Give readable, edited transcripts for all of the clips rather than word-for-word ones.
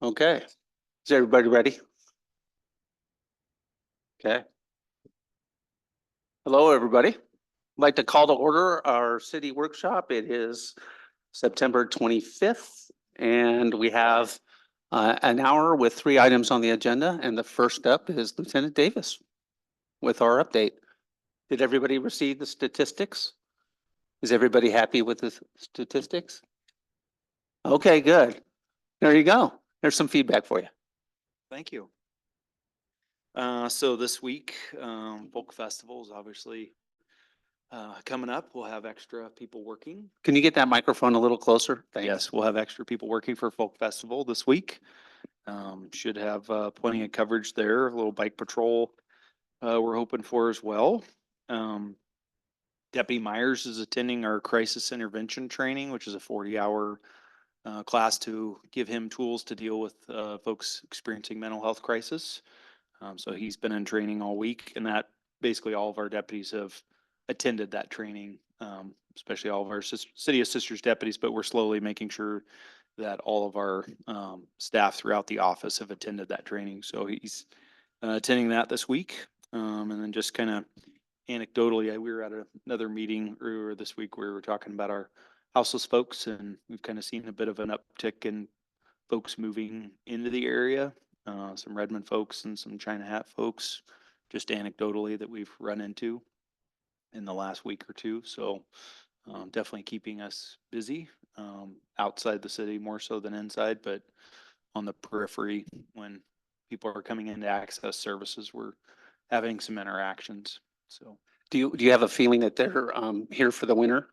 Okay, is everybody ready? Okay. Hello, everybody. I'd like to call to order our city workshop. It is September 25th, and we have an hour with 3 items on the agenda, and the first up is Lieutenant Davis with our update. Did everybody receive the statistics? Is everybody happy with the statistics? Okay, good. There you go. There's some feedback for you. Thank you. So this week, Folk Festival is obviously coming up. We'll have extra people working. Can you get that microphone a little closer? Thanks. Yes, we'll have extra people working for Folk Festival this week. Should have plenty of coverage there. A little bike patrol we're hoping for as well. Deputy Myers is attending our crisis intervention training, which is a 40-hour class to give him tools to deal with folks experiencing mental health crisis. So he's been in training all week, and that basically all of our deputies have attended that training, especially all of our City of Sisters deputies, but we're slowly making sure that all of our staff throughout the office have attended that training. So he's attending that this week. And then just kind of anecdotally, we were at another meeting earlier this week where we were talking about our houseless folks, and we've kind of seen a bit of an uptick in folks moving into the area. Some Redmond folks and some China Hat folks, just anecdotally that we've run into in the last week or two. So definitely keeping us busy outside the city more so than inside, but on the periphery when people are coming in to access services, we're having some interactions. So Do you have a feeling that they're here for the winter,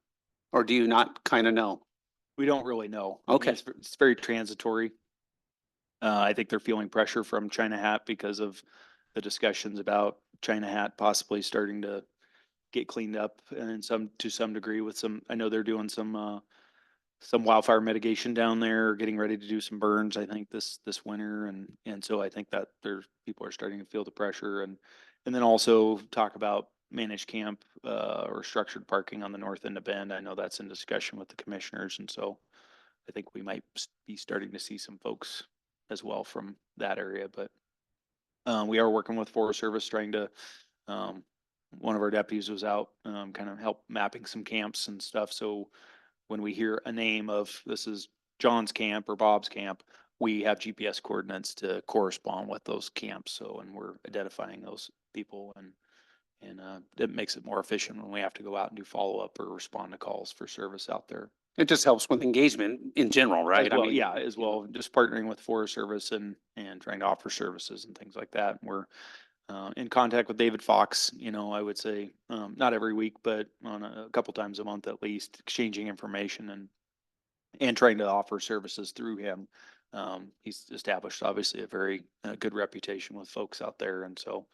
or do you not kind of know? we don't really know. I mean, Okay. it's very transitory. I think they're feeling pressure from China Hat because of the discussions about China Hat possibly starting to get cleaned up and to some degree with some, I know they're doing some wildfire mitigation down there, getting ready to do some burns, I think this winter. And so I think that people are starting to feel the pressure and then also talk about managed camp or structured parking on the north end of Bend. I know that's in discussion with the commissioners. And so I think we might be starting to see some folks as well from that area, but we are working with Forest Service trying to, one of our deputies was out, kind of help mapping some camps and stuff. So when we hear a name of this is John's camp or Bob's camp, we have GPS coordinates to correspond with those camps. So, and we're identifying those people and it makes it more efficient when we have to go out and do follow-up or respond to calls for service out there. It just helps with engagement in general, right? As well, yeah, as well, just partnering with Forest Service and trying to offer services and things like that. We're in contact with David Fox, I would say, not every week, but on a couple times a month at least, exchanging information and trying to offer services through him. He's established obviously a very good reputation with folks out there. And so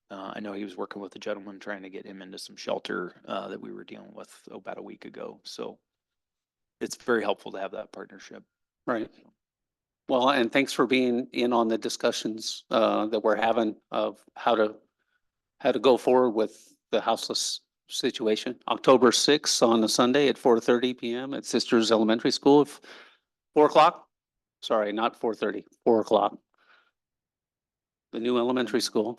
I know he was working with a gentleman trying to get him into some shelter that we were dealing with about a week ago. So it's very helpful to have that partnership. Right. Well, and thanks for being in on the discussions that we're having of how to go forward with the houseless situation. October 6th on a Sunday at 4:30 p.m. at Sisters Elementary School. 4 o'clock? Sorry, not 4:30, 4 o'clock. The new elementary school.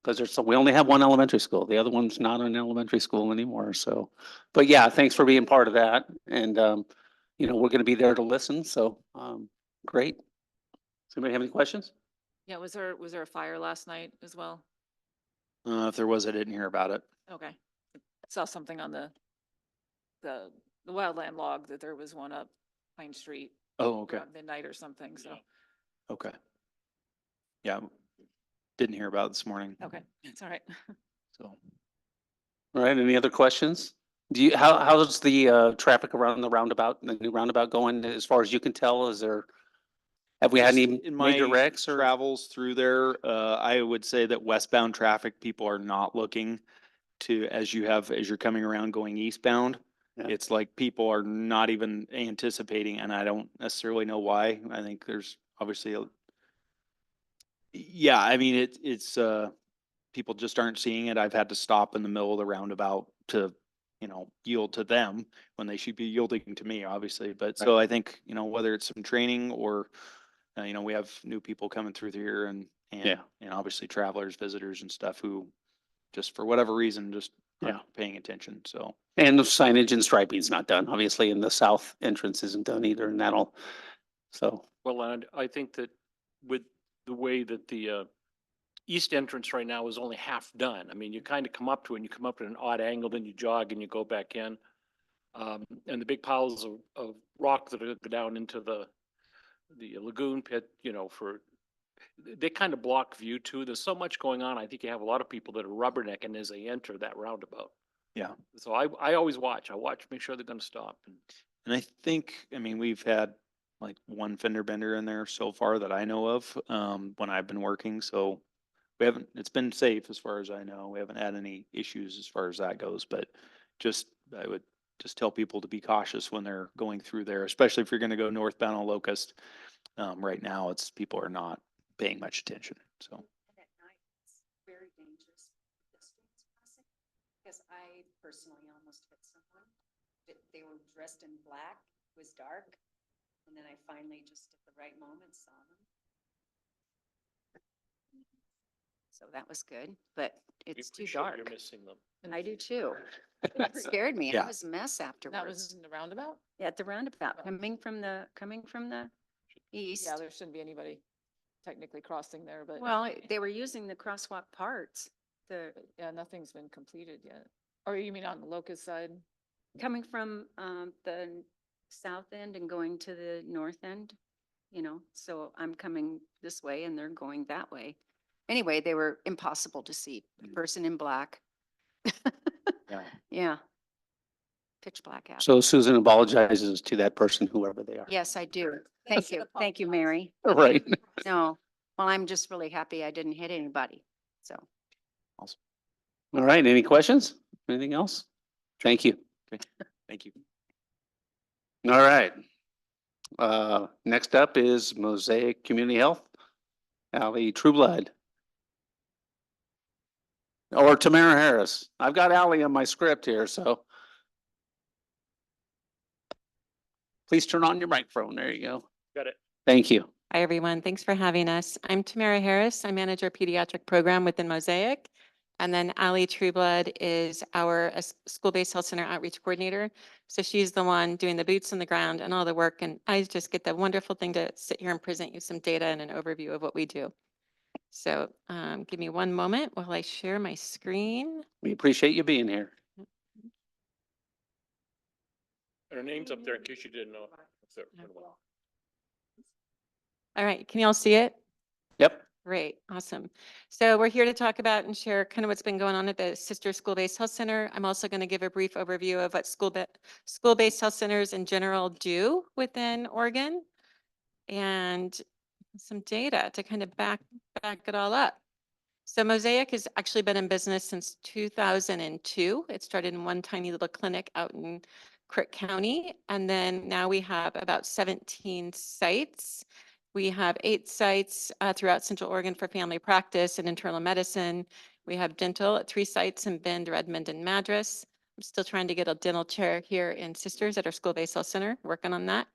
Because we only have one elementary school. The other one's not an elementary school anymore. So, but yeah, thanks for being part of that. And, we're going to be there to listen. So, great. Does anybody have any questions? Yeah, was there a fire last night as well? If there was, I didn't hear about it. Okay. Saw something on the wildland log that there was one up Pine Street Oh, okay. around midnight or something, so, Okay. Yeah, didn't hear about it this morning. okay, it's all right. So All right. Any other questions? How's the traffic around the roundabout, the new roundabout going as far as you can tell? Have we had just any in major my wrecks or? travels through there, I would say that westbound traffic, people are not looking to, as you're coming around going eastbound. Yeah. It's like people are not even anticipating, and I don't necessarily know why. I think there's obviously yeah, I mean, it's people just aren't seeing it. I've had to stop in the middle of the roundabout to, yield to them when they should be yielding to me, obviously. But so I think, whether it's some training or you know, we have new people coming through here and Yeah. obviously travelers, visitors and stuff who just for whatever reason, just Yeah. aren't paying attention. So, And the signage and striping's not done, obviously, and the south entrance isn't done either, and that'll, so, Well, and I think that with the way that the east entrance right now is only half done. I mean, you kind of come up to it and you come up at an odd angle, then you jog and you go back in. And the big piles of rock that are go down into the lagoon pit, you know, they kind of block view too. There's so much going on. I think you have a lot of people that are rubbernecking as they enter that roundabout. yeah. So I always watch. I watch, make sure they're going to stop. And I think, I mean, we've had like one fender bender in there so far that I know of, when I've been working. So we haven't, it's been safe as far as I know. We haven't had any issues as far as that goes, but I would just tell people to be cautious when they're going through there, especially if you're going to go northbound on Locust. Right now, people are not paying much attention. So, And at night, it's very dangerous for pedestrians crossing, because I personally almost hit someone. They were dressed in black, it was dark, and then I finally just at the right moment saw them. So that was good, but it's too dark. You're missing them. And I do too. It scared me. Yeah. I was a mess That afterwards. was in the roundabout? At the roundabout, Oh. coming from the east. Yeah, there shouldn't be anybody technically crossing there, but. Well, they were using the crosswalk parts, Yeah, nothing's been completed yet. Or you mean on the Locust side? coming from the south end and going to the north end, you know, so I'm coming this way and they're going that way. Anyway, they were impossible to see. The Mm. person in black. yeah. Yeah. Pitch black out. so Susan apologizes to that person, whoever they are. Yes, I do. Thank you. Thank you, Mary. Right. No, well, I'm just really happy I didn't hit anybody. So. All right, any questions? Anything else? Thank you. Thank you. All right. Next up is Mosaic Community Health. Ally Trueblood. Or Tamara Harris. I've got Ally on my script here, so. Please turn on your microphone. There you go. Got it. Thank you. Hi, everyone. Thanks for having us. I'm Tamara Harris. I manage our pediatric program within Mosaic. And then Ally Trueblood is our school-based health center outreach coordinator. So she's the one doing the boots on the ground and all the work. And I just get the wonderful thing to sit here and present you some data and an overview of what we do. So give me one moment while I share my screen. We appreciate you being here. Her name's up there in case you didn't know. All right, can you all see it? Yep. Great, awesome. So we're here to talk about and share kind of what's been going on at the Sister School-Based Health Center. I'm also going to give a brief overview of what school-based health centers in general do within Oregon and some data to kind of back it all up. So Mosaic has actually been in business since 2002. It started in one tiny little clinic out in Crook County, and then now we have about 17 sites. We have 8 sites throughout Central Oregon for family practice and internal medicine. We have dental at 3 sites in Bend, Redmond, and Madras. I'm still trying to get a dental chair here in Sisters at our school-based health center, working on that.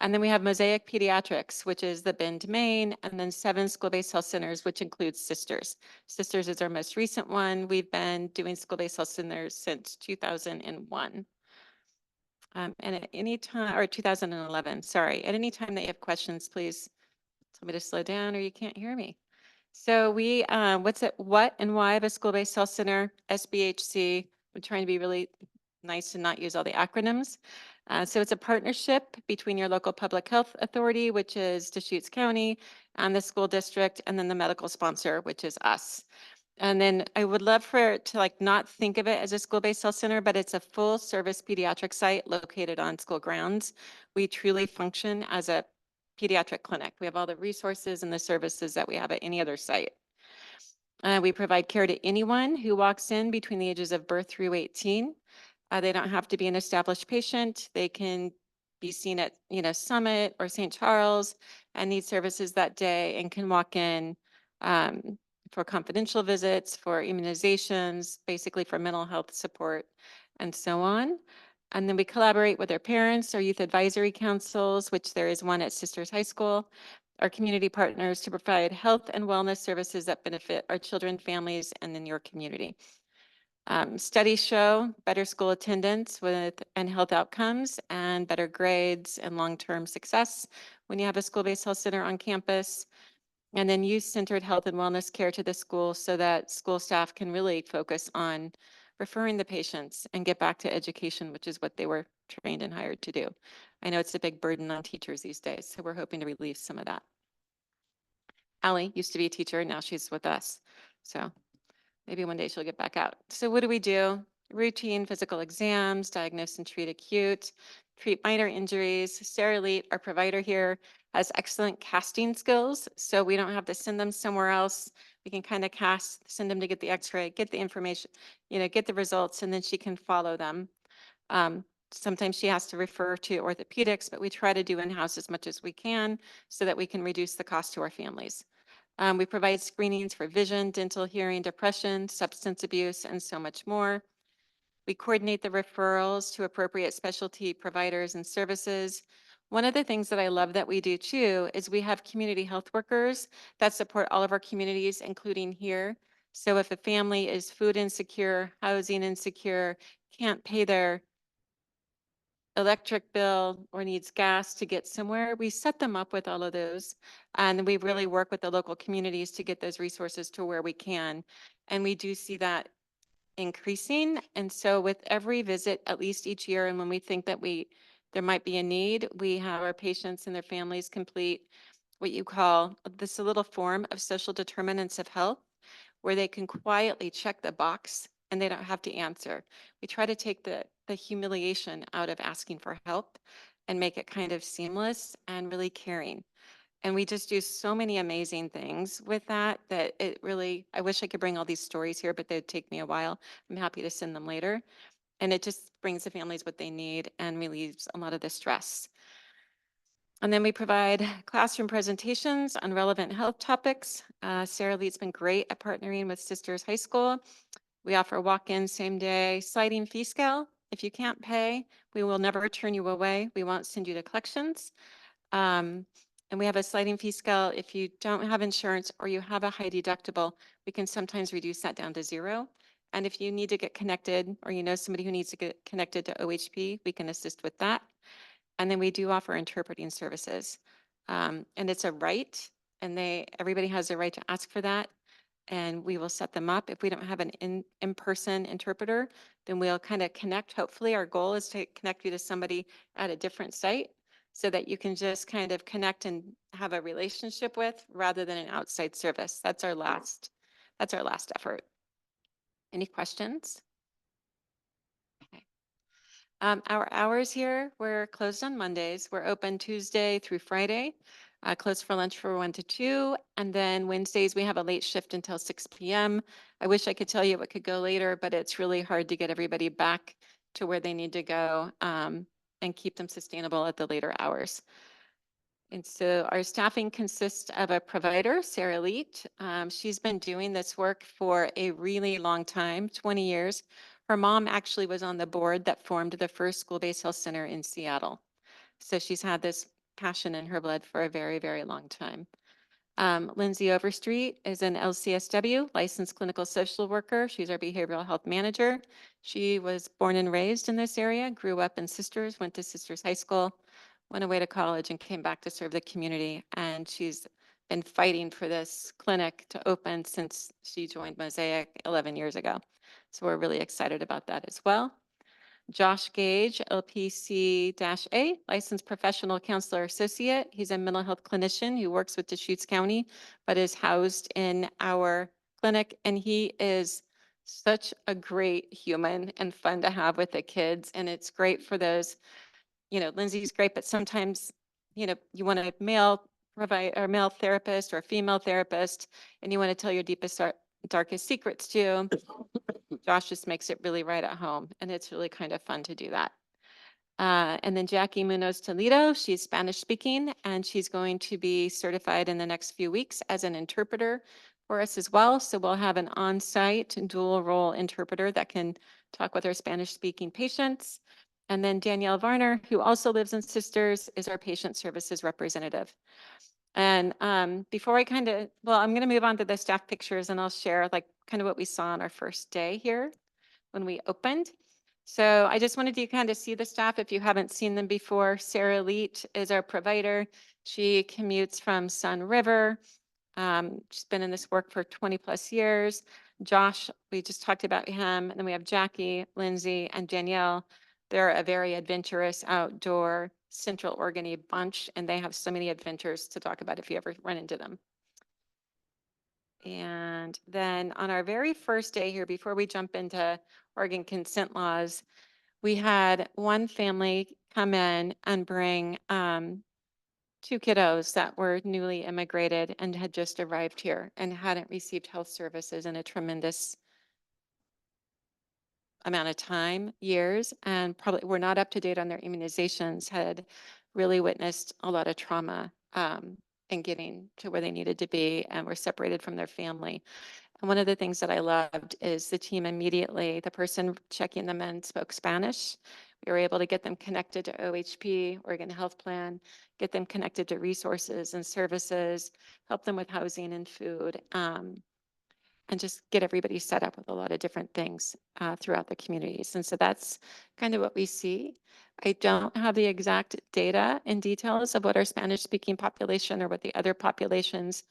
And then we have Mosaic Pediatrics, which is the Bend, Maine, and then 7 school-based health centers, which includes Sisters. Sisters is our most recent one. We've been doing school-based health centers since 2001. And at any time, or 2011, sorry, at any time that you have questions, please tell me to slow down or you can't hear me. So what and why of a school-based health center, SBHC? I'm trying to be really nice and not use all the acronyms. So it's a partnership between your local public health authority, which is Deschutes County, and the school district, and then the medical sponsor, which is us. And then I would love for it to like not think of it as a school-based health center, but it's a full service pediatric site located on school grounds. We truly function as a pediatric clinic. We have all the resources and the services that we have at any other site. We provide care to anyone who walks in between the ages of birth through 18. They don't have to be an established patient. They can be seen at, Summit or St. Charles and need services that day and can walk in for confidential visits, for immunizations, basically for mental health support and so on. And then we collaborate with their parents, our youth advisory councils, which there is one at Sisters High School, our community partners to provide health and wellness services that benefit our children, families, and in your community. Studies show better school attendance and health outcomes and better grades and long-term success when you have a school-based health center on campus. And then youth-centered health and wellness care to the school so that school staff can really focus on referring the patients and get back to education, which is what they were trained and hired to do. I know it's a big burden on teachers these days, so we're hoping to relieve some of that. Allie used to be a teacher, now she's with us. So maybe one day she'll get back out. So what do? Routine physical exams, diagnose and treat acute, treat minor injuries. Sarah Leet, our provider here, has excellent casting skills, so we don't have to send them somewhere else. We can kind of send them to get the x-ray, get the information, get the results, and then she can follow them. Sometimes she has to refer to orthopedics, but we try to do in-house as much as we can so that we can reduce the cost to our families. We provide screenings for vision, dental, hearing, depression, substance abuse, and so much more. We coordinate the referrals to appropriate specialty providers and services. One of the things that I love that we do too is we have community health workers that support all of our communities, including here. So if a family is food insecure, housing insecure, can't pay their electric bill or needs gas to get somewhere, we set them up with all of those. And we really work with the local communities to get those resources to where we can. And we do see that increasing. And so with every visit, at least each year, and when we think that there might be a need, we have our patients and their families complete what you call this little form of social determinants of health, where they can quietly check the box and they don't have to answer. We try to take the humiliation out of asking for help and make it kind of seamless and really caring. And we just do so many amazing things with that it really, I wish I could bring all these stories here, but they'd take me a while. I'm happy to send them later. And it just brings the families what they need and relieves a lot of the stress. And then we provide classroom presentations on relevant health topics. Sarah Lee's been great at partnering with Sisters High School. We offer walk-in same day sliding fee scale. If you can't pay, we will never turn you away. We won't send you to collections. And we have a sliding fee scale. If you don't have insurance or you have a high deductible, we can sometimes reduce that down to 0. And if you need to get connected or you know somebody who needs to get connected to OHP, we can assist with that. And then we do offer interpreting services. And it's a right, and everybody has a right to ask for that. And we will set them up. If we don't have an in-person interpreter, then we'll kind of connect. Hopefully our goal is to connect you to somebody at a different site so that you can just kind of connect and have a relationship with rather than an outside service. That's our last effort. Any questions? Okay. Our hours here, we're closed on Mondays. We're open Tuesday through Friday, closed for lunch for 1 to 2. And then Wednesdays, we have a late shift until 6 p.m. I wish I could tell you it could go later, but it's really hard to get everybody back to where they need to go and keep them sustainable at the later hours. And so our staffing consists of a provider, Sarah Leet. She's been doing this work for a really long time, 20 years. Her mom actually was on the board that formed the first school-based health center in Seattle. So she's had this passion in her blood for a very, very long time. Lindsay Overstreet is an LCSW, licensed clinical social worker. She's our behavioral health manager. She was born and raised in this area, grew up in Sisters, went to Sisters High School, went away to college and came back to serve the community. And she's been fighting for this clinic to open since she joined Mosaic 11 years ago. So we're really excited about that as well. Josh Gage, LPC-A, licensed professional counselor associate. He's a mental health clinician who works with Deschutes County, but is housed in our clinic. And he is such a great human and fun to have with the kids. And it's great for those, Lindsay's great, but sometimes, you want a male therapist or a female therapist, and you want to tell your deepest, darkest secrets too. Josh just makes it really right at home, and it's really kind of fun to do that. And then Jackie Munoz Toledo, she's Spanish speaking, and she's going to be certified in the next few weeks as an interpreter for us as well. So we'll have an on-site dual role interpreter that can talk with our Spanish speaking patients. And then Danielle Varner, who also lives in Sisters, is our patient services representative. And before I I'm going to move on to the staff pictures and I'll share like kind of what we saw on our first day here when we opened. So I just wanted you to kind of see the staff if you haven't seen them before. Sarah Leet is our provider. She commutes from Sun River. She's been in this work for 20 plus years. Josh, we just talked about him. And then we have Jackie, Lindsay, and Danielle. They're a very adventurous outdoor Central Oregon bunch, and they have so many adventures to talk about if you ever run into them. And then on our very first day here, before we jump into Oregon consent laws, we had one family come in and bring two kiddos that were newly immigrated and had just arrived here and hadn't received health services in a tremendous amount of time, years, and probably were not up to date on their immunizations, had really witnessed a lot of trauma in getting to where they needed to be and were separated from their family. And one of the things that I loved is the team immediately, the person checking them in spoke Spanish. We were able to get them connected to OHP, Oregon Health Plan, get them connected to resources and services, help them with housing and food, and just get everybody set up with a lot of different things throughout the communities. And so that's kind of what we see. I don't have the exact data and details of what our Spanish speaking population or what the other populations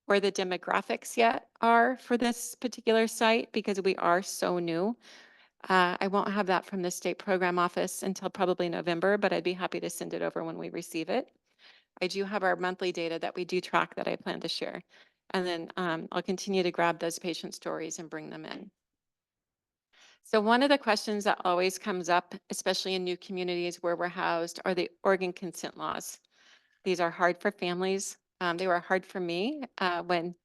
or the demographics yet are for this particular site because we are so new. I won't have that from the state program office until probably November, but I'd be happy to send it over when we receive it. I do have our monthly data that we do track that I plan to share. And then I'll continue to grab those patient stories and bring them in. So one of the questions that always comes up, especially in new communities where we're housed, are the Oregon consent laws. These are hard for families. They were hard for me when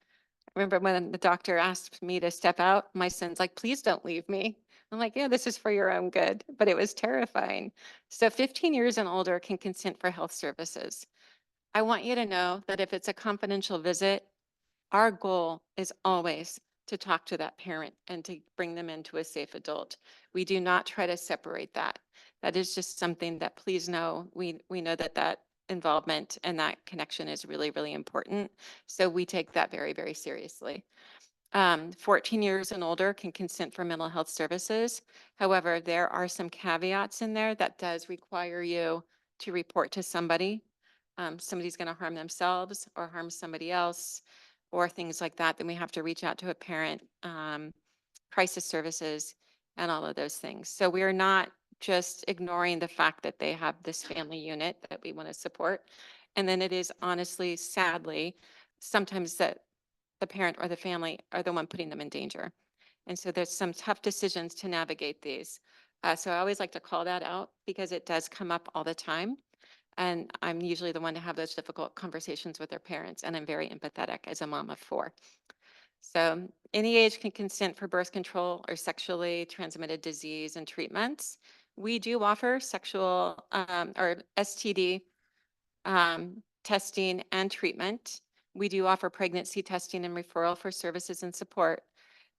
I remember when the doctor asked me to step out, my son's like, please don't leave me. I'm like, yeah, this is for your own good, but it was terrifying. So 15 years and older can consent for health services. I want you to know that if it's a confidential visit, our goal is always to talk to that parent and to bring them into a safe adult. We do not try to separate that. That is just something that please know, we know that that involvement and that connection is really, really important. So we take that very, very seriously. 14 years and older can consent for mental health services. However, there are some caveats in there that does require you to report to somebody. Somebody's going to harm themselves or harm somebody else or things like that. Then we have to reach out to a parent, crisis services, and all of those things. So we are not just ignoring the fact that they have this family unit that we want to support. And then it is honestly, sadly, sometimes that the parent or the family are the one putting them in danger. And so there's some tough decisions to navigate these. So I always like to call that out because it does come up all the time. And I'm usually the one to have those difficult conversations with their parents, and I'm very empathetic as a mom of 4. So any age can consent for birth control or sexually transmitted disease and treatments. We do offer sexual or STD testing and treatment. We do offer pregnancy testing and referral for services and support.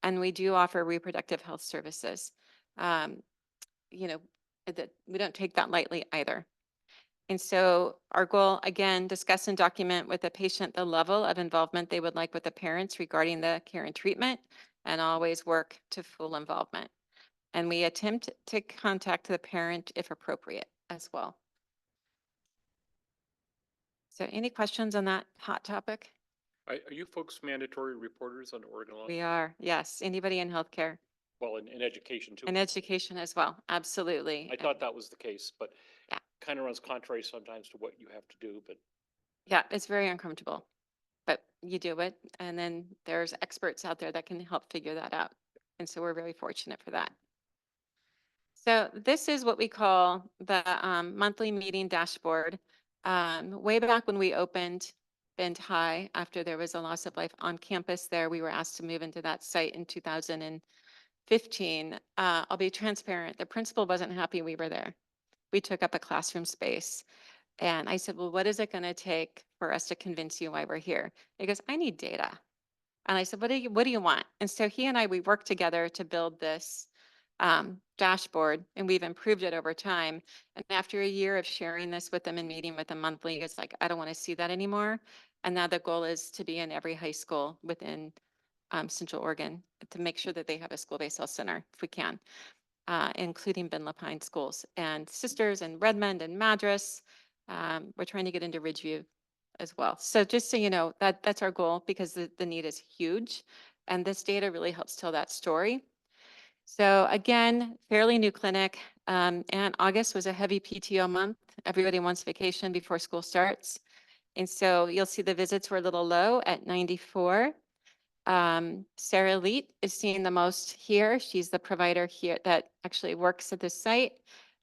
And we do offer reproductive health services. You know, that we don't take that lightly either. And so our goal, again, discuss and document with the patient the level of involvement they would like with the parents regarding the care and treatment, and always work to full involvement. And we attempt to contact the parent if appropriate as well. So any questions on that hot topic? Are you folks mandatory reporters under Oregon law? We are, yes, anybody in healthcare Well, in education too. and education as well, absolutely. I thought that was the case, but Yeah. kind of runs contrary sometimes to what you have to do, but Yeah, it's very uncomfortable, but you do it. And then there's experts out there that can help figure that out. And so we're very fortunate for that. So this is what we call the monthly meeting dashboard. Way back when we opened Bend High, after there was a loss of life on campus there, we were asked to move into that site in 2015. I'll be transparent. The principal wasn't happy we were there. We took up a classroom space. And I said, well, what is it going to take for us to convince you why we're here? He goes, I need data. And I said, what do you want? And so he and I, we worked together to build this dashboard, and we've improved it over time. And after a year of sharing this with them and meeting with them monthly, it's like, I don't want to see that anymore. And now the goal is to be in every high school within Central Oregon to make sure that they have a school-based health center if we can, including Ben Lapine schools and Sisters and Redmond and Madras. We're trying to get into Ridgeview as well. So just so you know, that's our goal because the need is huge. And this data really helps tell that story. So again, fairly new clinic. And August was a heavy PTO month. Everybody wants vacation before school starts. And so you'll see the visits were a little low at 94. Sarah Leet is seeing the most here. She's the provider here that actually works at this site.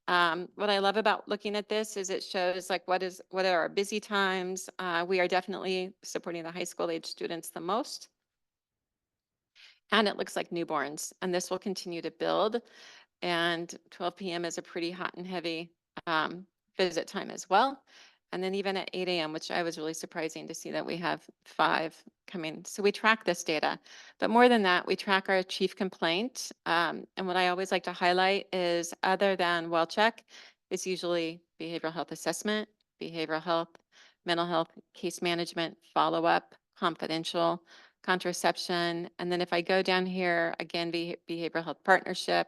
What I love about looking at this is it shows like what are our busy times. We are definitely supporting the high school age students the most. And it looks like newborns, and this will continue to build. And 12 p.m. is a pretty hot and heavy visit time as well. And then even at 8 a.m., which I was really surprising to see that we have 5 coming. So we track this data, but more than that, we track our chief complaint. And what I always like to highlight is other than well check, it's usually behavioral health assessment, behavioral health, mental health, case management, follow-up, confidential, contraception. And then if I go down here, again, behavioral health partnership.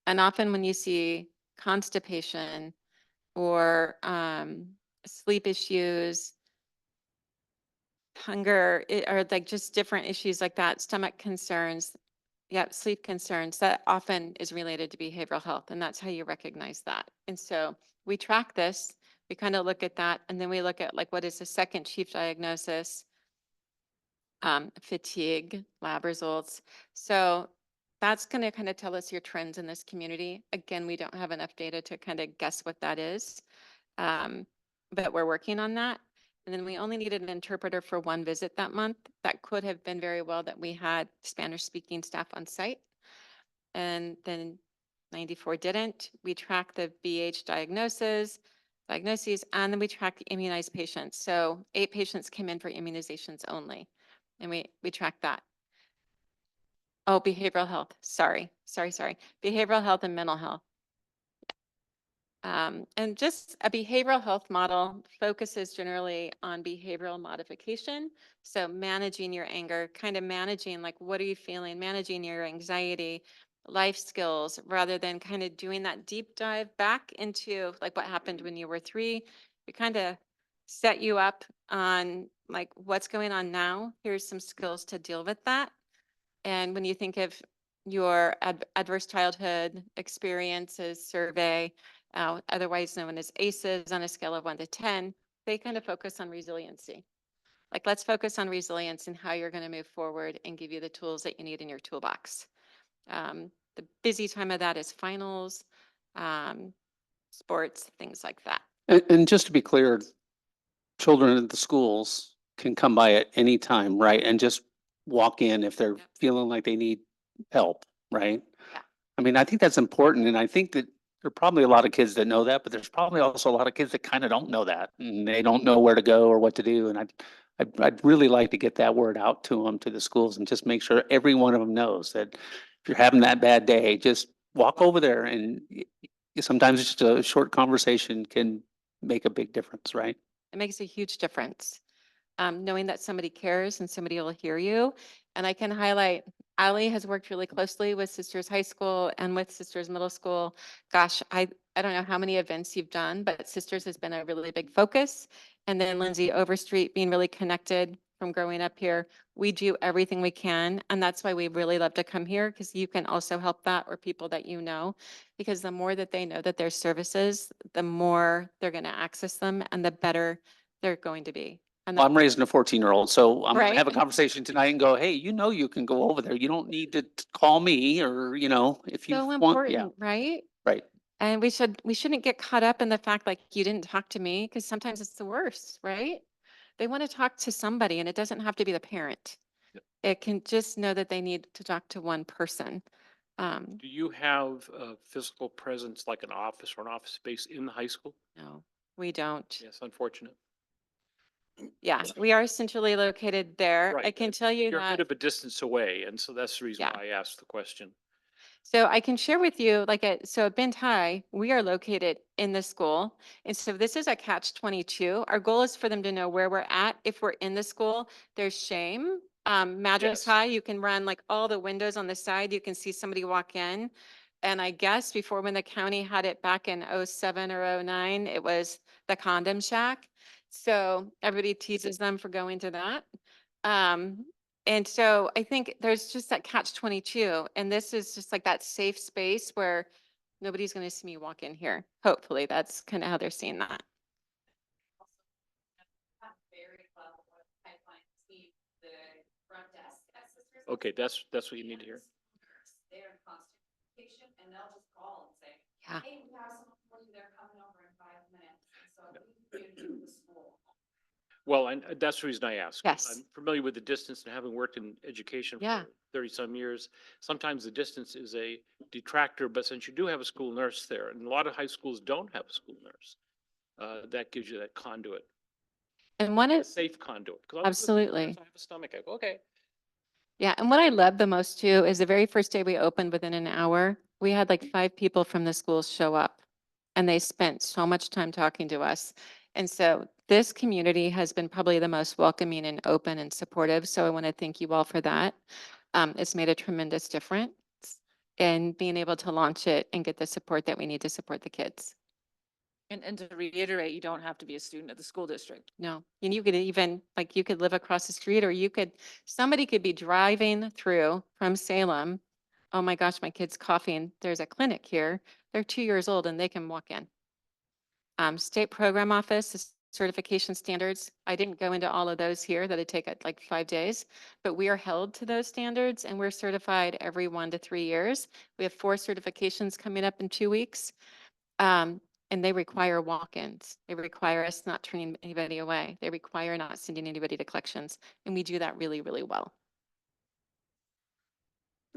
And often when you see constipation or sleep issues, hunger, or like just different issues like that, stomach concerns, sleep concerns, that often is related to behavioral health. And that's how you recognize that. And so we track this, we kind of look at that, and then we look at like what is the second chief diagnosis, fatigue, lab results. So that's going to kind of tell us your trends in this community. Again, we don't have enough data to kind of guess what that is, but we're working on that. And then we only needed an interpreter for 1 visit that month. That could have been very well that we had Spanish speaking staff on site. And then 94 didn't. We track the BH diagnoses, and then we track immunized patients. So 8 patients came in for immunizations only. And we track that. Oh, behavioral health. Sorry. Behavioral health and mental health. And just a behavioral health model focuses generally on behavioral modification. So managing your anger, kind of managing like, what are you feeling? Managing your anxiety, life skills, rather than kind of doing that deep dive back into like what happened when you were 3. We kind of set you up on like what's going on now. Here's some skills to deal with that. And when you think of your adverse childhood experiences survey, otherwise known as ACEs on a scale of 1 to 10, they kind of focus on resiliency. Like, let's focus on resilience and how you're going to move forward and give you the tools that you need in your toolbox. The busy time of that is finals, sports, things like that. And just to be clear, children at the schools can come by at any time, right? And just walk in if they're Yep. feeling like they need help, right? Yeah. I mean, I think that's important. And I think that there are probably a lot of kids that know that, but there's probably also a lot of kids that kind of don't know that and they don't know where to go or what to do. And I'd really like to get that word out to them, to the schools, and just make sure every one of them knows that if you're having that bad day, just walk over there, and sometimes just a short conversation can make a big difference, right? It makes a huge difference. Knowing that somebody cares and somebody will hear you. And I can highlight, Ali has worked really closely with Sisters High School and with Sisters Middle School. Gosh, I don't know how many events you've done, but Sisters has been a really big focus. And then Lindsay Overstreet being really connected from growing up here. We do everything we can. And that's why we really love to come here, because you can also help that, or people that you know, because the more that they know that there's services, the more they're going to access them and the better they're going to be. And Well, I'm raising a 14-year-old, so I'm gonna Right. have a conversation tonight and go, hey, you can go over there. You don't need to call me, or, if you so want, yeah, important, right? right. And we shouldn't get caught up in the fact like you didn't talk to me, because sometimes it's the worst, right? They want to talk to somebody, and it doesn't have to be the parent. Yep. It can just know that they need to talk to one person. Do you have a physical presence like an office or an office space in the high school? No, we don't. Yes, unfortunate. Yeah, we are centrally located there. I Right, can tell you You're a bit that, of a distance away, and so that's the reason Yeah. why I asked the question. So I can share with you, like at Bend High, we are located in the school. And so this is a catch-22. Our goal is for them to know where we're at. If we're in the school, there's shame. Madras Yes. High, you can run like all the windows on the side. You can see somebody walk in. And I guess before, when the county had it back in 07 or 09, it was the condom shack. So everybody teases them for going to that. And so I think there's just that catch-22, and this is just like that safe space where nobody's going to see me walk in here. Hopefully, that's kind of how they're seeing that. Okay, that's what you need to hear. They're in constant communication and they'll just call and say, Yeah. hey, we have someone for you, they're coming over in 5 minutes. And so we can do the school. Well, and that's the reason I asked. Yes. I'm familiar with the distance and having worked in education Yeah. for 30-some years. Sometimes the distance is a detractor, but since you do have a school nurse there, and a lot of high schools don't have a school nurse, that gives you that conduit, And one a is, safe conduit. 'Cause I was listening to absolutely. this, I have a stomach. I go, okay. Yeah, and what I love the most too is the very first day we opened, within an hour, we had like 5 people from the school show up. And they spent so much time talking to us. And so this community has been probably the most welcoming and open and supportive. So I want to thank you all for that. It's made a tremendous difference in being able to launch it and get the support that we need to support the kids. And to reiterate, you don't have to be a student of the school district. No, and you could even, like, you could live across the street, or somebody could be driving through from Salem. Oh my gosh, my kid's coughing. There's a clinic here. They're 2 years old and they can walk in. State program office, the certification standards. I didn't go into all of those here. That'd take like 5 days, but we are held to those standards and we're certified every 1 to 3 years. We have 4 certifications coming up in 2 weeks. And they require walk-ins. They require us not turning anybody away. They require not sending anybody to collections. And we do that really, really well.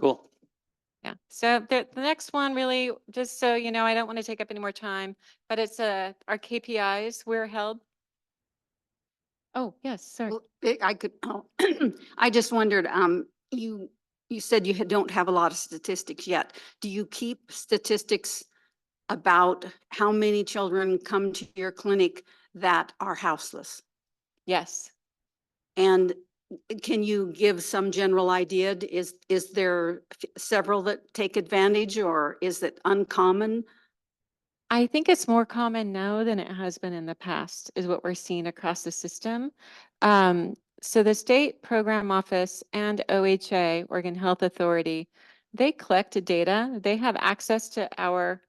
Cool. Yeah. So the next one, really, just so you know, I don't want to take up any more time, but it's our KPIs. We're held. Oh, yes, sorry. Well, I could, I just wondered, you said you don't have a lot of statistics yet. Do you keep statistics about how many children come to your clinic that are houseless? Yes. And can you give some general idea? Is there several that take advantage, or is it uncommon? I think it's more common now than it has been in the past, is what we're seeing across the system. So the state program office and OHA, Oregon Health Authority, they collect data. They have access to our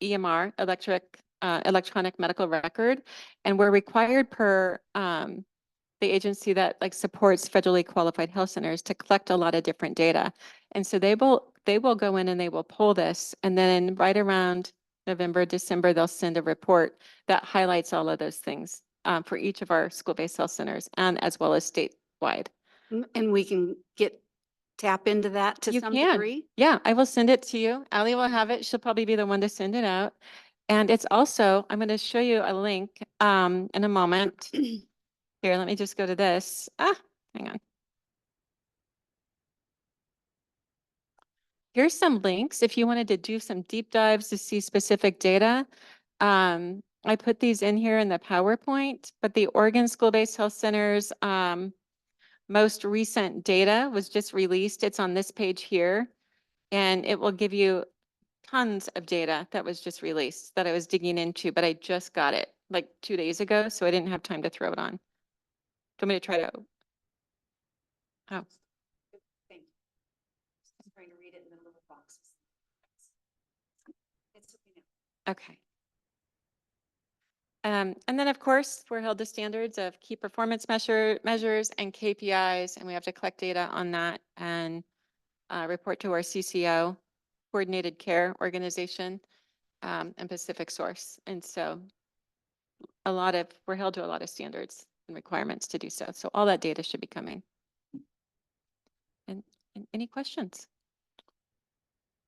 EMR, electronic medical record, and we're required per the agency that like supports federally qualified health centers to collect a lot of different data. And so they will go in and they will pull this, and then right around November, December, they'll send a report that highlights all of those things for each of our school-based health centers, and as well as statewide. And we can tap into that to You some can. degree? Yeah, I will send it to you. Ally will have it. She'll probably be the one to send it out. And it's also, I'm going to show you a link in a moment. Here, let me just go to this. Hang on. Here's some links if you wanted to do some deep dives to see specific data. I put these in here in the PowerPoint, but the Oregon School-Based Health Centers most recent data was just released. It's on this page here, and it will give you tons of data that was just released that I was digging into, but I just got it like 2 days ago, so I didn't have time to throw it on. Do you want me to try to? Oh, Thank you. Just trying to read it in the little boxes. It's okay now. okay. And then, of course, we're held to standards of key performance measures and KPIs, and we have to collect data on that and report to our CCO, Coordinated Care Organization, and Pacific Source. And so we're held to a lot of standards and requirements to do so. So all that data should be coming. And any questions?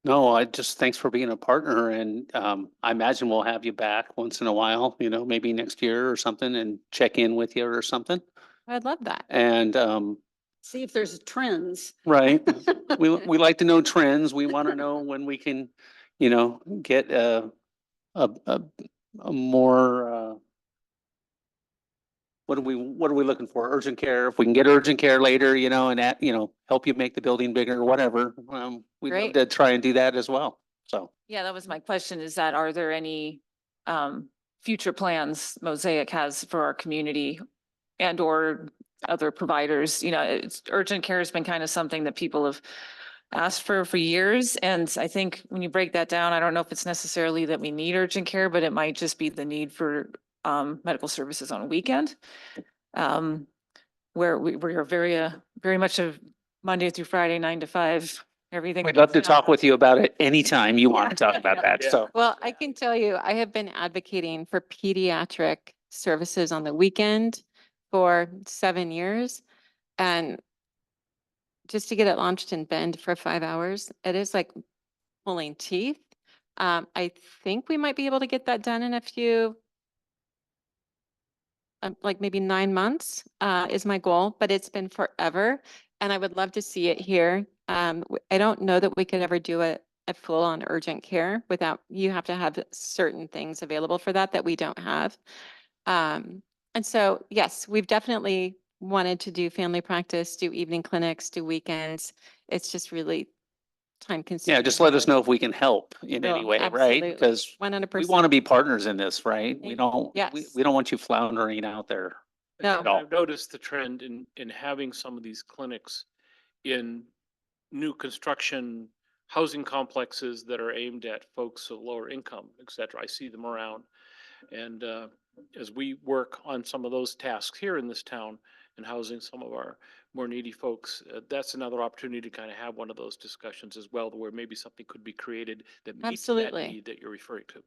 No, thanks for being a partner, and I imagine we'll have you back once in a while, maybe next year or something, and check in with you or something. I'd love that. And See if there's trends. Right. We like to know trends. We want to know when we can, get a more, what are we looking for? Urgent care. If we can get urgent care later, and that, help you make the building bigger or whatever. We'd love Great. to try and do that as well. So, Yeah, that was my question, is that are there any future plans Mosaic has for our community and or other providers? It's urgent care has been kind of something that people have asked for years. And I think when you break that down, I don't know if it's necessarily that we need urgent care, but it might just be the need for medical services on a weekend. Where we are very much of Monday through Friday, 9 to 5, everything. we'd love to shuts down. talk with you about it anytime you want to talk about that. Yeah. So, Well, I can tell you, I have been advocating for pediatric services on the weekend for 7 years. And just to get it launched in Bend for 5 hours, it is like pulling teeth. I think we might be able to get that done in a few, like maybe 9 months, is my goal, but it's been forever. And I would love to see it here. I don't know that we could ever do a full on urgent care without, you have to have certain things available for that we don't have. And so, yes, we've definitely wanted to do family practice, do evening clinics, do weekends. It's just really time consuming. yeah, just let us know if we can help in any Will, way, right? absolutely. Because 100%. we want to be partners in this, right? We Thank- don't, yes. we don't want you floundering out there. No. at all. I've noticed the trend in having some of these clinics in new construction housing complexes that are aimed at folks of lower income, et cetera. I see them around. And as we work on some of those tasks here in this town and housing some of our more needy folks, that's another opportunity to kind of have one of those discussions as well, where maybe something could be created that meets that Absolutely. need that you're referring to.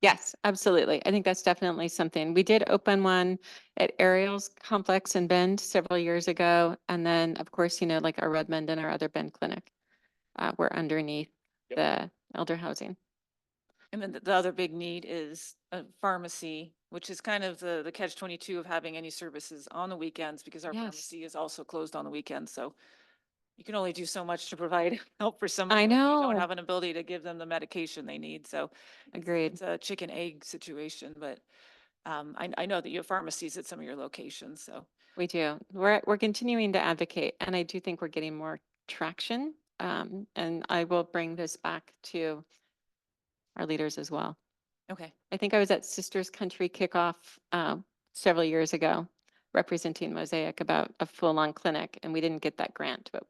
Yes, absolutely. I think that's definitely something. We did open one at Ariel's Complex in Bend several years ago. And then, of course, like our Redmond and our other Bend clinic, were underneath Yep. the elder housing. And then the other big need is a pharmacy, which is kind of the catch-22 of having any services on the weekends, because our Yes. pharmacy is also closed on the weekends. So you can only do so much to provide help for someone. I when you know. don't have an ability to give them the medication they need. So Agreed. it's a chicken egg situation, but I know that you have pharmacies at some of your locations, so. We do. We're continuing to advocate, and I do think we're getting more traction. And I will bring this back to our leaders as well. Okay. I think I was at Sisters Country Kickoff several years ago, representing Mosaic about a full-on clinic, and we didn't get that grant, but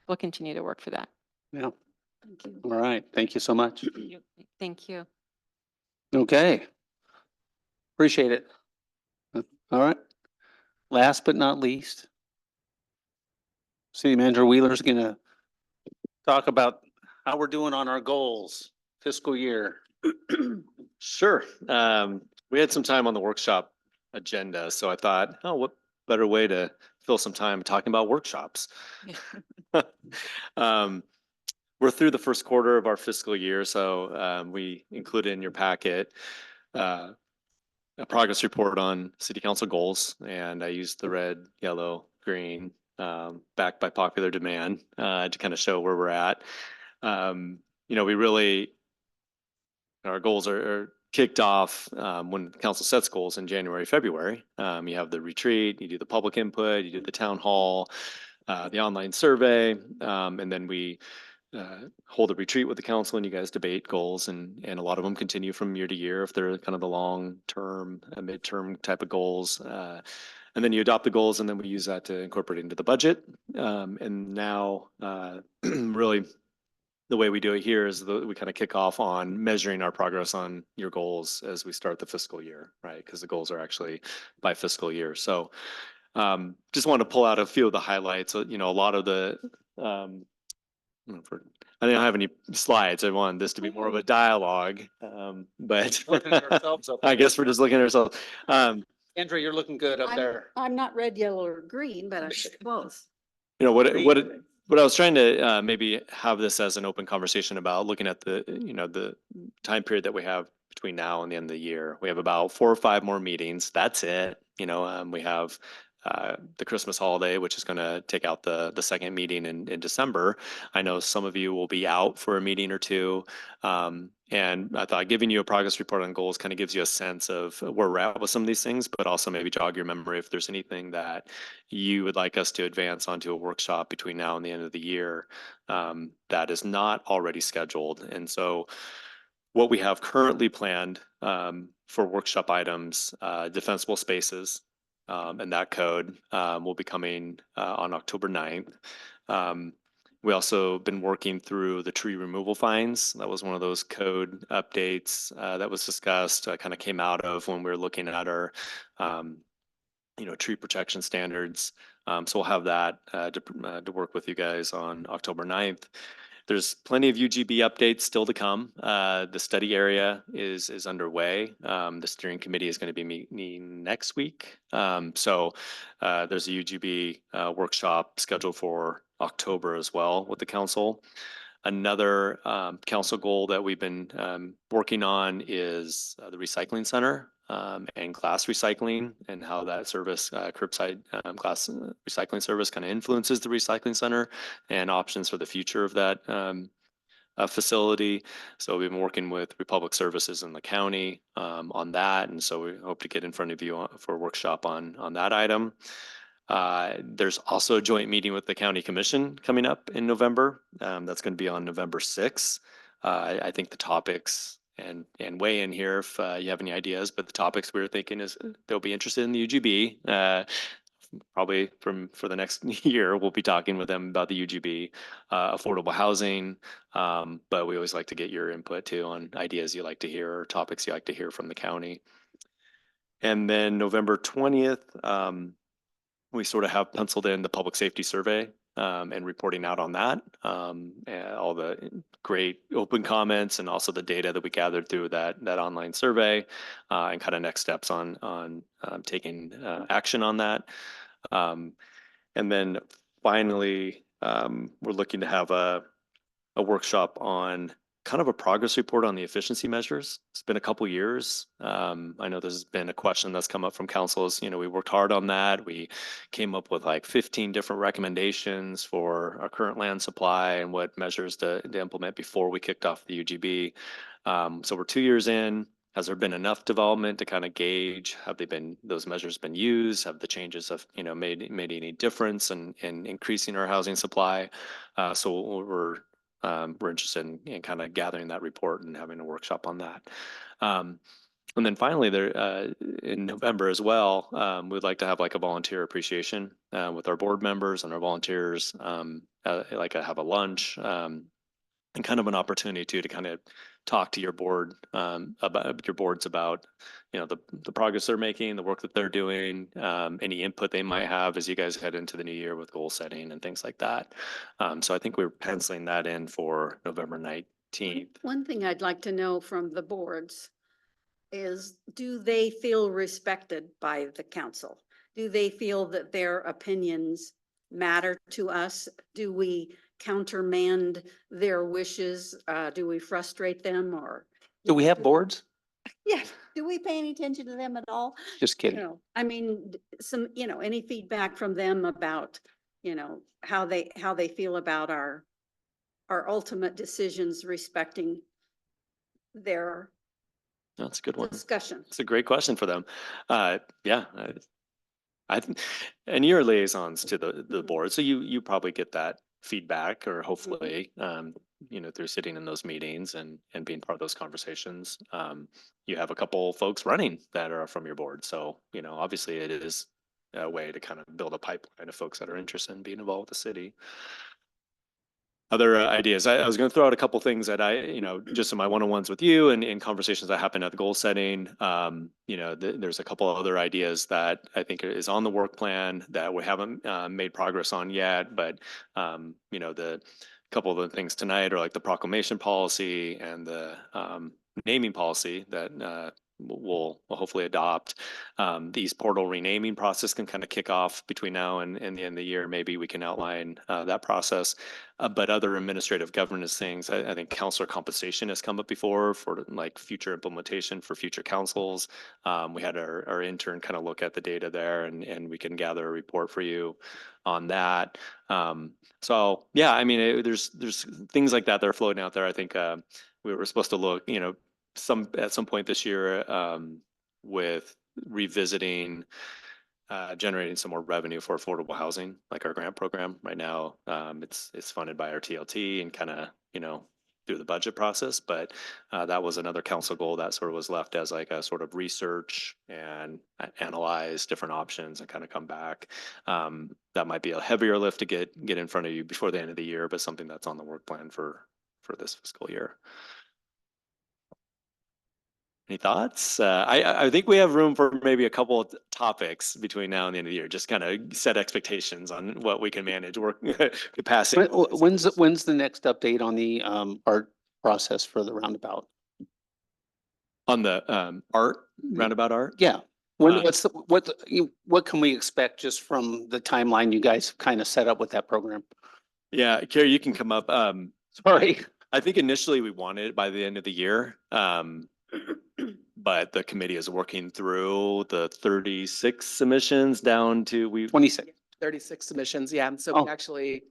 we'll continue to work for that. Yeah. Thank you. All right. Thank you so much. Thank you. Okay. Appreciate it. All right. Last but not least, City Manager Wheeler's gonna talk about how we're doing on our goals fiscal year. Sure. We had some time on the workshop agenda, so I thought, oh, what better way to fill some time talking about workshops? We're through the first quarter of our fiscal year, so we included in your packet a progress report on city council goals, and I used the red, yellow, green, backed by popular demand to kind of show where we're at. We really, our goals are kicked off when council sets goals in January, February. You have the retreat, you do the public input, you do the town hall, the online survey, and then we hold a retreat with the council and you guys debate goals, and a lot of them continue from year to year if they're kind of the long-term, midterm type of goals. And then you adopt the goals, and then we use that to incorporate into the budget. And now really the way we do it here is we kind of kick off on measuring our progress on your goals as we start the fiscal year, right? Because the goals are actually by fiscal year. So just want to pull out a few of the highlights. A lot of the I didn't have any slides. I wanted this to be more of a dialogue, but Looking at ourselves up I there. guess we're just looking at ourselves. Andrea, you're looking good up there. I'm not red, yellow, or green, but I'm close. What I was trying to maybe have this as an open conversation about, looking at the time period that we have between now and the end of the year. We have about 4 or 5 more meetings. That's it. We have the Christmas holiday, which is going to take out the second meeting in December. I know some of you will be out for a meeting or two. And I thought giving you a progress report on goals kind of gives you a sense of where we're at with some of these things, but also maybe jog your memory if there's anything that you would like us to advance onto a workshop between now and the end of the year that is not already scheduled. And so what we have currently planned for workshop items, defensible spaces, and that code will be coming on October 9th. We also been working through the tree removal fines. That was one of those code updates that was discussed, kind of came out of when we were looking at our, tree protection standards. So we'll have that to work with you guys on October 9th. There's plenty of UGB updates still to come. The study area is underway. The steering committee is going to be meeting next week. So there's a UGB workshop scheduled for October as well with the council. Another council goal that we've been working on is the recycling center and glass recycling and how that service, curbside glass recycling service kind of influences the recycling center and options for the future of that facility. So we've been working with Republic Services in the county on that. And so we hope to get in front of you for a workshop on that item. There's also a joint meeting with the county commission coming up in November. That's going to be on November 6th. I think the topics and weigh in here if you have any ideas, but the topics we were thinking is they'll be interested in the UGB. Probably for the next year, we'll be talking with them about the UGB, affordable housing. But we always like to get your input too on ideas you like to hear or topics you like to hear from the county. And then November 20th, we sort of have penciled in the public safety survey and reporting out on that, and all the great open comments and also the data that we gathered through that online survey and kind of next steps on taking action on that. And then finally, we're looking to have a workshop on kind of a progress report on the efficiency measures. It's been a couple years. I know there's been a question that's come up from councils. We worked hard on that. We came up with like 15 different recommendations for our current land supply and what measures to implement before we kicked off the UGB. So we're 2 years in. Has there been enough development to kind of gauge? Have those measures been used? Have the changes made any difference in increasing our housing supply? So we're interested in kind of gathering that report and having a workshop on that. And then finally, there in November as well, we'd like to have like a volunteer appreciation with our board members and our volunteers, like have a lunch and kind of an opportunity to kind of talk to your board about your boards about the progress they're making, the work that they're doing, any input they might have as you guys head into the new year with goal setting and things like that. So I think we're penciling that in for November 19th. One thing I'd like to know from the boards is, do they feel respected by the council? Do they feel that their opinions matter to us? Do we countermand their wishes? Do we frustrate them, or? Do we have boards? Yeah, do we pay any attention to them at all? Just kidding. I mean, any feedback from them about, how they feel about our ultimate decisions respecting their That's a good one. discussion. It's a great question for them. Yeah, I think, and you're liaisons to the board, so you probably get that feedback, or hopefully, through sitting in those meetings and being part of those conversations. You have a couple folks running that are from your board, so obviously it is a way to kind of build a pipeline of folks that are interested in being involved with the city. Other ideas. I was going to throw out a couple things that just in my one-on-ones with you and in conversations that happen at the goal setting. There's a couple of other ideas that I think is on the work plan that we haven't made progress on yet. But the couple of the things tonight are like the proclamation policy and the naming policy that will hopefully adopt. The East Portal renaming process can kind of kick off between now and the end of the year. Maybe we can outline that process. But other administrative governance things, I think counselor compensation has come up before for like future implementation for future councils. We had our intern kind of look at the data there, and we can gather a report for you on that. So yeah, I mean, there's things like that that are floating out there. I think we were supposed to look, at some point this year with revisiting generating some more revenue for affordable housing, like our grant program. Right now, it's funded by our TLT and kind of, through the budget process. But that was another council goal that sort of was left as like a sort of research and analyze different options and kind of come back. That might be a heavier lift to get in front of you before the end of the year, but something that's on the work plan for this fiscal year. Any thoughts? I think we have room for maybe a couple of topics between now and the end of the year. Just kind of set expectations on what we can manage, work capacity. When's the next update on the art process for the roundabout? On the art, roundabout art? Yeah. What can we expect just from the timeline you guys kind of set up with that program? Yeah, Carrie, you can come up. Sorry. I think initially we wanted it by the end of the year. But the committee is working through the 36 submissions down to 26. 36 submissions, yeah. So Oh. we actually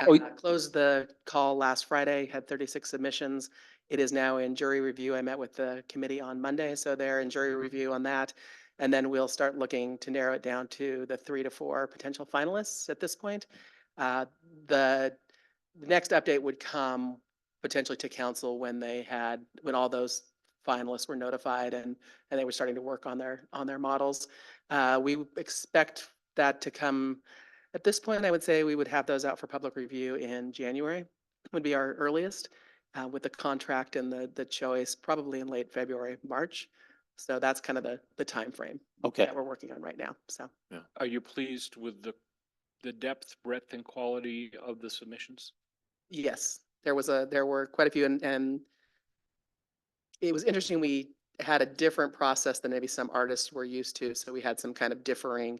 Oh, closed the call last Friday, had 36 submissions. It is now in jury review. I met with the committee on Monday, so they're in jury review on that. And then we'll start looking to narrow it down to the 3 to 4 potential finalists at this point. The next update would come potentially to council when all those finalists were notified and they were starting to work on their models. We expect that to come at this point. I would say we would have those out for public review in January would be our earliest, with the contract and the choice probably in late February, March. So that's kind of the time frame Okay. that we're working on right now. So Are you pleased with the depth, breadth, and quality of the submissions? yes, there were quite a few, and it was interesting. We had a different process than maybe some artists were used to. So we had some kind of differing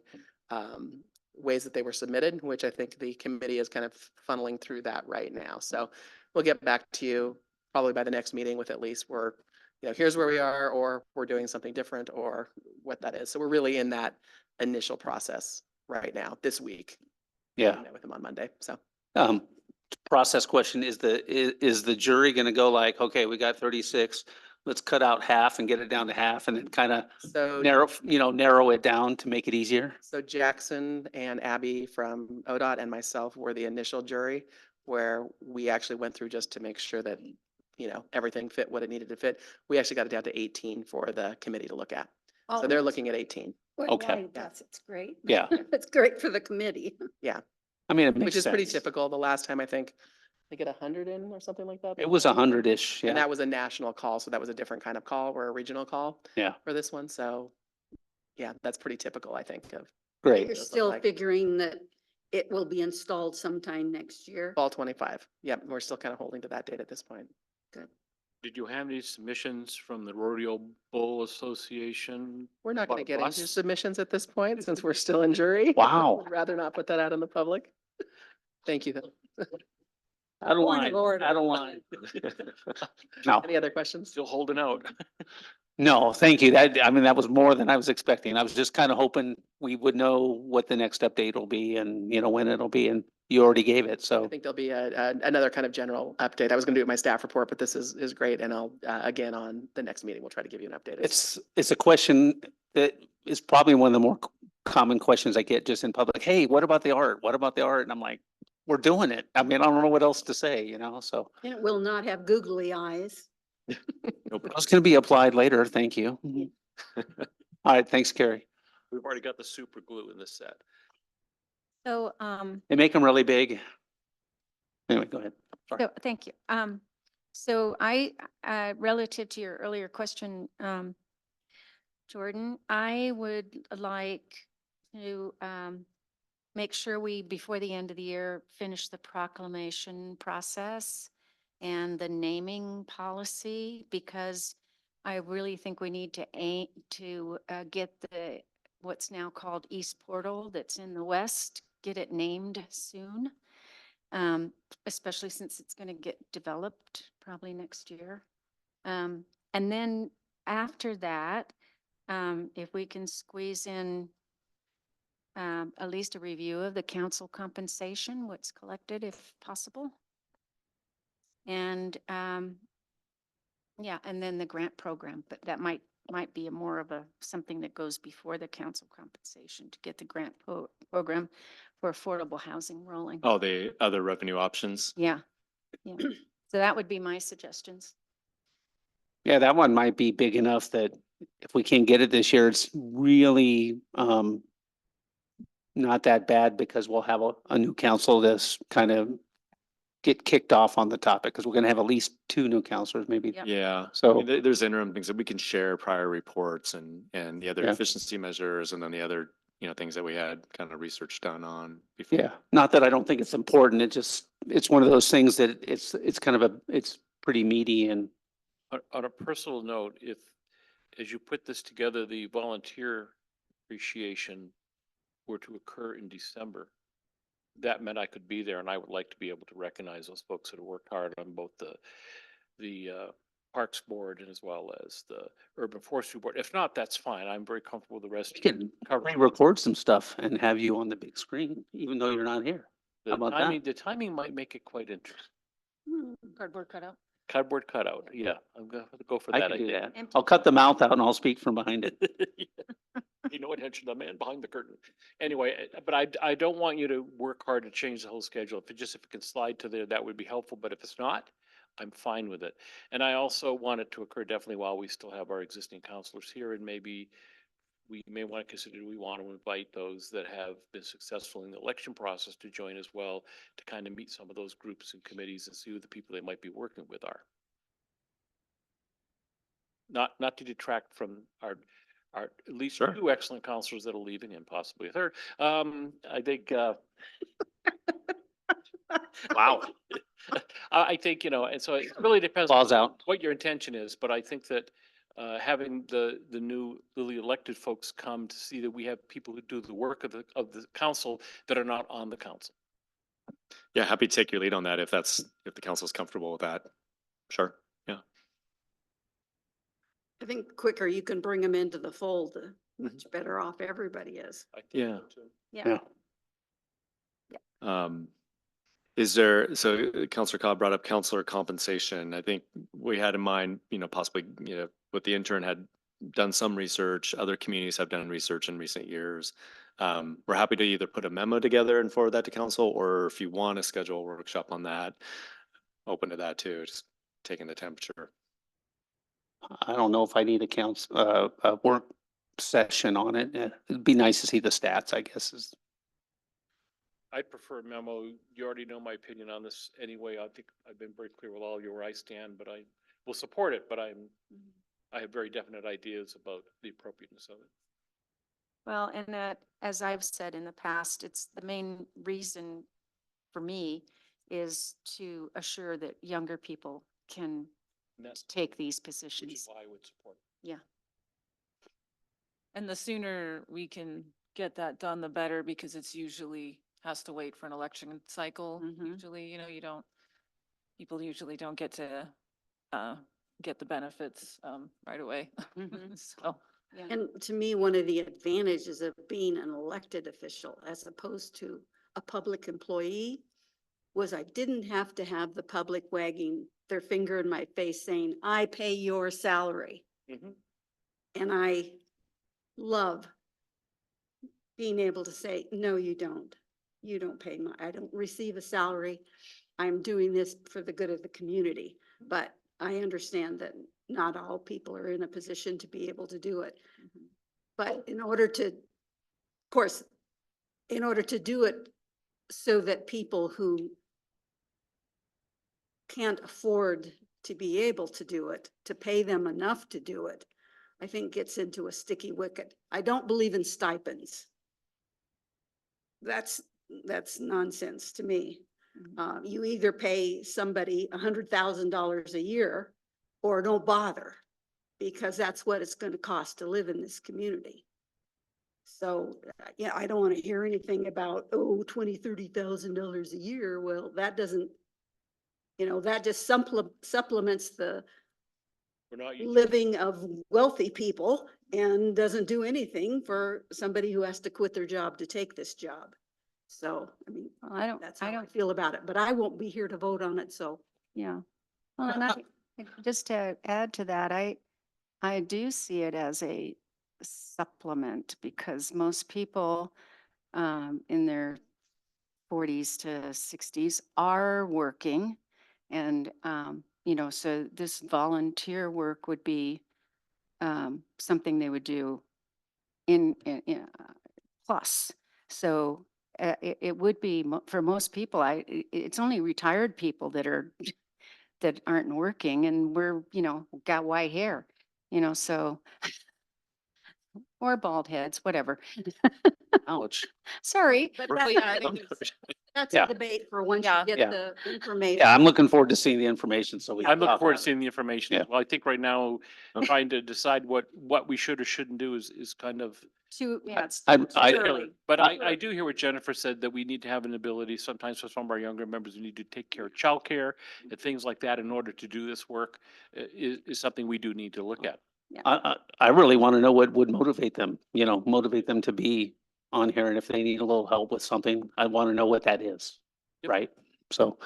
ways that they were submitted, which I think the committee is kind of funneling through that right now. So we'll get back to you probably by the next meeting with at least here's where we are, or we're doing something different, or what that is. So we're really in that initial process right now this week. Yeah. I met with them on Monday. So Process question, is the jury going to go like, okay, we got 36, let's cut out half and get it down to half and then kind of so narrow it down to make it easier? So Jackson and Abby from ODOT and myself were the initial jury, where we actually went through just to make sure that, everything fit what it needed to fit. We actually got it down to 18 for the committee to look at. So they're looking at 18. Okay. It's great. Yeah. It's great for the committee. I mean, it makes Which is pretty sense. typical. The last time I think they get 100 in or something like that. It was 100-ish. And Yeah. that was a national call. So that was a different kind of call or a regional call. Yeah. For this one. So yeah, that's pretty typical, I think, of Great. You're Does look still like- figuring that it will be installed sometime next year. fall 25. Yep. We're still kind of holding to that date at this point. Did you have any submissions from the Rodeo Bull Association? We're not going to Bought a get into bus? submissions at this point since we're still in jury. Wow. I'd rather not put that out in the public. Thank you, though. I don't Point lie. of order. I don't lie. No, Any other questions? Still holding out. no, thank you. That was more than I was expecting. I was just kind of hoping we would know what the next update will be and, when it'll be, and you already gave it. I So think there'll be another kind of general update. I was going to do it in my staff report, but this is great. And I'll, again, on the next meeting, we'll try to give you an update. it's a question that is probably one of the more common questions I get just in public. Hey, what about the art? What about the art? And I'm like, we're doing it. I mean, I don't know what else to say, so. And it will not have googly eyes. It's going to be applied later. Thank you. All right. Thanks, Carrie. We've already got the super glue in this set. So, They make them really big. Anyway, go ahead. Sorry. So, thank you. So relative to your earlier question, Jordan, I would like to, make sure we, before the end of the year, finish the proclamation process and the naming policy, because I really think we need to aim to get what's now called East Portal that's in the west, get it named soon. Especially since it's going to get developed probably next year. And then after that, if we can squeeze in at least a review of the council compensation, what's collected if possible. And yeah, and then the grant program, but that might be a more of a something that goes before the council compensation to get the grant program for affordable housing rolling. Oh, the other revenue options. Yeah, yeah. So that would be my suggestions. Yeah, that one might be big enough that if we can't get it this year, it's really not that bad because we'll have a new council that's kind of get kicked off on the topic because we're going to have at least 2 new counselors, maybe. Yep. Yeah. I So mean, there's interim things that we can share, prior reports and the other Yeah. efficiency measures and then the other, things that we had kind of research done on before. yeah, not that I don't think it's important. It's one of those things that it's kind of it's pretty meaty and On a personal note, if, as you put this together, the volunteer appreciation were to occur in December, that meant I could be there, and I would like to be able to recognize those folks that have worked hard on both the Parks Board and as well as the Urban Forestry Board. If not, that's fine. I'm very comfortable with the rest. we can re-record some stuff and have you on the big screen, even though you're not here. The How about that? the timing might make it quite interesting. Cardboard cutout. Cardboard cutout, yeah, I'm gonna have to go for I that. can do think. that. Empty I'll cut the mouth out and I'll speak from behind it. Pay no attention to the man behind the curtain. Anyway, but I don't want you to work hard to change the whole schedule. If it can slide to there, that would be helpful, but if it's not, I'm fine with it. And I also want it to occur definitely while we still have our existing counselors here, and maybe we may want to consider, do we want to invite those that have been successful in the election process to join as well, to kind of meet some of those groups and committees and see who the people they might be working with are. Not to detract from our at least Sure. 2 excellent counselors that are leaving and possibly a third. I think, wow. I think, and so it really depends. Claws out. What your intention is, but I think that having the newly elected folks come to see that we have people who do the work of the council that are not on the council. Yeah, happy to take your lead on that if the council's comfortable with that. Sure. Yeah. I think the quicker you can bring them into the fold, the much better off everybody is. I think Yeah. so too. Yeah. Is there, so Counselor Cobb brought up counselor compensation. I think we had in mind, possibly, with the intern had done some research, other communities have done research in recent years. We're happy to either put a memo together and forward that to council, or if you want to schedule a workshop on that, open to that too, just taking the temperature. I don't know if I need a work session on it. It'd be nice to see the stats, I guess is. I'd prefer a memo. You already know my opinion on this anyway. I think I've been very clear with all of you where I stand, but I will support it, but I have very definite ideas about the appropriateness of it. Well, and that, as I've said in the past, it's the main reason for me is to assure that younger people can And that's, take these which is positions. why I would support it. And the sooner we can get that done, the better, because it's usually has to wait for an election cycle. Mhm. Usually, people usually don't get to get the benefits right away. Mhm. So, Yeah. And to me, one of the advantages of being an elected official as opposed to a public employee was I didn't have to have the public wagging their finger in my face saying, I pay your salary. Mhm. And I love being able to say, no, you don't. You don't pay my, I don't receive a salary. I'm doing this for the good of the community. But I understand that not all people are in a position to be able to do it. But in order to, of course, in order to do it so that people who can't afford to be able to do it, to pay them enough to do it, I think gets into a sticky wicket. I don't believe in stipends. That's nonsense to me. You either pay somebody $100,000 a year or don't bother. because that's what it's gonna cost to live in this community. So, yeah, I don't want to hear anything about, oh, $20,000-$30,000 a year. Well, that doesn't, that just supplements the We're not using. living of wealthy people and doesn't do anything for somebody who has to quit their job to take this job. So, I mean, Well, I don't, that's I how I don't, feel about it, but I won't be here to vote on it, so. yeah. Well, and just to add to that, I do see it as a supplement because most people in their 40s to 60s are working. And, so this volunteer work would be something they would do plus. So it would be for most people, it's only retired people that are that aren't working and we're, got white hair, so or bald heads, whatever. Ouch. Sorry. But We're- that's Yeah. a debate for once Yeah. you get Yeah. the information. Yeah, I'm looking forward to seeing the information, so we. I'm can looking talk forward to about it. seeing the information. Yeah. Well, I think right now, trying to decide what we should or shouldn't do is kind of. It's I- too early. But I do hear what Jennifer said, that we need to have an ability, sometimes for some of our younger members, we need to take care of childcare and things like that in order to do this work, is something we do need to look at. I really want to know what would motivate them, motivate them to be on here. And if they need a little help with something, I want to know what that is. Yep. Right? So,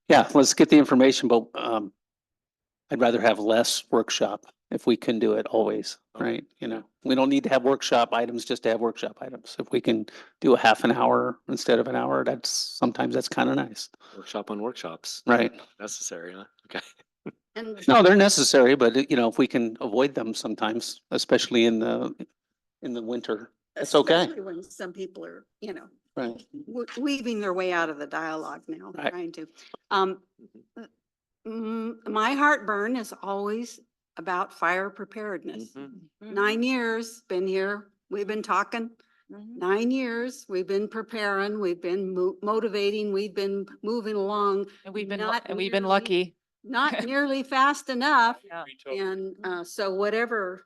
yeah, let's get the information, but I'd rather have less workshop if we can do it always, right? We don't need to have workshop items just to have workshop items. If we can do a half an hour instead of an hour, sometimes that's kind of nice, Workshop on workshops. right? Necessary, huh? Okay. And No, they're necessary, but if we can avoid them sometimes, especially in the winter, it's okay. especially when some people are, Right. weaving their way out of the dialogue now, Right. trying to. My heartburn is always about fire preparedness. Mm-hmm. 9 years, been here, we've been talking. 9 years, we've been preparing, we've been motivating, we've been moving along. And we've been, Not and we've been nearly- lucky. Not nearly fast enough. Yeah. And so whatever,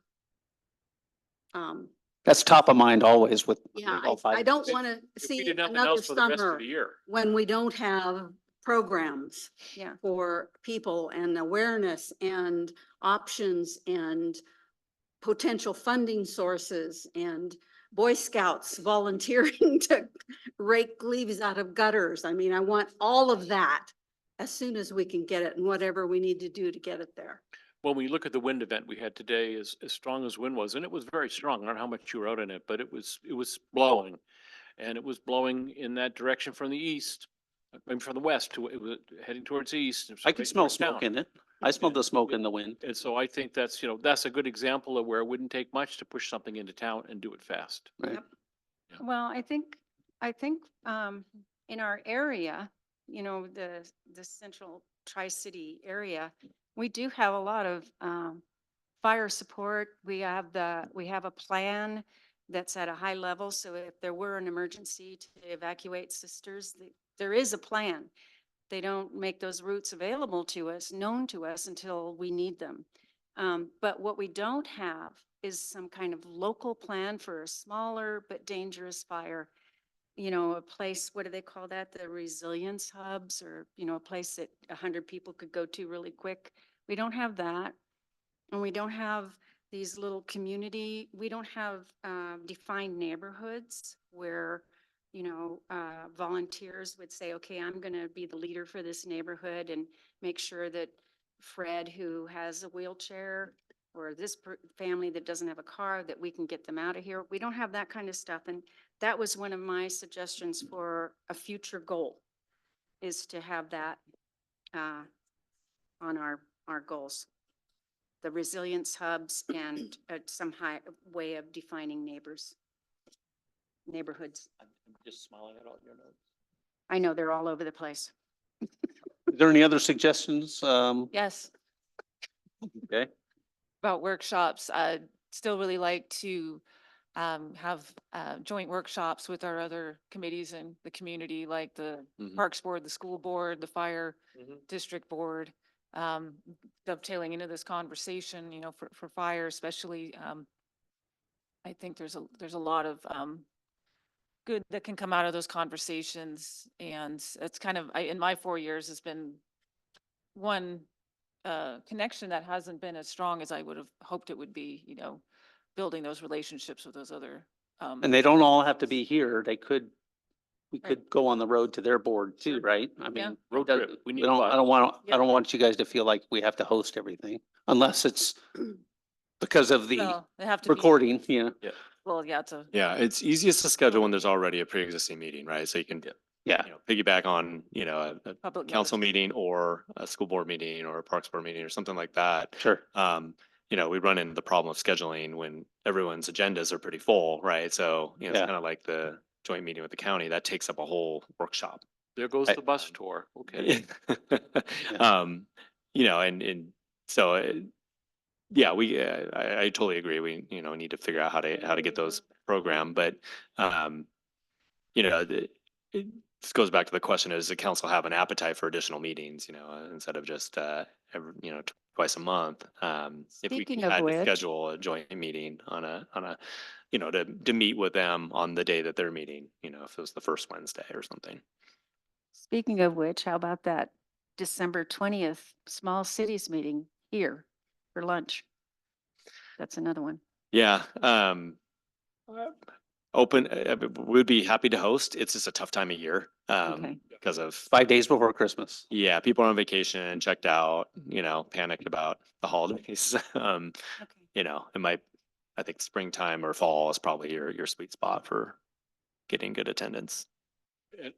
That's top of mind always with. yeah, all five. I don't want to If we see did nothing another else for the rest of summer the year. when we don't have programs Yeah. for people and awareness and options and potential funding sources and Boy Scouts volunteering to rake leaves out of gutters. I mean, I want all of that as soon as we can get it and whatever we need to do to get it there. When we look at the wind event we had today, as strong as wind was, and it was very strong, I don't know how much you were out in it, but it was blowing. And it was blowing in that direction from the east, I mean, from the west it was heading towards the east. I could smell smoke in it. I smelled the smoke in the wind. And so I think that's a good example of where it wouldn't take much to push something into town and do it fast. Right. Well, I think, in our area, the central Tri-City area, we do have a lot of, fire support. We have a plan that's at a high level. So if there were an emergency to evacuate sisters, there is a plan. They don't make those routes available to us, known to us until we need them. But what we don't have is some kind of local plan for a smaller but dangerous fire. A place, what do they call that? The resilience hubs, or, a place that 100 people could go to really quick. We don't have that. And we don't have these little community, we don't have defined neighborhoods where, volunteers would say, okay, I'm going to be the leader for this neighborhood and make sure that Fred, who has a wheelchair, or this family that doesn't have a car, that we can get them out of here. We don't have that kind of stuff. And that was one of my suggestions for a future goal, is to have that on our goals. The resilience hubs and some high way of defining neighborhoods. I'm just smiling at all your notes. I know they're all over the place. Is there any other suggestions? Yes, Okay. about workshops. I'd still really like to have joint workshops with our other committees in the community, like the Mhm. Parks Board, the School Board, the Fire Mhm. District Board. um, dovetailing into this conversation, for fire especially, I think there's a lot of, good that can come out of those conversations. And it's kind of, in my 4 years, has been one, connection that hasn't been as strong as I would have hoped it would be, building those relationships with those other, And they don't all have to be here. We Right. could go on the road to their board too, right? I Yeah. mean. Road it trip. does- We We need a don't, bus. I don't want you guys to feel like we have to host everything unless it's because of the well, they have to be, recording, well, yeah, it's a, Yeah, it's easiest to schedule when there's already a pre-existing meeting, right? So you can, Yeah. piggyback on, a public. council notice. meeting or a school board meeting or a parks board meeting or something like that. Sure. We run into the problem of scheduling when everyone's agendas are pretty full, right? So, it's Yeah. kind of like the joint meeting with the county, that takes up a whole workshop. There goes Right. the bus tour. Okay. And so, yeah, I totally agree. We, need to figure out how to get those programmed, but, this goes back to the question, does the council have an appetite for additional meetings, instead of just, twice a month? If we Speaking had of to which- schedule a joint meeting on a, to meet with them on the day that they're meeting, if it was the first Wednesday or something. Speaking of which, how about that December 20th, small cities meeting here for lunch? That's another one. Yeah, open, we'd be happy to host. It's just a tough time of year, Okay. because of, 5 days before Christmas. yeah, people are on vacation, checked out, panicked about the holidays. Okay. It might, I think springtime or fall is probably your sweet spot for getting good attendance.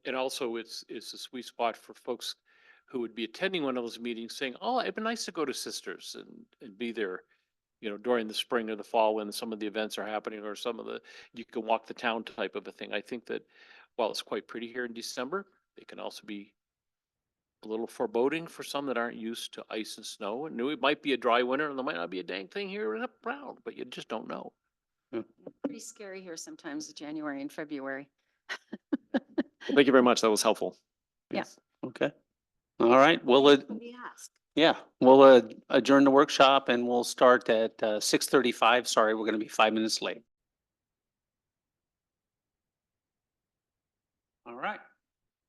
And also it's a sweet spot for folks who would be attending one of those meetings saying, oh, it'd be nice to go to Sisters and be there, during the spring or the fall when some of the events are happening or you can walk the town type of a thing. I think that while it's quite pretty here in December, it can also be a little foreboding for some that aren't used to ice and snow. And it might be a dry winter and there might not be a dang thing here around, but you just don't know. Pretty scary here sometimes, January and February. Thank you very much. That was helpful. Yeah. Okay. All right. We'll, Let me ask. yeah, we'll adjourn the workshop and we'll start at 6:35. Sorry, we're going to be 5 minutes late. All right.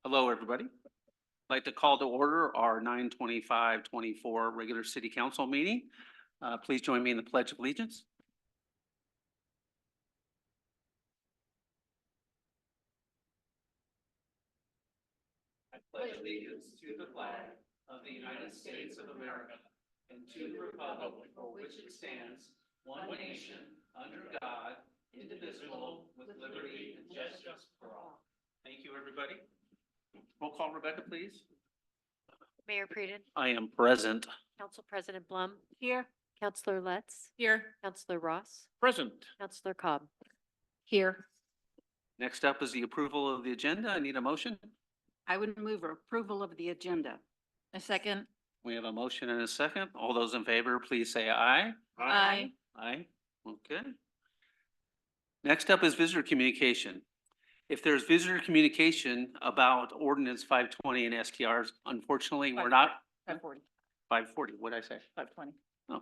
Hello, everybody. I'd like to call to order our 9/25/24 regular city council meeting. Please join me in the Pledge of Allegiance. I pledge allegiance to the flag of the United States of America and to the republic for which it stands, one nation, under God, indivisible, with liberty and justice for all. Thank you, everybody. Roll call, Rebecca, please. Mayor Pruden, I am present. Council President Blum, Here. Counselor Letts, Here. Counselor Ross, Present. Counselor Cobb. Here. Next up is the approval of the agenda. I need a motion. I would move approval of the agenda. A second. We have a motion and a second. All those in favor, please say aye. Aye. Aye. Okay. Next up is visitor communication. If there's visitor communication about ordinance 520 and STRs, unfortunately, we're not. 540. 540, what'd I say? 520. Oh,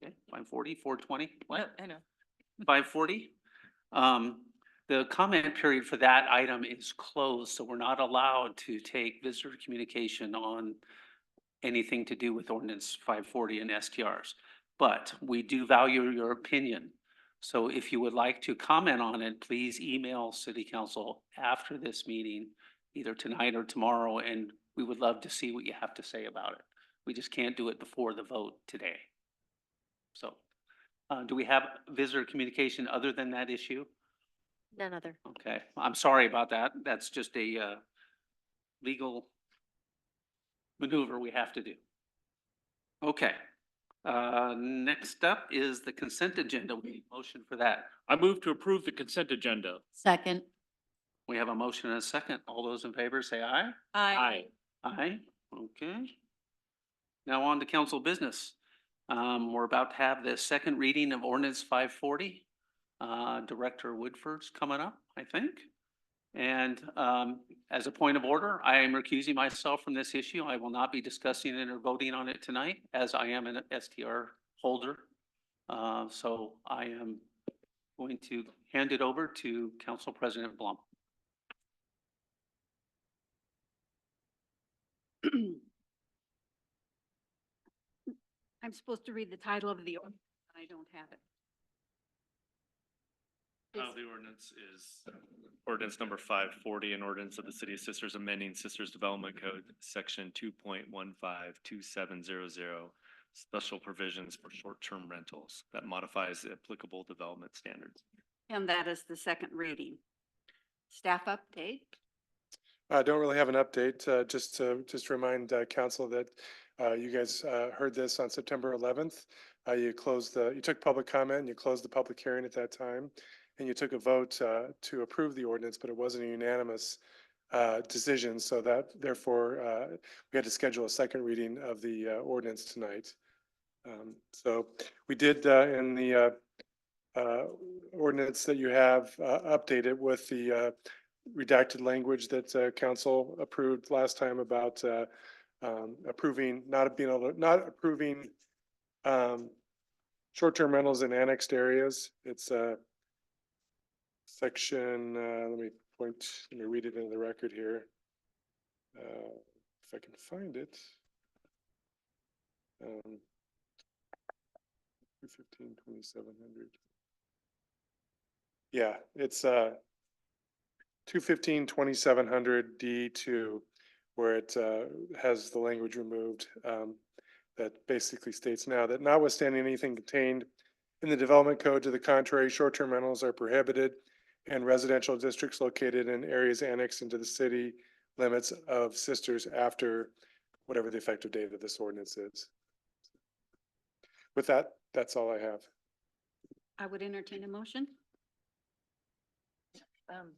okay, 540, 420, what? I know. 540. The comment period for that item is closed, so we're not allowed to take visitor communication on anything to do with ordinance 540 and STRs. But we do value your opinion. So if you would like to comment on it, please email city council after this meeting, either tonight or tomorrow, and we would love to see what you have to say about it. We just can't do it before the vote today. So, do we have visitor communication other than that issue? None other. Okay, I'm sorry about that. That's just a legal maneuver we have to do. Okay, next up is the consent agenda. We need a motion for that. I move to approve the consent agenda. Second. We have a motion and a second. All those in favor say aye. Aye. Aye, okay. Now on to council business. We're about to have the second reading of ordinance 540. Director Woodford's coming up, I think. And as a point of order, I am recusing myself from this issue. I will not be discussing it or voting on it tonight, as I am an STR holder. So I am going to hand it over to Council President Blum. I'm supposed to read the title of the ordinance, and I don't have it. Title of the ordinance is ordinance number 540, an ordinance of the City of Sisters amending Sisters Development Code, section 2.152700, special provisions for short-term rentals that modifies the applicable development standards. And that is the second reading. Staff update? I don't really have an update, just to remind council that you guys heard this on September 11th. You took public comment and you closed the public hearing at that time. And you took a vote to approve the ordinance, but it wasn't a unanimous decision. So that therefore, we had to schedule a second reading of the ordinance tonight. So we did in the ordinance that you have updated with the redacted language that council approved last time about approving, not approving short-term rentals in annexed areas. It's section, let me read it into the record here. If I can find it. 215-2700. Yeah, it's 215-2700 D2, where it has the language removed that basically states now that notwithstanding anything contained in the development code to the contrary, short-term rentals are prohibited in residential districts located in areas annexed into the city limits of Sisters after whatever the effective date of this ordinance is. With that, that's all I have. I would entertain a motion. I'm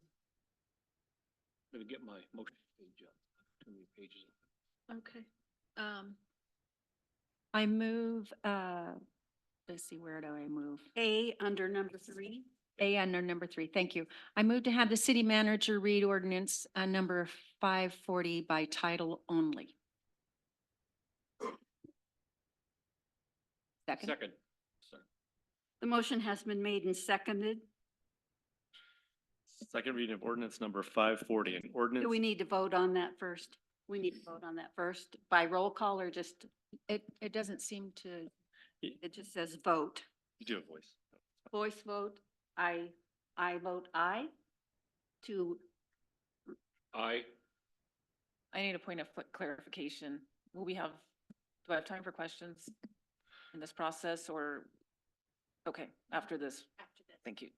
gonna get my motion page up. Too many pages. Okay. I move, let's see, where do I move? A under number 3. A under number 3, thank you. I move to have the city manager read ordinance number 540 by title only. Second. Second. Sorry. The motion has been made and seconded. Second reading of ordinance number 540, an ordinance. Do we need to vote on that first? We need to vote on that first by roll call or just, It doesn't seem to, it just says vote. You do a voice. Voice vote. I vote aye to, I need a point of clarification. Do I have time for questions in this process or? Okay, after this. Thank you.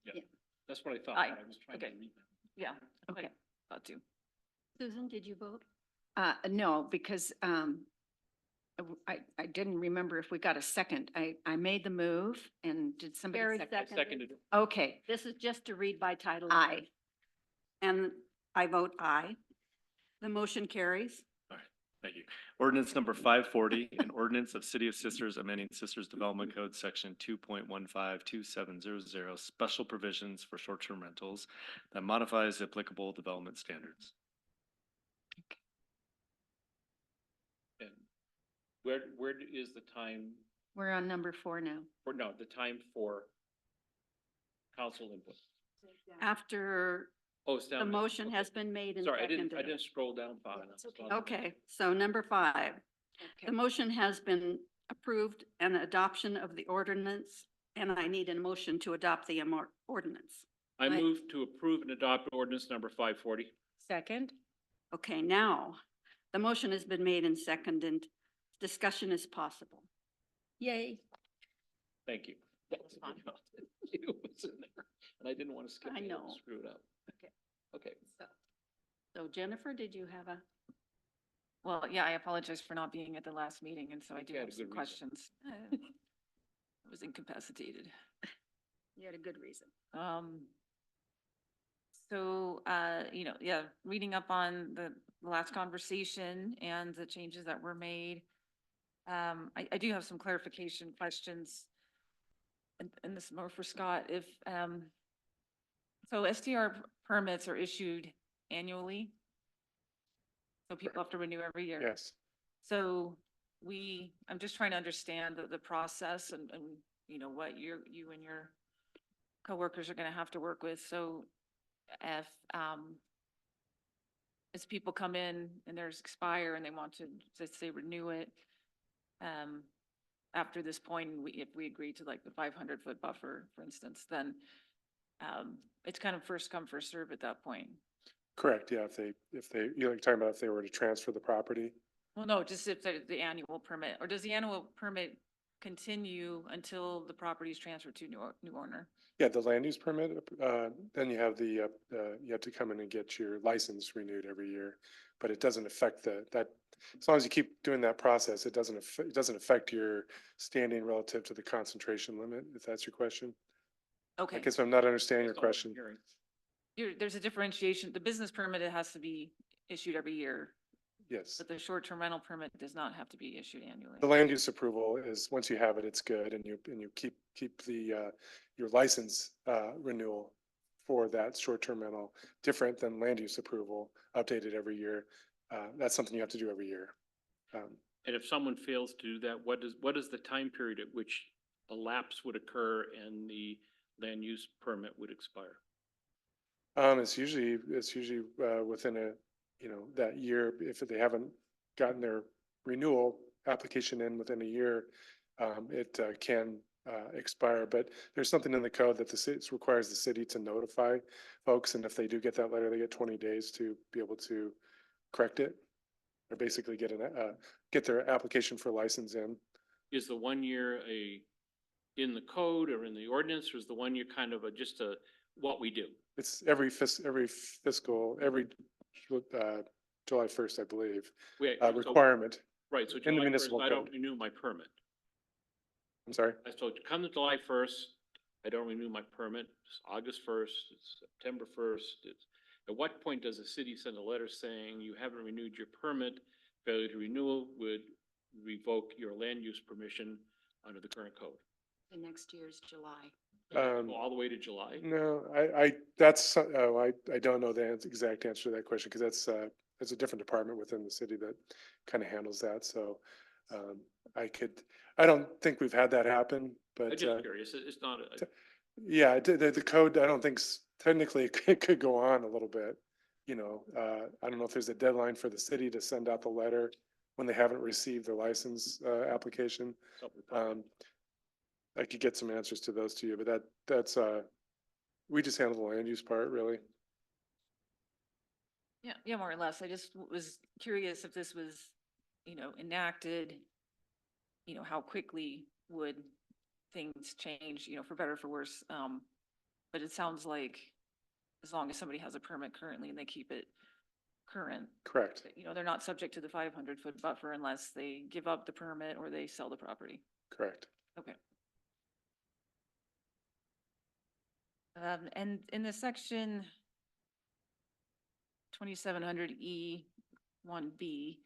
That's what I thought. Aye. I was trying to Okay. read that. Yeah, okay. thought to. Susan, did you vote? No, because I didn't remember if we got a second. I made the move and did somebody Barry second? seconded. Seconded. Okay, This is just to read by title. aye. only. And I vote aye. The motion carries. Thank you. Ordinance number 540, an ordinance of City of Sisters amending Sisters Development Code, section 2.152700, special provisions for short-term rentals that modifies the applicable development standards. And where is the time, We're on number 4 now. or no, the time for council input? After Oh, it's down the there. motion Okay. has been made and Sorry, I seconded. didn't scroll down far enough. Okay, so number 5, Okay. the motion has been approved and adoption of the ordinance, and I need a motion to adopt the ordinance. I move to approve and adopt ordinance number 540. Second? Okay, now, the motion has been made and seconded. Discussion is possible. Yay. Thank you. That was fine. It was in there, and I didn't want to skip I it and know. screw it up. Okay. Okay. So Jennifer, did you have a? Well, yeah, I apologize for not being at the last meeting, and so I think do you had have a some good reason. questions. I was incapacitated. You had a good reason. Reading up on the last conversation and the changes that were made. I do have some clarification questions. And this is more for Scott, if, so STR permits are issued annually. So people have to renew every year. Yes. So I'm just trying to understand the process and, you know, what you and your coworkers are gonna have to work with. So if, as people come in and theirs expire and they want to, let's say, renew it, after this point, and if we agree to like the 500-foot buffer, for instance, then, it's kind of first come, first serve at that point. Correct. Yeah. You're talking about if they were to transfer the property. Well, no, just if the annual permit, or does the annual permit continue until the property is transferred to new owner? Yeah, the land use permit, then you have you have to come in and get your license renewed every year. But it doesn't affect that, as long as you keep doing that process, it doesn't affect your standing relative to the concentration limit, if that's your question. I Okay, guess I'm not understanding your That's all I'm question. hearing. there's a differentiation. The business permit, it has to be issued every year, Yes. but the short-term rental permit does not have to be issued annually. The land use approval is, once you have it, it's good, and you keep your license renewal for that short-term rental, different than land use approval, updated every year. That's something you have to do every year. And if someone fails to do that, what is the time period at which a lapse would occur and the land use permit would expire? It's usually within that year, if they haven't gotten their renewal application in within a year, it can expire. But there's something in the code that it requires the city to notify folks, and if they do get that letter, they get 20 days to be able to correct it, or basically get their application for license in. Is the 1 year in the code or in the ordinance, or is the 1 year kind of what we do? It's every fiscal, July 1st, I believe, So- requirement. Right, so in the July 1st, municipal I don't code. renew my permit. I'm sorry. So come to July 1st, I don't renew my permit. It's August 1st, it's September 1st. At what point does the city send a letter saying you haven't renewed your permit? Failure to renew would revoke your land use permission under the current code. The next year's July. Go all the way to July? No, I don't know the exact answer to that question, because that's a different department within the city that kind of handles that. So I don't think we've had that happen, I'm but just curious. It's not yeah, the code, I don't think technically it could go on a little bit. I don't know if there's a deadline for the city to send out the letter when they haven't received their license application. something. I could get some answers to those to you, but that's we just handle the land use part, really. Yeah, more or less. I just was curious if this was, enacted, how quickly would things change, for better or for worse? But it sounds like as long as somebody has a permit currently and they keep it current, Correct. they're not subject to the 500-foot buffer unless they give up the permit or they sell the property. Correct. Okay. And in the section 2700E1B,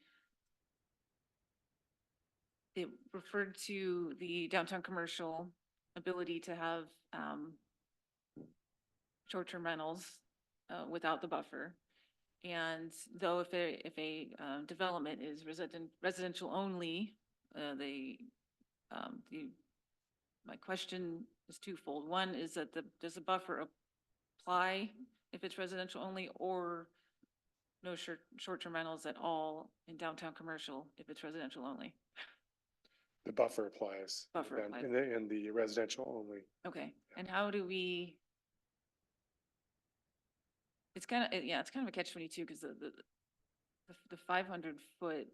it referred to the downtown commercial ability to have short-term rentals without the buffer. And though if a development is residential only, my question is twofold. One is that does the buffer apply if it's residential only, or no short-term rentals at all in downtown commercial if it's residential only? The buffer applies. Buffer then, applies. in the residential only. Okay, and how do we? It's kind of a catch-22 because the 500-foot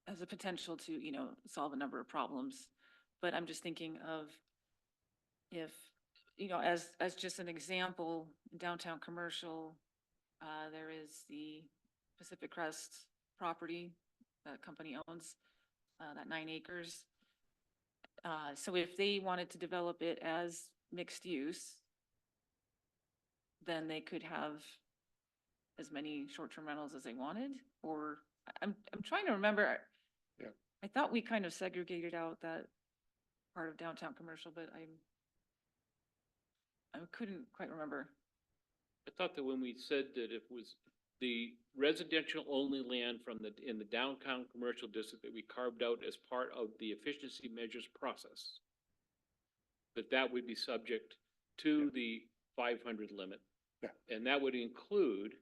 has a potential to, solve a number of problems. But I'm just thinking of if, as just an example, downtown commercial, there is the Pacific Crest property that company owns, that 9 acres. So if they wanted to develop it as mixed use, then they could have as many short-term rentals as they wanted, or I'm trying to remember. Yeah. I thought we kind of segregated out that part of downtown commercial, but I couldn't quite remember. I thought that when we said that it was the residential only land from in the downtown commercial district that we carved out as part of the efficiency measures process, that would be subject to the 500 limit. Yeah. And that would include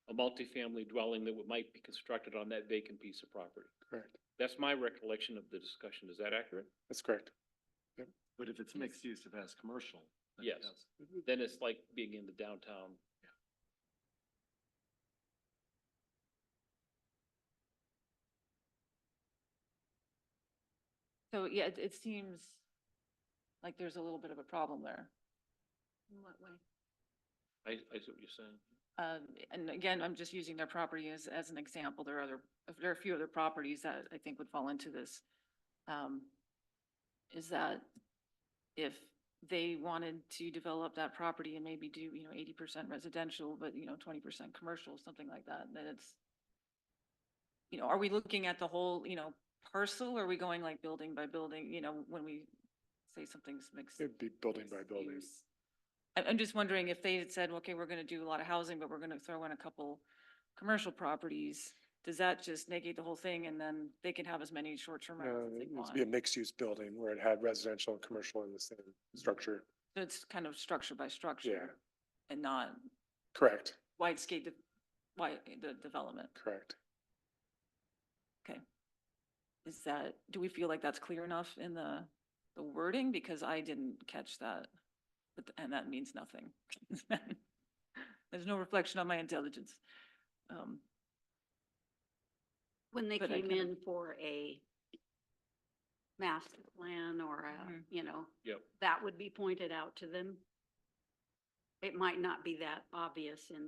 a multifamily dwelling that might be constructed on that vacant piece of property. Correct. That's my recollection of the discussion. Is that accurate? That's correct. But if it's mixed use, if it has commercial. then Yes. yes. Then it's like being in the downtown. So, yeah, it seems like there's a little bit of a problem there. In what way? I see what you're saying. And again, I'm just using their property as an example. There are a few other properties that I think would fall into this. Is that if they wanted to develop that property and maybe do, 80% residential, but, 20% commercial, something like that, then it's, are we looking at the whole, parcel? Or are we going like building by building, when we say something's mixed? It'd be building by mixed building. use? I'm just wondering if they had said, okay, we're gonna do a lot of housing, but we're gonna throw in a couple commercial properties. Does that just negate the whole thing and then they can have as many short-term rentals as they It needs want? to be a mixed-use building where it had residential and commercial in the same structure. So it's kind of structure by structure. Yeah. And not Correct, the development. correct. Okay. Do we feel like that's clear enough in the wording? Because I didn't catch that, and that means nothing. There's no reflection on my intelligence. When they But I came kind of- in for a master plan or a, Mhm. Yep. that would be pointed out to them. It might not be that obvious in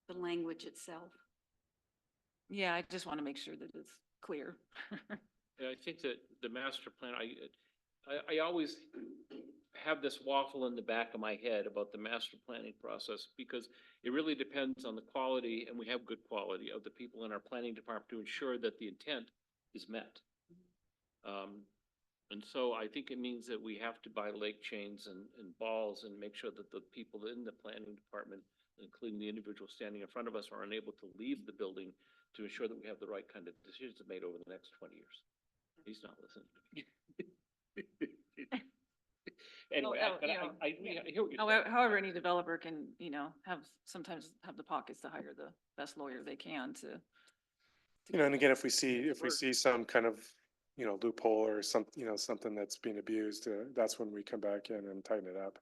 the language itself. Yeah, I just want to make sure that it's clear. And I think that the master plan, I always have this waffle in the back of my head about the master planning process because it really depends on the quality, and we have good quality, of the people in our planning department to ensure that the intent is met. And so I think it means that we have to buy leg chains and balls and make sure that the people in the planning department, including the individual standing in front of us, are unable to leave the building to ensure that we have the right kind of decisions made over the next 20 years. He's not listening to me. Anyway, Oh, but you know, I hear what you're saying. However, any developer can, sometimes have the pockets to hire the best lawyer they can to. And again, if we see some kind of, loophole or something that's being abused, that's when we come back in and tighten it up.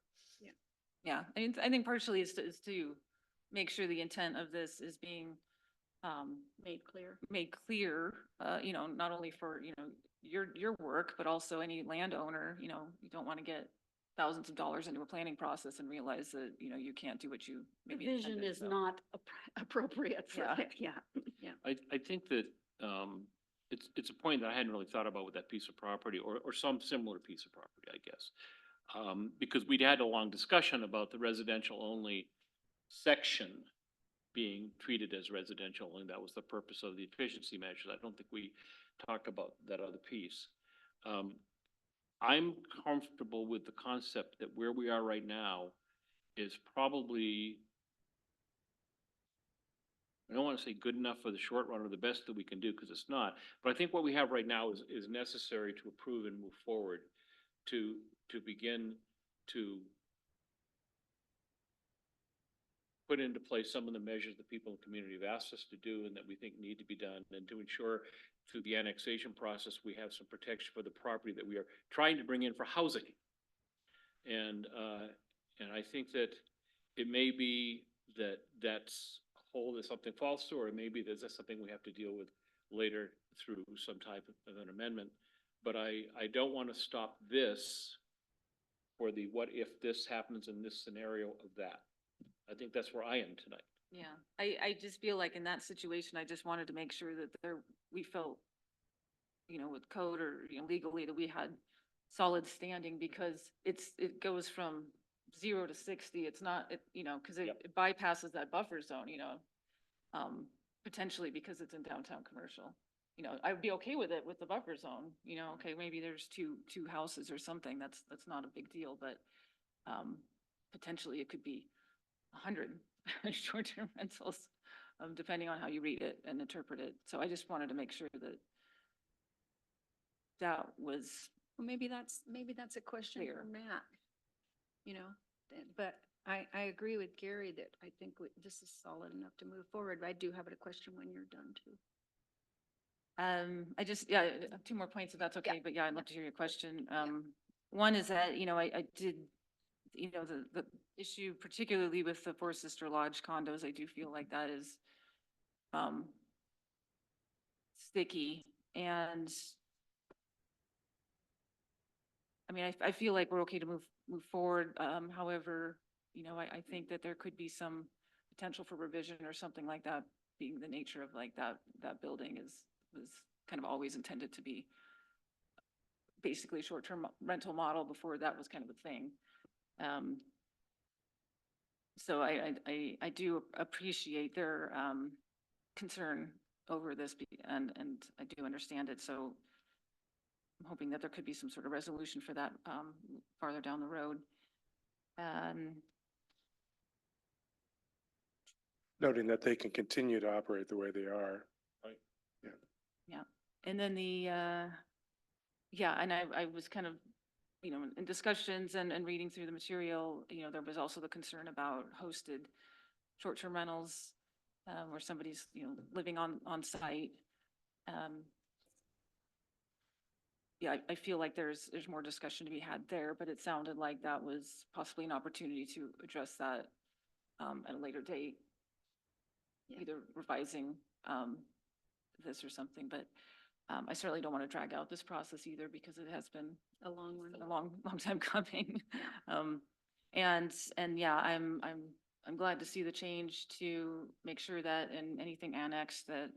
Yeah, I think partially is to make sure the intent of this is being Made clear. not only for, your work, but also any landowner, you don't want to get thousands of dollars into a planning process and realize that, you can't do what you maybe Vision intended, is so. not appropriate for Yeah. it, yeah. I think that, it's a point that I hadn't really thought about with that piece of property or some similar piece of property, I guess. Because we'd had a long discussion about the residential only section being treated as residential only. That was the purpose of the efficiency measures. I don't think we talked about that other piece. I'm comfortable with the concept that where we are right now is probably, I don't want to say good enough for the short run or the best that we can do, because it's not. But I think what we have right now is necessary to approve and move forward to begin to put into place some of the measures that people in the community have asked us to do and that we think need to be done, and to ensure through the annexation process, we have some protection for the property that we are trying to bring in for housing. And I think that it may be that that's a hole that something falls through, or maybe that's something we have to deal with later through some type of an amendment. But I don't want to stop this for the what if this happens in this scenario of that. I think that's where I am tonight. Yeah, I just feel like in that situation, I just wanted to make sure that we felt, with code or, legally that we had solid standing, because it goes from 0 to 60. It's not, because Yep. it bypasses that buffer zone, potentially because it's in downtown commercial. I would be okay with it with the buffer zone, okay, maybe there's two houses or something. That's not a big deal, but potentially it could be 100 short-term rentals, depending on how you read it and interpret it. So I just wanted to make sure that that was, Well, maybe that's a question for Clear. Matt, you know, but I agree with Gary that I think this is solid enough to move forward. I do have a question when you're done too. I just, yeah, I have two more points if that's okay, but yeah, I'd love to hear your question. One is that, I did, the issue particularly with the Four Sister Lodge condos, I do feel like that is sticky. And I mean, I feel like we're okay to move forward. However, I think that there could be some potential for revision or something like that, being the nature of like that building was kind of always intended to be basically a short-term rental model before that was kind of a thing. So I do appreciate their concern over this and I do understand it. So I'm hoping that there could be some sort of resolution for that farther down the road. Noting that they can continue to operate the way they are. And then and I was kind of, in discussions and reading through the material, there was also the concern about hosted short-term rentals where somebody's, living on site. I feel like there's more discussion to be had there, but it sounded like that was possibly an opportunity to address that at a later date. Yeah. Either revising this or something, but I certainly don't want to drag out this process either because it has been A long one. a long time coming. And yeah, I'm glad to see the change to make sure that in anything annexed that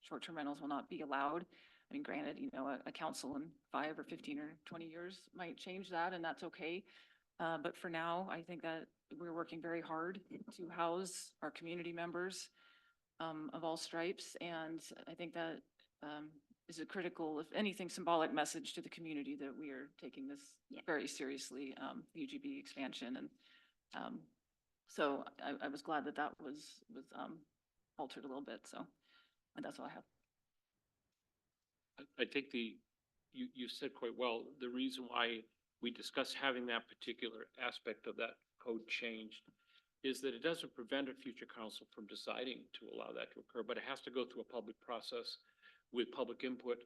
short-term rentals will not be allowed. I mean, granted, a council in 5 or 15 or 20 years might change that and that's okay. But for now, I think that we're working very hard to house our community members of all stripes. And I think that is a critical, if anything, symbolic message to the community that we are taking this very seriously, UGB expansion. And so I was glad that was altered a little bit. So and that's all I have. I think you said quite well, the reason why we discussed having that particular aspect of that code changed is that it doesn't prevent a future council from deciding to allow that to occur, but it has to go through a public process with public input.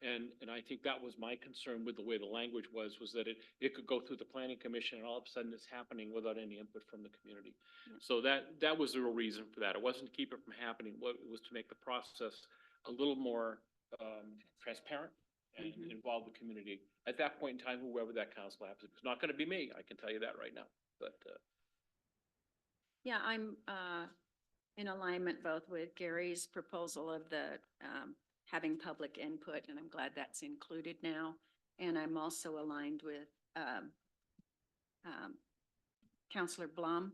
And I think that was my concern with the way the language was that it could go through the planning commission and all of a sudden it's happening without any input from the community. So that was the real reason for that. It wasn't to keep it from happening. It was to make the process a little more transparent and involve the community. At that point in time, whoever that council happens, it's not going to be me. I can tell you that right now, but. Yeah, I'm in alignment both with Gary's proposal of the having public input, and I'm glad that's included now. And I'm also aligned with Counselor Blum,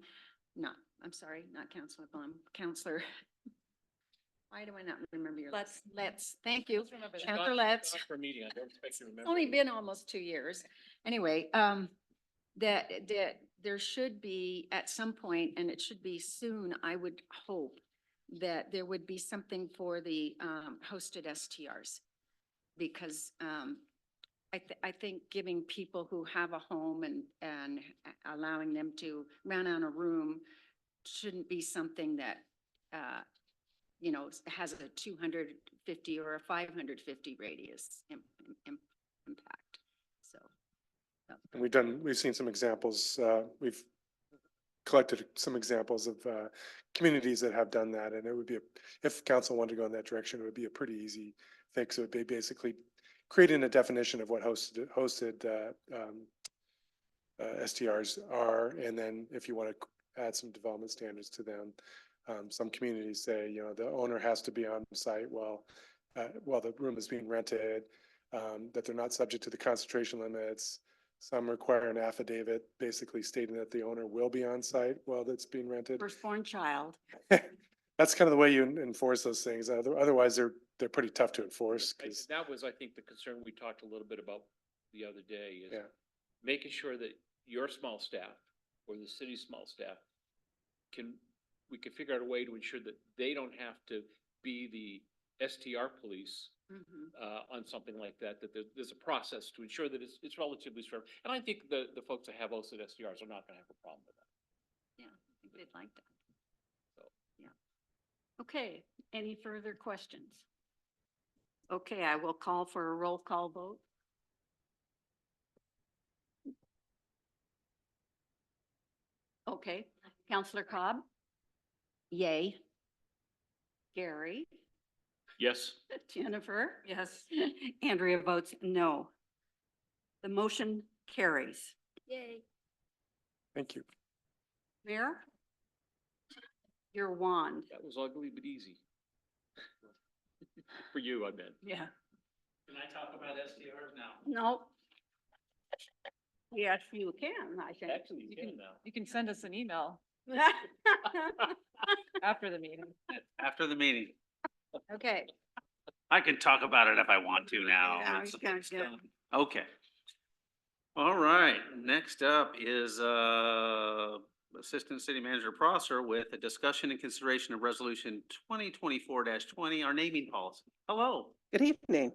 not Counselor Blum, Counselor, why do I not remember your? Let's, thank you. Let's remember that. Counselor Letts. For a meeting, I don't expect you to remember. It's only been almost 2 years. Anyway, that there should be at some point, and it should be soon, I would hope, that there would be something for the hosted STRs. Because I think giving people who have a home and allowing them to rent out a room shouldn't be something that, has a 250 or a 550 radius impact. So. And we've seen some examples, we've collected some examples of communities that have done that, and it would be, if council wanted to go in that direction, it would be a pretty easy fix. It would be basically creating a definition of what hosted STRs are, and then if you want to add some development standards to them. Some communities say, the owner has to be on site while the room is being rented, that they're not subject to the concentration limits. Some require an affidavit basically stating that the owner will be on site while that's being rented. Firstborn child. That's kind of the way you enforce those things. Otherwise, they're pretty tough to enforce. Cause That was, I think, the concern we talked a little bit about the other day is Yeah. making sure that your small staff or the city's small staff can we could figure out a way to ensure that they don't have to be the STR police on something like that, that there's a process to ensure that it's relatively straightforward. And I think the folks that have OSID SDRs are not gonna have a problem with that. Yeah, I think they'd like that. So. Yeah. Okay, any further questions? Okay, I will call for a roll call vote. Okay, Counselor Cobb? Yay. Gary? Yes. Jennifer? Yes. Andrea votes no. The motion carries. Yay. Thank you. Mayor? Your wand. That was ugly but easy. For you, I meant. Yeah. Can I talk about SDRs now? No. Yes, you can, I think. Actually, you can now. You can send us an email after the meeting. After the meeting. Okay. I can talk about it if I want to now. Yeah, It's- you can it's do it. done. Okay. All right, next up is Assistant City Manager Prosser with a discussion and consideration of Resolution 2024-20, our naming policy. Hello, Good evening.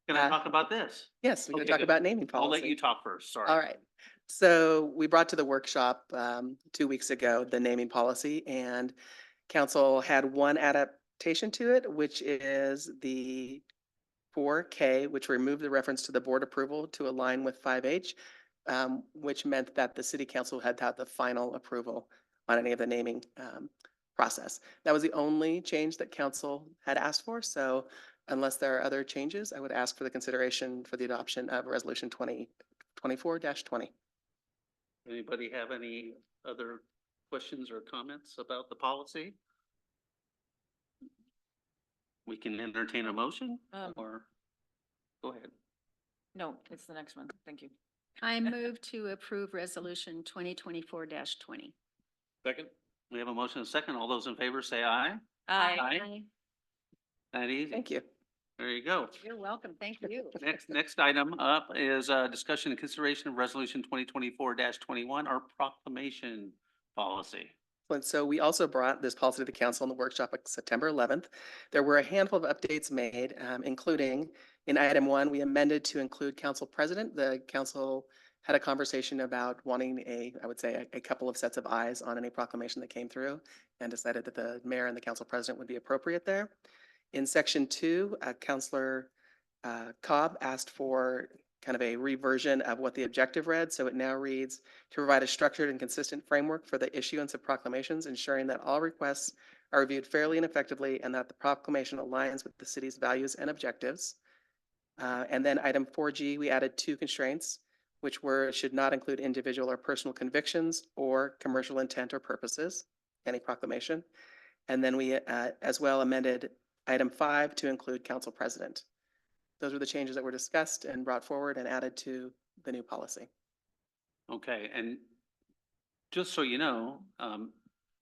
can I Uh, talk about this? Yes, we're going Okay, to talk good. about naming policy. I'll let you talk first, sorry. All right. So we brought to the workshop 2 weeks ago, the naming policy, and council had one adaptation to it, which is the 4K, which removed the reference to the board approval to align with 5H, which meant that the city council had to have the final approval on any of the naming process. That was the only change that council had asked for. So unless there are other changes, I would ask for the consideration for the adoption of Resolution 2024-20. Anybody have any other questions or comments about the policy? We can entertain a motion or, go ahead. No, it's the next one. Thank you. I move to approve resolution 2024-20. Second? We have a motion and a second. All those in favor say aye. Aye. That easy. Thank you. There you go. You're welcome. Thank you. Next item up is discussion and consideration of Resolution 2024-21, our proclamation policy. And so we also brought this policy to the council in the workshop on September 11th. There were a handful of updates made, including in item 1, we amended to include council president. The council had a conversation about wanting I would say, a couple of sets of eyes on any proclamation that came through and decided that the mayor and the council president would be appropriate there. In section 2, Councilor Cobb asked for kind of a reversion of what the objective read. So it now reads to provide a structured and consistent framework for the issuance of proclamations, ensuring that all requests are reviewed fairly and effectively and that the proclamation aligns with the city's values and objectives. And then item 4G, we added 2 constraints, which were it should not include individual or personal convictions or commercial intent or purposes, any proclamation. And then we as well amended item 5 to include council president. Those were the changes that were discussed and brought forward and added to the new policy. Okay, and just so you know,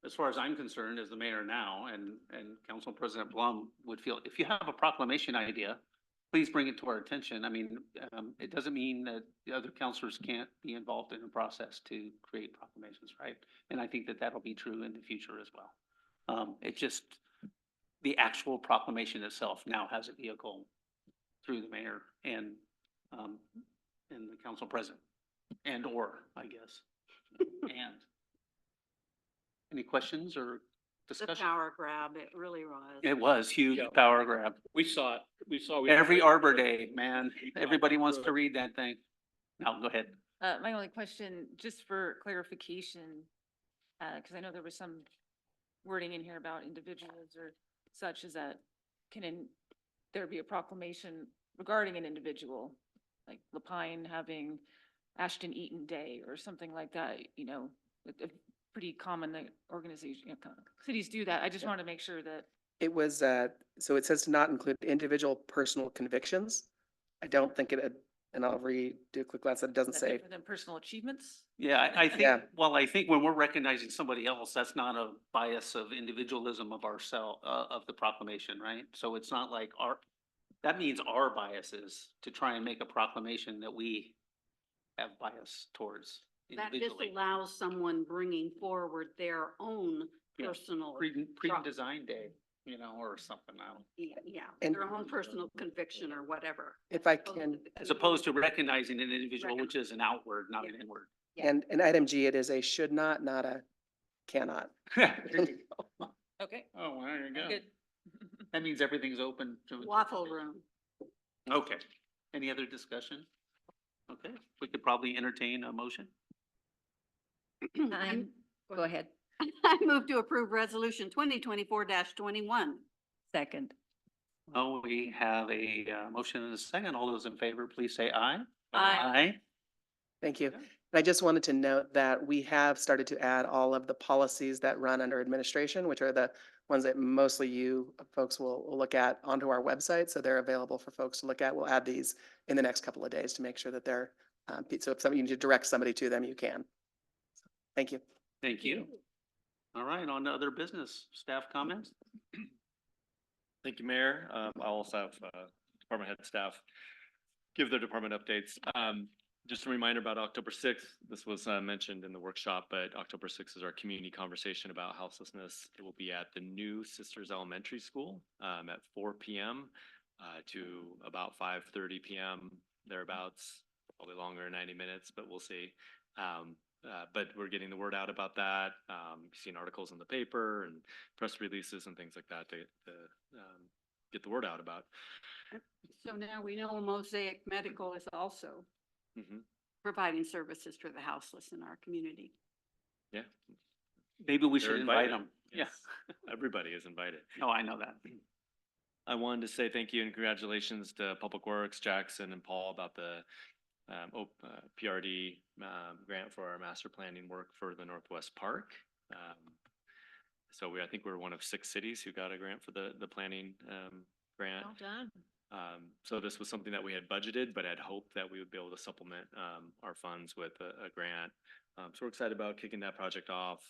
as far as I'm concerned, as the mayor now and Council President Blum would feel, if you have a proclamation idea, please bring it to our attention. I mean, it doesn't mean that the other councilors can't be involved in the process to create proclamations, right? And I think that that'll be true in the future as well. It's just the actual proclamation itself now has a vehicle through the mayor and the council president or, I guess. And any questions or The discussion? power grab, it really was. It was huge Yeah. power grab. We saw it. We saw. Every Arbor Day, man, everybody wants to read that thing. No, go ahead. My only question, just for clarification, because I know there was some wording in here about individuals or such, is that there be a proclamation regarding an individual, like Lapine having Ashton Eaton Day or something like that, pretty common that organization, cities do that. I just want to make sure that. It was, so it says to not include individual personal convictions. I don't think and I'll do a quick glance, it doesn't Is that say. different than personal achievements? Yeah, I Yeah. think, well, I think when we're recognizing somebody else, that's not a bias of individualism of of the proclamation, right? So it's not like that means our biases to try and make a proclamation that we have bias towards That just individually. allows someone bringing forward their own Yeah. personal. Pre-design day, or something, I don't. Yeah, And- their own personal conviction or whatever. If I Opposed to can, the As opposed to community. recognizing an individual, which is an outward, not an inward. Yeah. and item G, it is a should not, not a cannot. There you go. Okay, Oh, well, there you go. good. That means everything's open to. Waffle room. Okay. Any other discussion? Okay, we could probably entertain a motion. I'm, go ahead. I move to approve resolution 2024-21. Second. Oh, we have a motion and a second. All those in favor, please say aye. Aye. Thank you. Yeah. And I just wanted to note that we have started to add all of the policies that run under administration, which are the ones that mostly you folks will look at onto our website. So they're available for folks to look at. We'll add these in the next couple of days to make sure that they're, so if somebody, you need to direct somebody to them, you can. Thank you. Thank you. All right, on to other business. Staff comments? Thank you, Mayor. I also have department head staff give their department updates. Just a reminder about October 6th. This was mentioned in the workshop, but October 6th is our community conversation about houselessness. It will be at the new Sisters Elementary School at 4 p.m. To about 5:30 p.m. thereabouts, probably longer than 90 minutes, but we'll see. But we're getting the word out about that. You've seen articles in the paper and press releases and things like that to get the word out about. So now we know Mosaic Medical is also Mhm. providing services for the houseless in our community. Yeah. Maybe we They're should invite invited. them. Yeah. Yes. Everybody is invited. No, I know that. I wanted to say thank you and congratulations to Public Works, Jackson and Paul about the PRD grant for our master planning work for the Northwest Park. So I think we're one of 6 cities who got a grant for the planning grant. Well done. So this was something that we had budgeted, but had hoped that we would be able to supplement our funds with a grant. So we're excited about kicking that project off,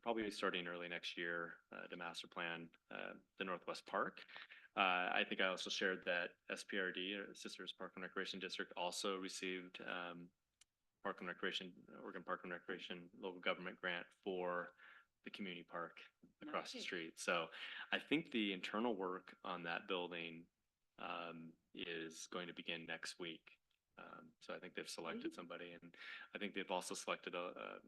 probably starting early next year to master plan the Northwest Park. I think I also shared that SPRD, or Sisters Park and Recreation District, also received Park and Recreation, Oregon Park and Recreation local government grant for the community park across the Nice. street. So I think the internal work on that building is going to begin next week. So I think they've selected somebody, and I think they've also selected a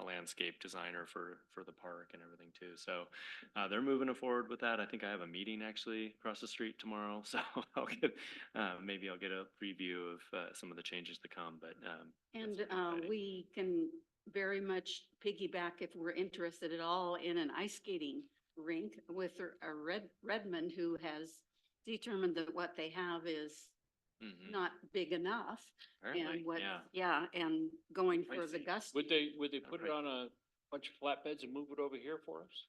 landscape designer for the park and everything too. So they're moving forward with that. I think I have a meeting actually across the street tomorrow, so I'll get maybe I'll get a preview of some of the changes to come. But And that's pretty exciting. we can very much piggyback if we're interested at all in an ice skating rink with Redmond, who has determined that what they have is Mhm. not big enough. Apparently, And what, yeah. yeah, and going I for the see. gust. Would they put it Okay. on a bunch of flatbeds and move it over here for us?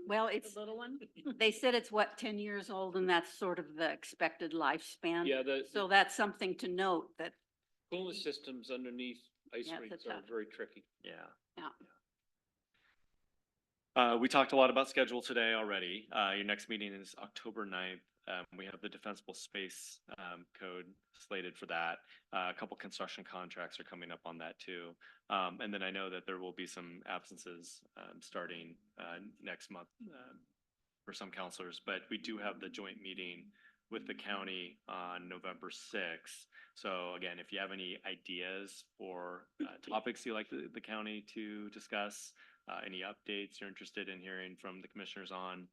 Well, it's, Little one? they said it's what, 10 years old, and that's sort of the expected lifespan. Yeah, So that's something to note that, cooling systems underneath ice Yeah, rinks it's are tough. very tricky. Yeah. yeah. We talked a lot about schedule today already. Your next meeting is October 9th. We have the Defensible Space Code slated for that. A couple construction contracts are coming up on that too. And then I know that there will be some absences starting next month for some counselors, but we do have the joint meeting with the county on November 6th. So again, if you have any ideas for topics you'd like the county to discuss, any updates you're interested in hearing from the commissioners on,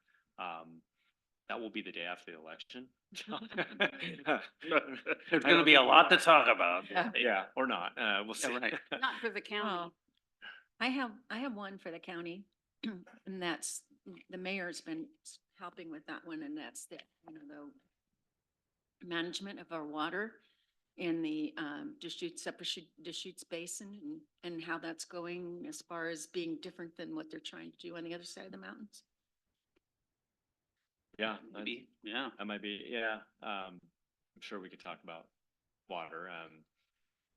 that will be the day after the election. There's gonna be a lot to talk about. Yeah, or not, we'll Yeah, see. right. Not for the county. Oh, I have one for the county, and that's, the mayor's been helping with that one, and that's the management of our water in the Deschutes Basin, and how that's going as far as being different than what they're trying to do on the other side of the mountains. Yeah, Maybe, yeah. that might be, yeah. I'm sure we could talk about water.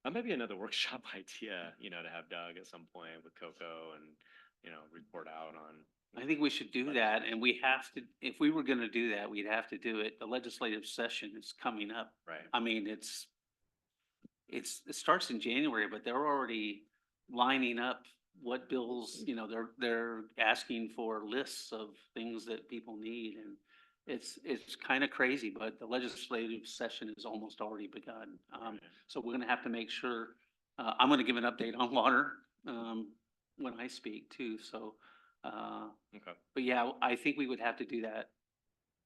That might be another workshop idea, to have Doug at some point with Coco and, report out on. I think we should do that, and we have to, if we were gonna do that, we'd have to do it. The legislative session is coming up. Right. I mean, it starts in January, but they're already lining up what bills, you know, they're asking for lists of things that people need, and it's kind of crazy, but the legislative session has almost already begun. So we're gonna have to make sure, I'm gonna give an update on water, when I speak too, so, Okay. but yeah, I think we would have to do that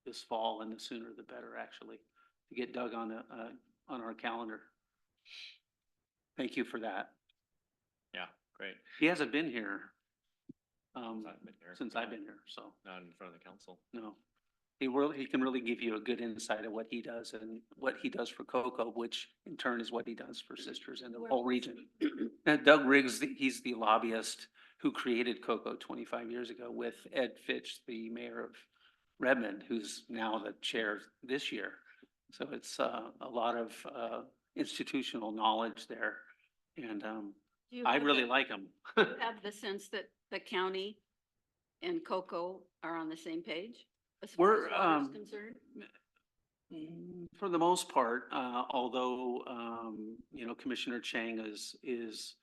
this fall, and the sooner the better, actually, to get Doug on our calendar. Thank you for that. Yeah, great. He hasn't been here, Since I've been here. since I've been here, so, Not in front of the council. no. He can really give you a good insight of what he does and what he does for Cocoa, which in turn is what he does for Sisters in the whole region. And Doug Riggs, he's the lobbyist who created Cocoa 25 years ago with Ed Fitch, the mayor of Redmond, who's now the chair this year. So it's a lot of institutional knowledge there, and Do you I have really the- like him. do you have the sense that the county and Cocoa are on the same page as far We're, as water is concerned? For the most part, although, you know, Commissioner Chang is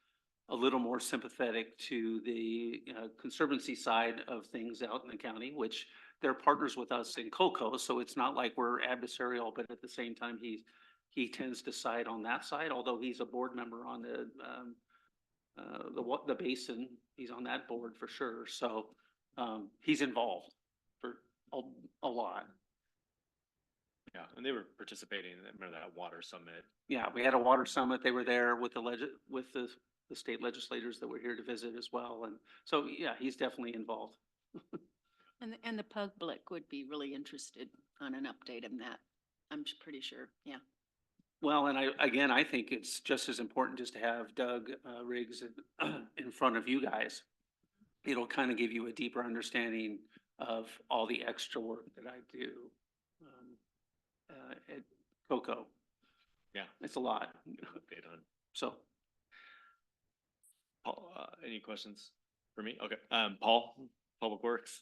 a little more sympathetic to the conservancy side of things out in the county, which they're partners with us in Cocoa, so it's not like we're adversarial, but at the same time, he tends to side on that side, although he's a board member on the basin, he's on that board for sure, so he's involved for a lot. Yeah, and they were participating, remember that water summit? Yeah, we had a water summit. They were there with with the state legislators that were here to visit as well. And so, yeah, he's definitely involved. And the public would be really interested on an update on that, pretty sure, yeah. Well, and I think it's just as important just to have Doug Riggs in front of you guys. It'll kind of give you a deeper understanding of all the extra work that I do at Cocoa. Yeah. It's a lot. Update on. So. Paul, any questions for me? Okay, Paul, Public Works.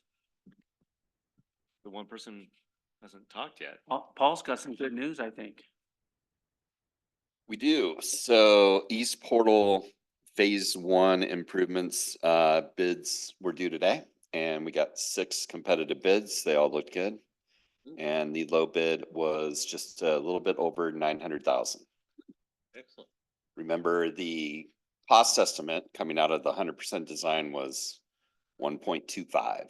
The one person hasn't talked yet. Paul's got some good news, I think. We do. So East Portal Phase 1 improvements, bids were due today, and we got 6 competitive bids. They all looked good. And the low bid was just a little bit over 900,000. Excellent. Remember, the cost estimate coming out of the 100% design was 1.25.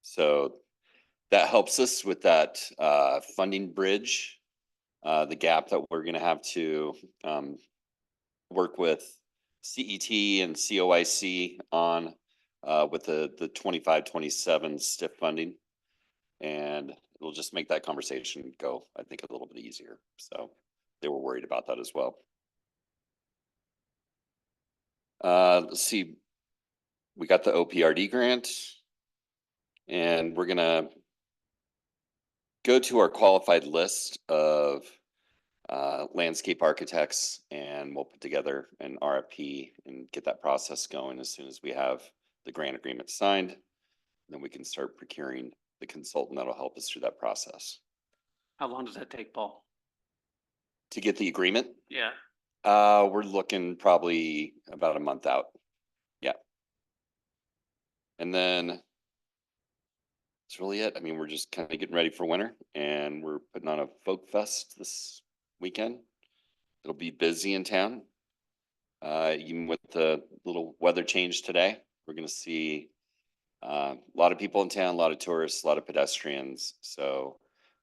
So that helps us with that funding bridge, the gap that we're gonna have to work with CET and COIC on with the 25-27 STIF funding. And it'll just make that conversation go, I think, a little bit easier. So they were worried about that as well. Let's see. We got the OPRD grant. And we're gonna go to our qualified list of landscape architects, and we'll put together an RFP and get that process going as soon as we have the grant agreement signed. Then we can start procuring the consultant that'll help us through that process. How long does that take, Paul? To get the agreement, Yeah. we're looking probably about a month out. Yeah. And then that's really it. I mean, we're just kind of getting ready for winter, and we're putting on a folk fest this weekend. It'll be busy in town. Even with the little weather change today, we're gonna see a lot of people in town, a lot of tourists, a lot of pedestrians. So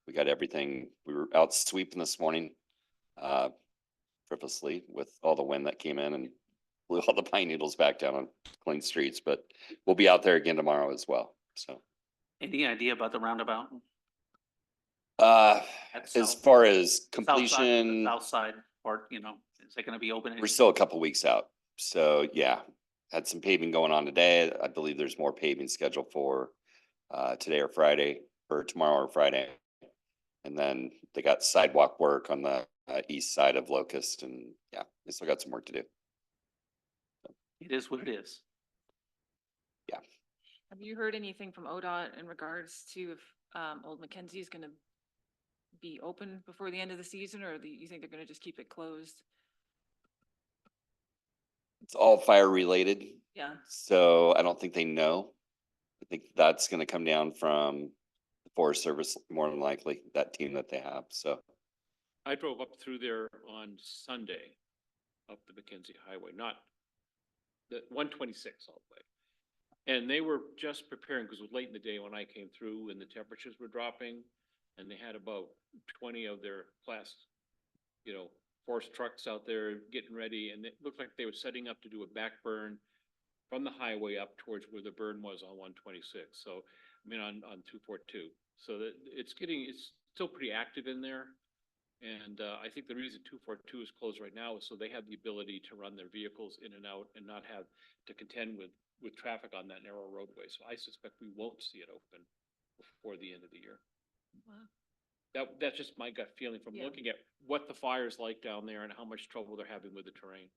we got everything. We were out sweeping this morning, frivolously with all the wind that came in and blew all the pine needles back down on clean streets, but we'll be out there again tomorrow as well. So, Any idea about the roundabout? as south- far as South side- completion, the South side part, you know, is it gonna be open? we're still a couple weeks out. So yeah, had some paving going on today. I believe there's more paving scheduled for today or Friday, or tomorrow or Friday. And then they got sidewalk work on the east side of Locust, and yeah, they still got some work to do. It is what it is. Have you heard anything from ODOT in regards to if Old Mackenzie is gonna be open before the end of the season, or you think they're gonna just keep it closed? It's all fire related, Yeah. so I don't think they know. I think that's gonna come down from the Forest Service more than likely, that team that they have, so. I drove up through there on Sunday, up the Mackenzie Highway, not the 126 all the way. And they were just preparing, because it was late in the day when I came through and the temperatures were dropping. And they had about 20 of their class, forest trucks out there getting ready. And it looked like they were setting up to do a back burn from the highway up towards where the burn was on 126. So, I mean, on 242. So that it's still pretty active in there. And I think the reason 242 is closed right now is so they have the ability to run their vehicles in and out and not have to contend with traffic on that narrow roadway. So I suspect we won't see it open before the end of the year. Wow. That's just my gut feeling from Yeah. looking at what the fire's like down there and how much trouble they're having with the terrain.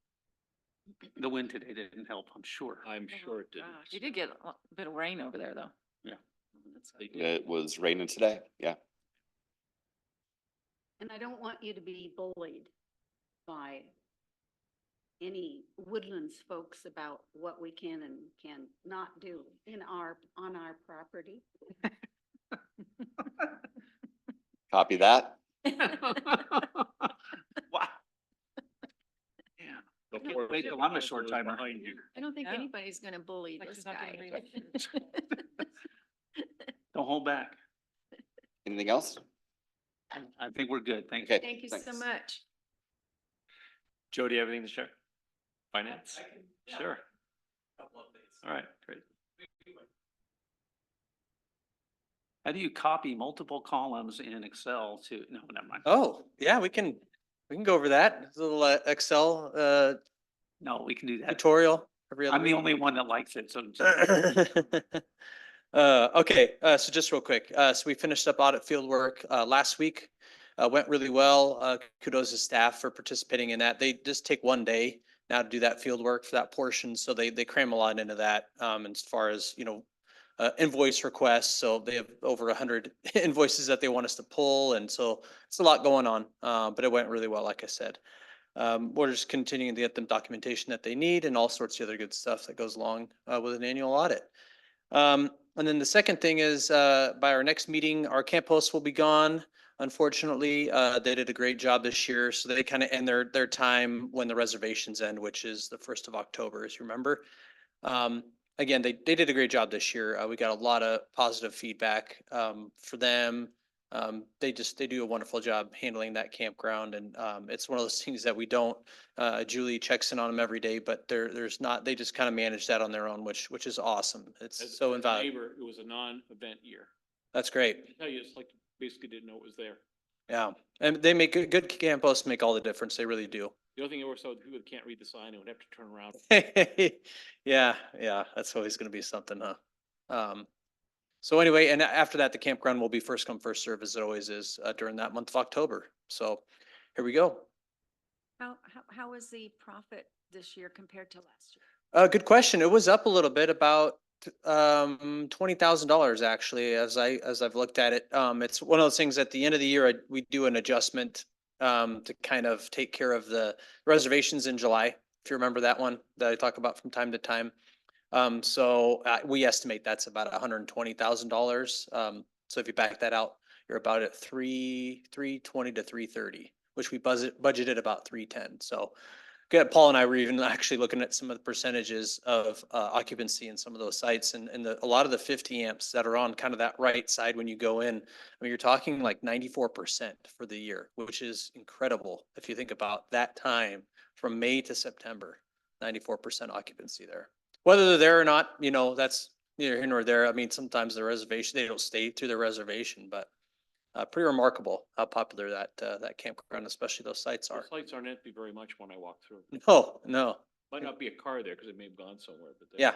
The wind today didn't help, I'm sure. I'm sure it didn't. Gosh, you did get a bit of rain over there, though. Yeah. That's They good. did. It was raining today, yeah. And I don't want you to be bullied by any Woodlands folks about what we can and can not do on our property. Copy that. Wow. Before- Wait till I'm a short timer. Behind you. I don't think Yeah. anybody's gonna bully Like this she's not guy. gonna read Don't hold back. Anything else? I think we're good. Thank Okay. you. Thank you so thanks. much. Joe, do you have anything to share? Finance? Sure. All right, great. How do you copy multiple columns in Excel to, no, never mind. Oh, yeah, we can go over that. It's a little Excel No, we can do that. tutorial every other I'm the week. only one that likes it, so. Okay, so just real quick, so we finished up audit field work last week. Went really well. Kudos to staff for participating in that. They just take one day now to do that field work for that portion, so they cram a lot into that. As far as, invoice requests, so they have over 100 invoices that they want us to pull, and so it's a lot going on, but it went really well, like I said. We're just continuing to get them documentation that they need and all sorts of other good stuff that goes along with an annual audit. And then the second thing is, by our next meeting, our camp hosts will be gone. Unfortunately, they did a great job this year, so they kind of end their time when the reservations end, which is the 1st of October, as you remember. Again, they did a great job this year. We got a lot of positive feedback for them. They do a wonderful job handling that campground, and it's one of those things that we don't. Julie checks in on them every day, but there's not. They just kind of manage that on their own, which is awesome. It's As so a invaluable. neighbor, it was a non-event year. That's great. I tell you, it's like basically didn't know it was there. Yeah, and they make good camp hosts make all the difference. They really do. The only thing I ever saw, people that can't read the sign and would have to turn around. Yeah, that's always going to be something, huh? So anyway, and after that, the campground will be first come, first serve, as it always is during that month of October. So here we go. How was the profit this year compared to last year? Good question. It was up a little bit, about $20,000 actually, as I've looked at it. It's one of those things at the end of the year, we do an adjustment to kind of take care of the reservations in July. If you remember that one that I talk about from time to time. So we estimate that's about $120,000. So if you back that out, you're about at 320 to 330, which we budgeted about 310. So good. Paul and I were even actually looking at some of the percentages of occupancy in some of those sites, and a lot of the 50 amps that are on kind of that right side when you go in. I mean, you're talking like 94% for the year, which is incredible if you think about that time from May to September, 94% occupancy there. Whether they're there or not, that's neither here nor there. I mean, sometimes the reservation, they don't stay through the reservation, but pretty remarkable how popular that campground, especially those sites The are. sites aren't empty very much when I walk through. No. Might not be a car there because it may have gone somewhere, but Yeah.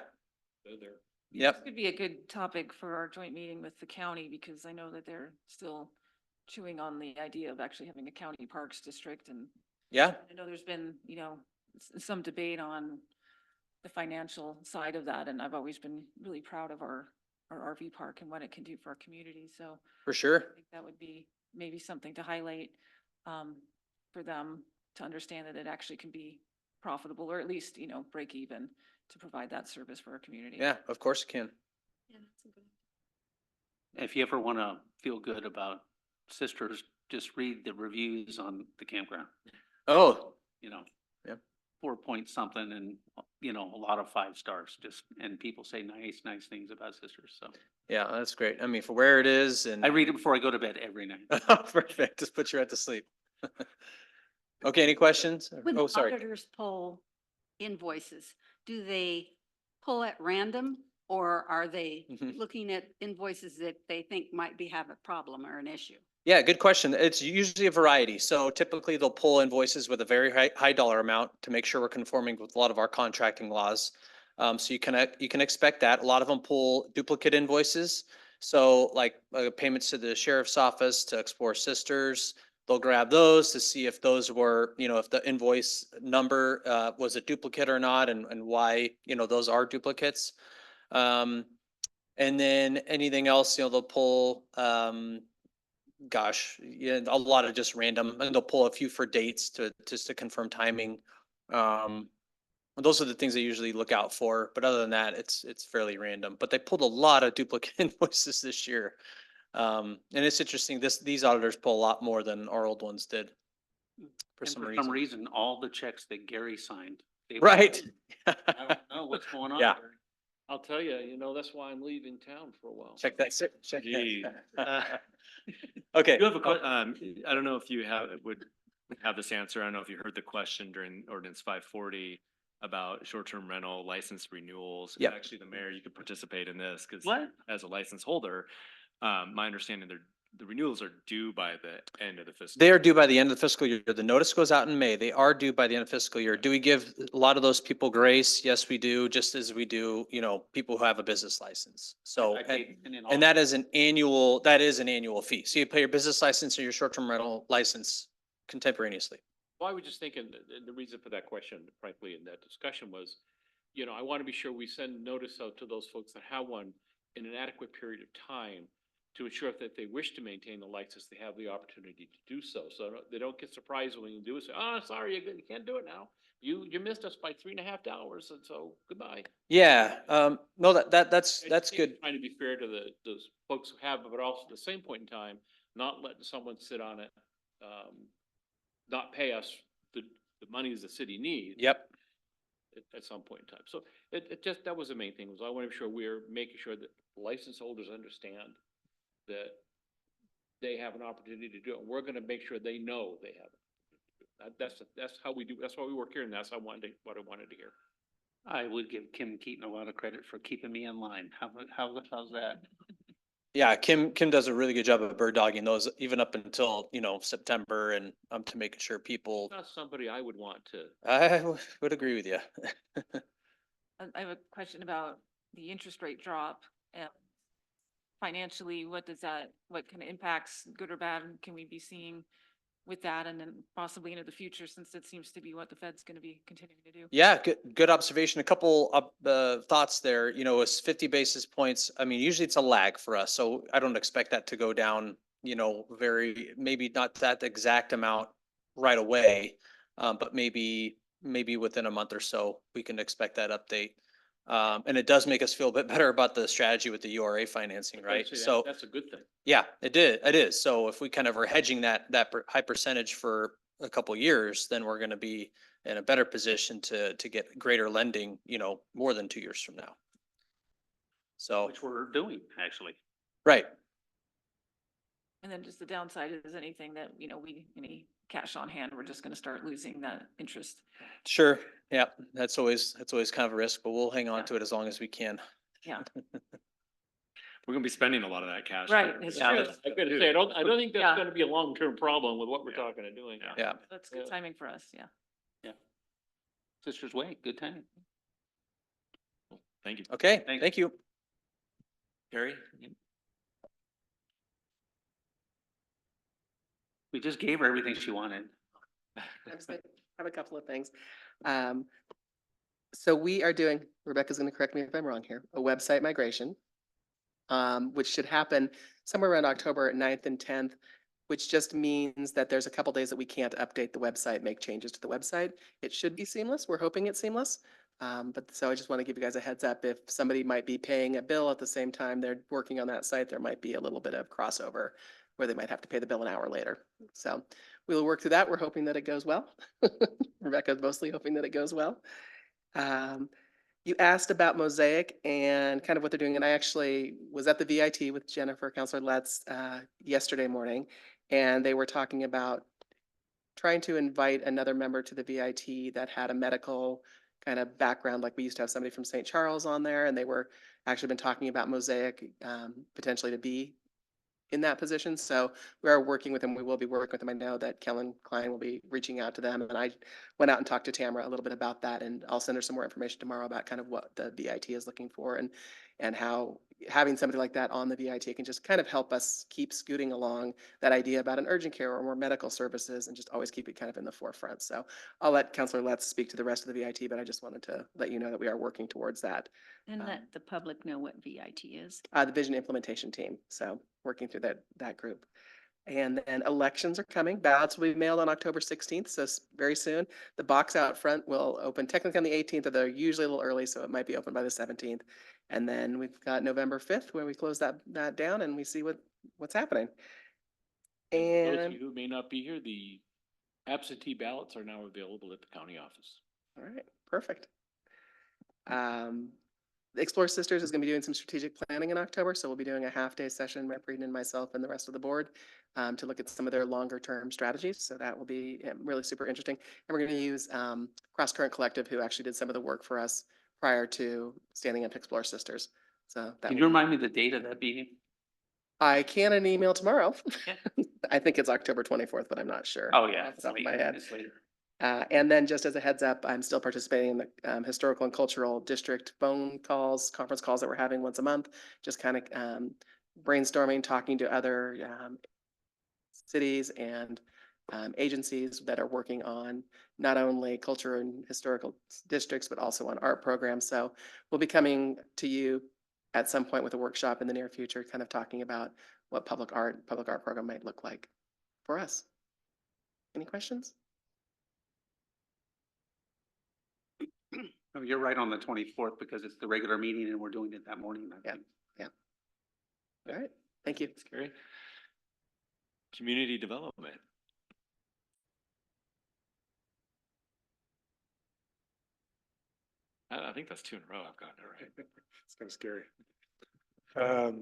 they're there. Yep. Could be a good topic for our joint meeting with the county, because I know that they're still chewing on the idea of actually having a county parks district. And Yeah. I know there's been, some debate on the financial side of that. And I've always been really proud of our RV park and what it can do for our community. So For sure. I think that would be maybe something to highlight for them to understand that it actually can be profitable, or at least, break even to provide that service for our community. Yeah, of course it can. If you ever want to feel good about Sisters, just read the reviews on the campground, Oh, you know. Yep. 4 point something and, a lot of 5 stars, and people say nice things about Sisters, so. yeah, that's great. I mean, for where it is and. I read it before I go to bed every night. Perfect. Just put you right to sleep. Okay, any questions? When Oh, the sorry. auditors pull invoices, do they pull at random? Or are they Mhm. looking at invoices that they think might have a problem or an issue? Yeah, good question. It's usually a variety. So typically they'll pull invoices with a very high dollar amount to make sure we're conforming with a lot of our contracting laws. So you can expect that. A lot of them pull duplicate invoices. So like payments to the sheriff's office, to Explore Sisters, they'll grab those to see if those were, if the invoice number was a duplicate or not, and why, those are duplicates. And then anything else, they'll pull, yeah, a lot of just random, and they'll pull a few for dates just to confirm timing. Those are the things they usually look out for, but other than that, it's fairly random. But they pulled a lot of duplicate invoices this year. And it's interesting, these auditors pull a lot more than our old ones did. For And some for reason. some reason, all the checks that Gary signed. they- Right. I don't know what's going on. Yeah. Gary. I'll tell you, that's why I'm leaving town for a while. Check that. Check Gee. that. Okay. You have I don't know if you would have this answer. I don't know if you heard the question during ordinance 540 about short-term rental license renewals. And Yep. actually, the mayor, you could participate in this because What? as a license holder, my understanding, the renewals are due by the end of the fiscal. They are due by the end of the fiscal year. The notice goes out in May. They are due by the end of fiscal year. Do we give a lot of those people grace? Yes, we do, just as we do, people who have a business license. So, I paid in and that is an annual fee. So you pay your business license or your short-term rental license contemporaneously. Well, I was just thinking, the reason for that question, frankly, in that discussion was, I want to be sure we send notice out to those folks that have one in an adequate period of time to ensure that they wish to maintain the license, they have the opportunity to do so. So they don't get surprised when you do it, say, oh, sorry, you can't do it now. You missed us by $3.5, and so goodbye. Yeah, no, that's I just think good. Trying to be fair to those folks who have it, but also at the same point in time, not letting someone sit on it, not pay us the monies the city needs. Yep. At some point in time. So it just, that was the main thing, was I want to be sure we're making sure that license holders understand that they have an opportunity to do it. And we're going to make sure they know they have it. That's how we do, that's why we work here, and that's what I wanted to hear. I would give Kim Keaton a lot of credit for keeping me in line. How's that? Yeah, Kim does a really good job of bird dogging those even up until, September, and to making sure people, Not somebody I would want to. I would agree with you. I have a question about the interest rate drop. Financially, what kind of impacts, good or bad, can we be seeing with that, and then possibly into the future, since it seems to be what the Fed's going to be continuing to do? Yeah, good observation. A couple of thoughts there, is 50 basis points. I mean, usually it's a lag for us, so I don't expect that to go down, maybe not that exact amount right away, but maybe within a month or so, we can expect that update. And it does make us feel a bit better about the strategy with the URA financing, right? I'd say So that's a good thing. yeah, it is. So if we kind of are hedging that high percentage for a couple of years, then we're going to be in a better position to get greater lending, more than 2 years from now. So, Which we're doing, actually. right. And then just the downside is anything that, any cash on hand, we're just going to start losing that interest. Sure. Yeah, that's always kind of a risk, but we'll hang on Yeah. to it as long as we can. Yeah, We're gonna be spending a lot of that cash. Right, for it's this true. year. I gotta say, I don't think Yeah. that's gonna be a long-term problem with what we're Yeah. talking and doing. Yeah. Yeah. that's good Yeah. timing for us, yeah. Sisters Way, good time. Thank you. Okay, Thanks. thank you. Gary? We just gave her everything she wanted. I have a couple of things. So we are doing, Rebecca's going to correct me if I'm wrong here, a website migration, which should happen somewhere around October 9th and 10th. which just means that there's a couple days that we can't update the website, make changes to the website. It should be seamless. We're hoping it's seamless. But so I just want to give you guys a heads up. If somebody might be paying a bill at the same time they're working on that site, there might be a little bit of crossover where they might have to pay the bill an hour later. So we'll work through that. We're hoping that it goes well. Rebecca's mostly hoping that it goes well. You asked about Mosaic and kind of what they're doing, and I actually was at the VIT with Jennifer, Counselor Letts, yesterday morning, and they were talking about trying to invite another member to the VIT that had a medical kind of background, like we used to have somebody from St. Charles on there, and they were actually been talking about Mosaic potentially to be in that position. So we are working with them. We will be working with them. I know that Kellen Klein will be reaching out to them. And I went out and talked to Tamara a little bit about that, and I'll send her some more information tomorrow about kind of what the VIT is looking for and how having somebody like that on the VIT can just kind of help us keep scooting along that idea about an urgent care or more medical services and just always keep it kind of in the forefront. So I'll let Counselor Letts speak to the rest of the VIT, but I just wanted to let you know that we are working towards that. And let the public know what VIT is. The vision implementation team. So working through that group. And then elections are coming. Ballots will be mailed on October 16th, so very soon. The box out front will open technically on the 18th, but they're usually a little early, so it might be open by the 17th. And then we've got November 5th where we close that down and we see what's happening. For those of And you who may not be here, the absentee ballots are now available at the county office. all right, perfect. The Explore Sisters is going to be doing some strategic planning in October, so we'll be doing a half-day session, Rep. Reed and myself and the rest of the board, to look at some of their longer-term strategies. So that will be really super interesting. And we're going to use Cross Current Collective, who actually did some of the work for us prior to standing up Explore Sisters. So that Can will you remind me the date of that meeting? I can an email tomorrow. I think it's October 24th, but I'm not sure. Oh, yeah. Off the top of my head. It's later. And then just as a heads up, I'm still participating in the historical and cultural district phone calls, conference calls that we're having once a month, just kind of brainstorming, talking to other cities and agencies that are working on not only culture and historical districts, but also on art programs. So we'll be coming to you at some point with a workshop in the near future, kind of talking about what public art program might look like for us. Any questions? Oh, you're right on the 24th because it's the regular meeting and we're doing it that morning. I Yeah. think. All right, thank you. Scary. Community development. I think that's 2 in a row. I've gotten it right. It's kind of scary. Of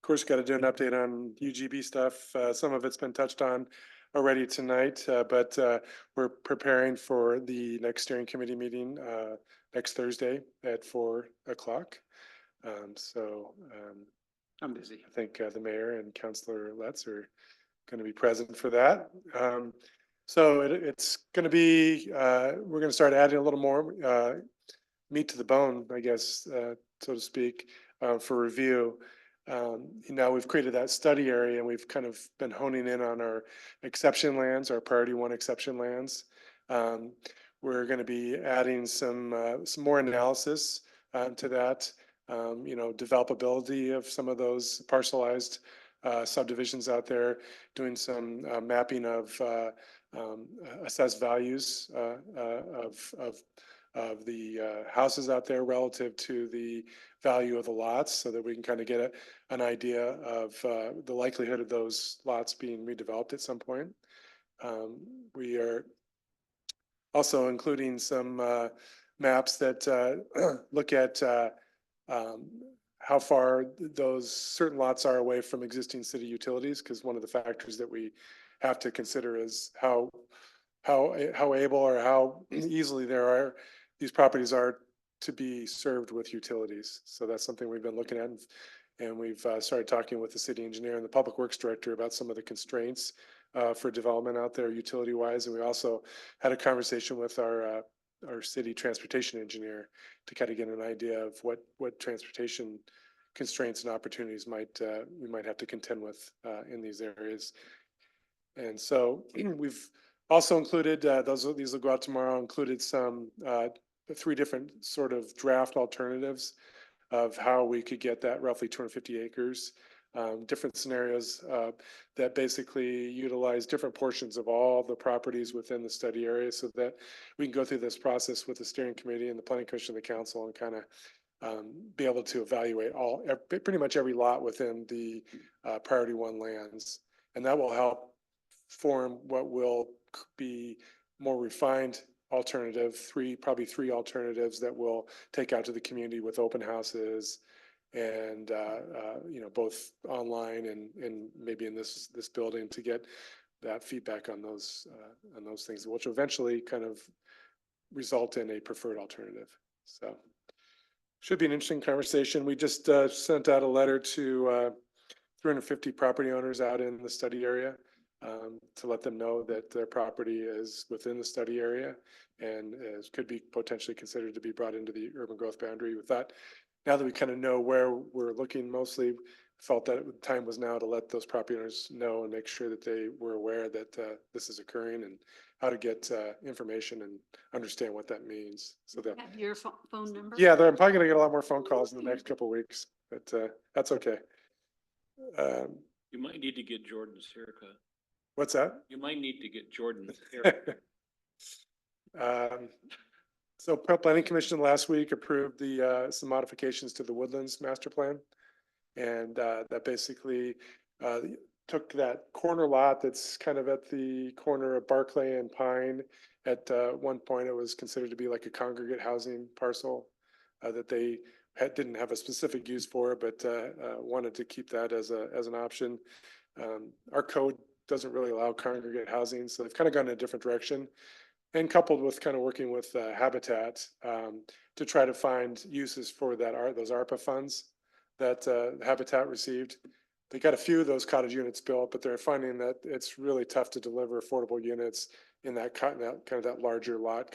course, got to do an update on UGB stuff. Some of it's been touched on already tonight, but we're preparing for the next steering committee meeting next Thursday at 4 o'clock. I'm busy. I think the mayor and Councilor Letts are going to be present for that. So it's going to be, we're going to start adding a little more meat to the bone, I guess, so to speak, for review. We've created that study area and we've kind of been honing in on our exception lands, our priority 1 exception lands. We're going to be adding some more analysis to that. Developability of some of those parcelized subdivisions out there, doing some mapping of assessed values of the houses out there relative to the value of the lots, so that we can kind of get an idea of the likelihood of those lots being redeveloped at some point. We are also including some maps that look at how far those certain lots are away from existing city utilities, because one of the factors that we have to consider is how able or how easily these properties are to be served with utilities. So that's something we've been looking at, and we've started talking with the city engineer and the public works director about some of the constraints for development out there utility wise. And we also had a conversation with our city transportation engineer to kind of get an idea of what transportation constraints and opportunities we might have to contend with in these areas. And so we've also included, these will go out tomorrow, included some 3 different sort of draft alternatives of how we could get that roughly 250 acres different scenarios that basically utilize different portions of all the properties within the study area so that we can go through this process with the steering committee and the planning commission and the council and kind of be able to evaluate pretty much every lot within the priority one lands. And that will help form what will be more refined alternative, probably three alternatives that we'll take out to the community with open houses and, both online and maybe in this building to get that feedback on those things, which will eventually kind of result in a preferred alternative. So should be an interesting conversation. We just sent out a letter to 350 property owners out in the study area to let them know that their property is within the study area and could be potentially considered to be brought into the urban growth boundary. With that, now that we kind of know where we're looking, mostly felt that the time was now to let those property owners know and make sure that they were aware that this is occurring and how to get information and understand what that means. So that Have your phone number? yeah, I'm probably gonna get a lot more phone calls in the next couple of weeks, but that's okay. You might need to get Jordan's haircut. What's that? You might need to get Jordan's haircut. So Planning Commission last week approved some modifications to the Woodlands Master Plan. And that basically took that corner lot that's kind of at the corner of Barclay and Pine. At one point, it was considered to be like a congregate housing parcel that they didn't have a specific use for, but wanted to keep that as an option. Our code doesn't really allow congregate housing, so they've kind of gone in a different direction. And coupled with kind of working with Habitat to try to find uses for those ARPA funds that Habitat received. They got a few of those cottage units built, but they're finding that it's really tough to deliver affordable units in that kind of that larger lot,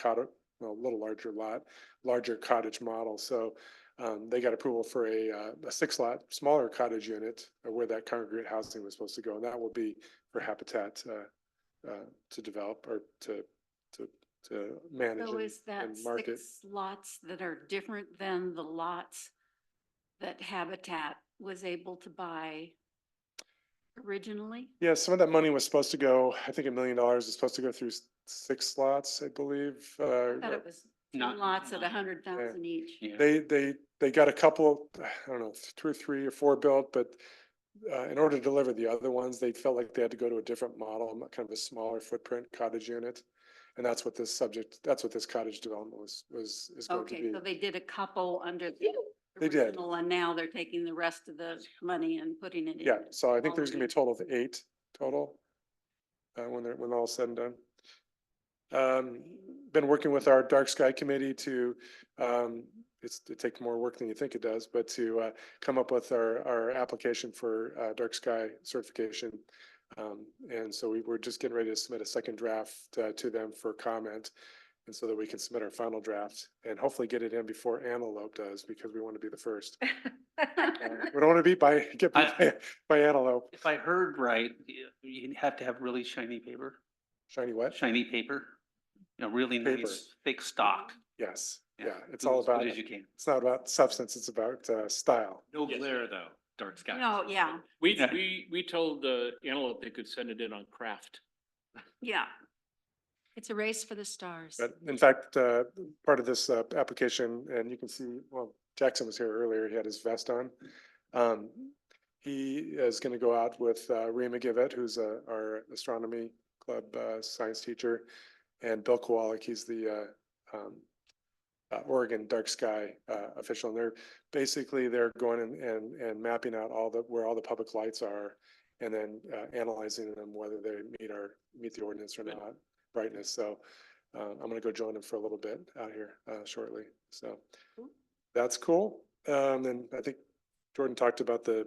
larger cottage model. So they got approval for a 6-lot smaller cottage unit where that congregate housing was supposed to go, and that will be for Habitat to develop or to manage So is that and market. 6 lots that are different than the lots that Habitat was able to buy originally? Yeah, some of that money was supposed to go, I think $1 million was supposed to go through 6 lots, I believe. I thought it was 2 Not- lots at 100,000 each. Yeah. They got a couple, I don't know, 2 or 3 or 4 built, but in order to deliver the other ones, they felt like they had to go to a different model, kind of a smaller footprint cottage unit. And that's what this cottage development is going to Okay, be. so they did a couple under the They did. original, and now they're taking the rest of the money and putting it in. Yeah, so I think there's gonna be a total of 8 total, when all said and done. Been working with our dark sky committee to, it takes more work than you think it does, but to, come up with our application for, dark sky certification. And so we were just getting ready to submit a second draft, to them for comment. And so that we can submit our final draft and hopefully get it in before Antelope does, because we want to be the first. We don't want to get beat by Antelope. If I heard right, you have to have really shiny paper, Shiny what? shiny paper, really Paper. nice, thick stock. Yes, yeah, it's Do all as good about, as you can. it's not about substance, it's about style. No glare though, dark sky. No, yeah, We told Antelope they could send it in on craft. yeah. It's a race for the stars. But in fact, part of this application, and you can see, well, Jackson was here earlier, he had his vest on. He is going to go out with Rima Givet, who's our astronomy club science teacher, and Bill Kowalik, he's the Oregon dark sky official. And they're going and mapping out where all the public lights are, and then analyzing them, whether they meet the ordinance or not, brightness. So I'm going to go join them for a little bit out here shortly. So that's cool. And I think Jordan talked about the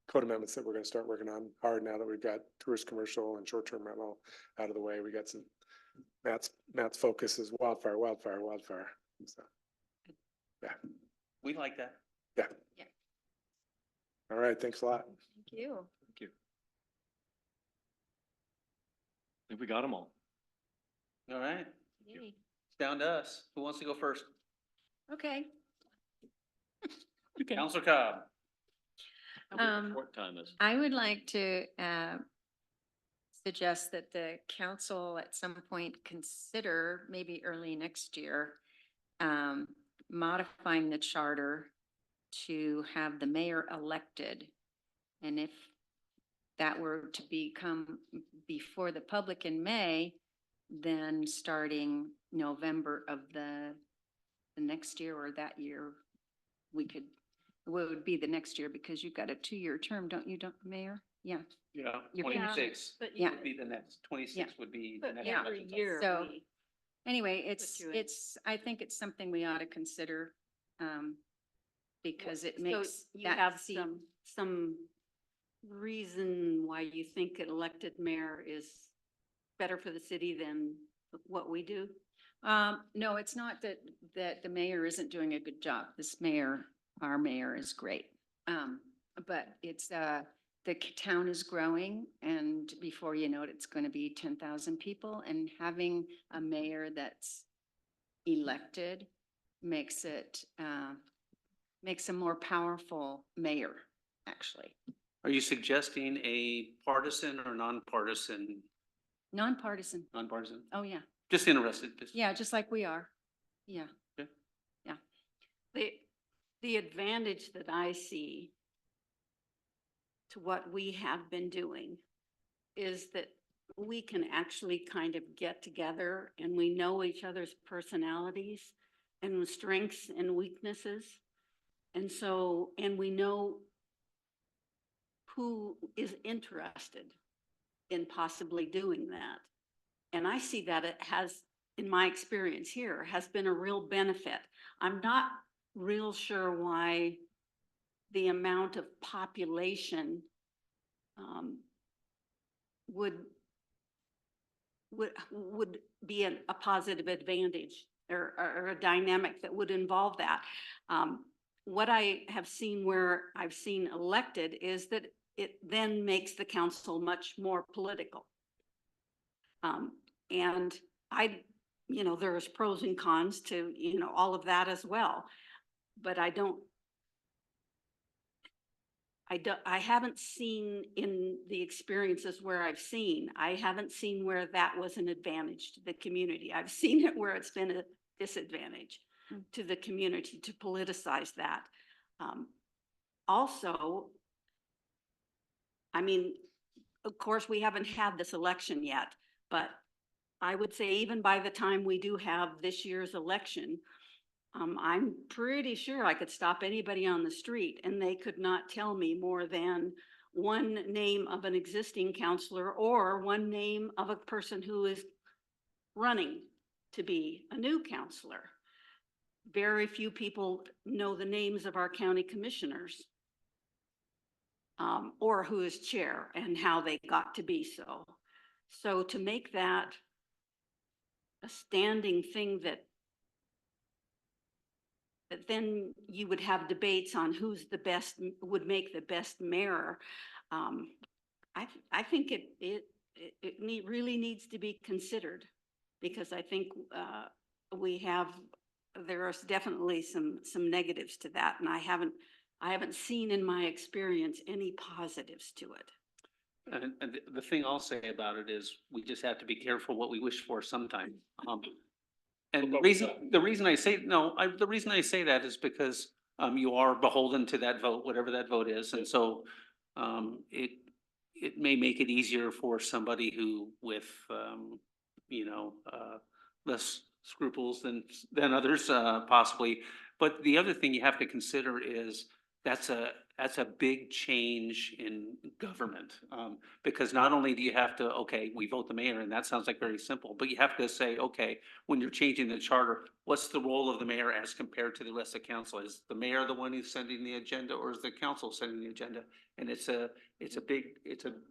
code amendments that we're going to start working on hard now that we've got tourist commercial and short-term rental out of the way. We got some, Matt's focus is wildfire. So, yeah. We like that. Yeah. All right. Thanks a lot. Thank you. Thank you. I think we got them all. All right, Yay. it's down to us. Who wants to go first? Okay. Counselor Cobb. What time is? I would like to suggest that the council at some point consider, maybe early next year, modifying the charter to have the mayor elected. And if that were to become before the public in May, then starting November of the next year or that year, we could, well, it would be the next year because you've got a 2-year term, don't you, Mayor? Yeah. Yeah, You're twenty-six But Yeah. would be the next, 26 would be the But next. Yeah. every election cycle. year. So- we- Anyway, you in. I think it's something we ought to consider, because it So makes you that have seat. some reason why you think an elected mayor is better for the city than what we do? No, it's not that the mayor isn't doing a good job. This mayor, our mayor is great. But it's, the town is growing and before you know it, it's going to be 10,000 people and having a mayor that's elected makes it, makes a more powerful mayor, actually. Are you suggesting a partisan or nonpartisan? Nonpartisan. Nonpartisan? Oh, yeah. Just interested. Yeah, just like we are. Yeah. The advantage that I see to what we have been doing is that we can actually kind of get together and we know each other's personalities and strengths and weaknesses. And so, and we know who is interested in possibly doing that. And I see that it has, in my experience here, has been a real benefit. I'm not real sure why the amount of population would be a positive advantage or a dynamic that would involve that. What I have seen where I've seen elected is that it then makes the council much more political. And there's pros and cons to, all of that as well. But I haven't seen in the experiences where I haven't seen where that was an advantage to the community. I've seen it where it's been a disadvantage to the community to politicize that. Also, I mean, of course, we haven't had this election yet, but I would say even by the time we do have this year's election, I'm pretty sure I could stop anybody on the street and they could not tell me more than one name of an existing counselor or one name of a person who is running to be a new counselor. Very few people know the names of our county commissioners or who is chair and how they got to be so. So to make that a standing thing that then you would have debates on who's the best, would make the best mayor. I think it really needs to be considered because I think there are definitely some negatives to that, and I haven't seen in my experience any positives to it. And the thing I'll say about it is we just have to be careful what we wish for sometimes. And the reason I say that is because you are beholden to that vote, whatever that vote is. And so it may make it easier for somebody who with less scruples than others possibly. But the other thing you have to consider is that's a big change in government. Because not only do you have to, okay, we vote the mayor, and that sounds like very simple, but you have to say, okay, when you're changing the charter, what's the role of the mayor as compared to the rest of council? Is the mayor the one who's sending the agenda, or is the council sending the agenda? And it's a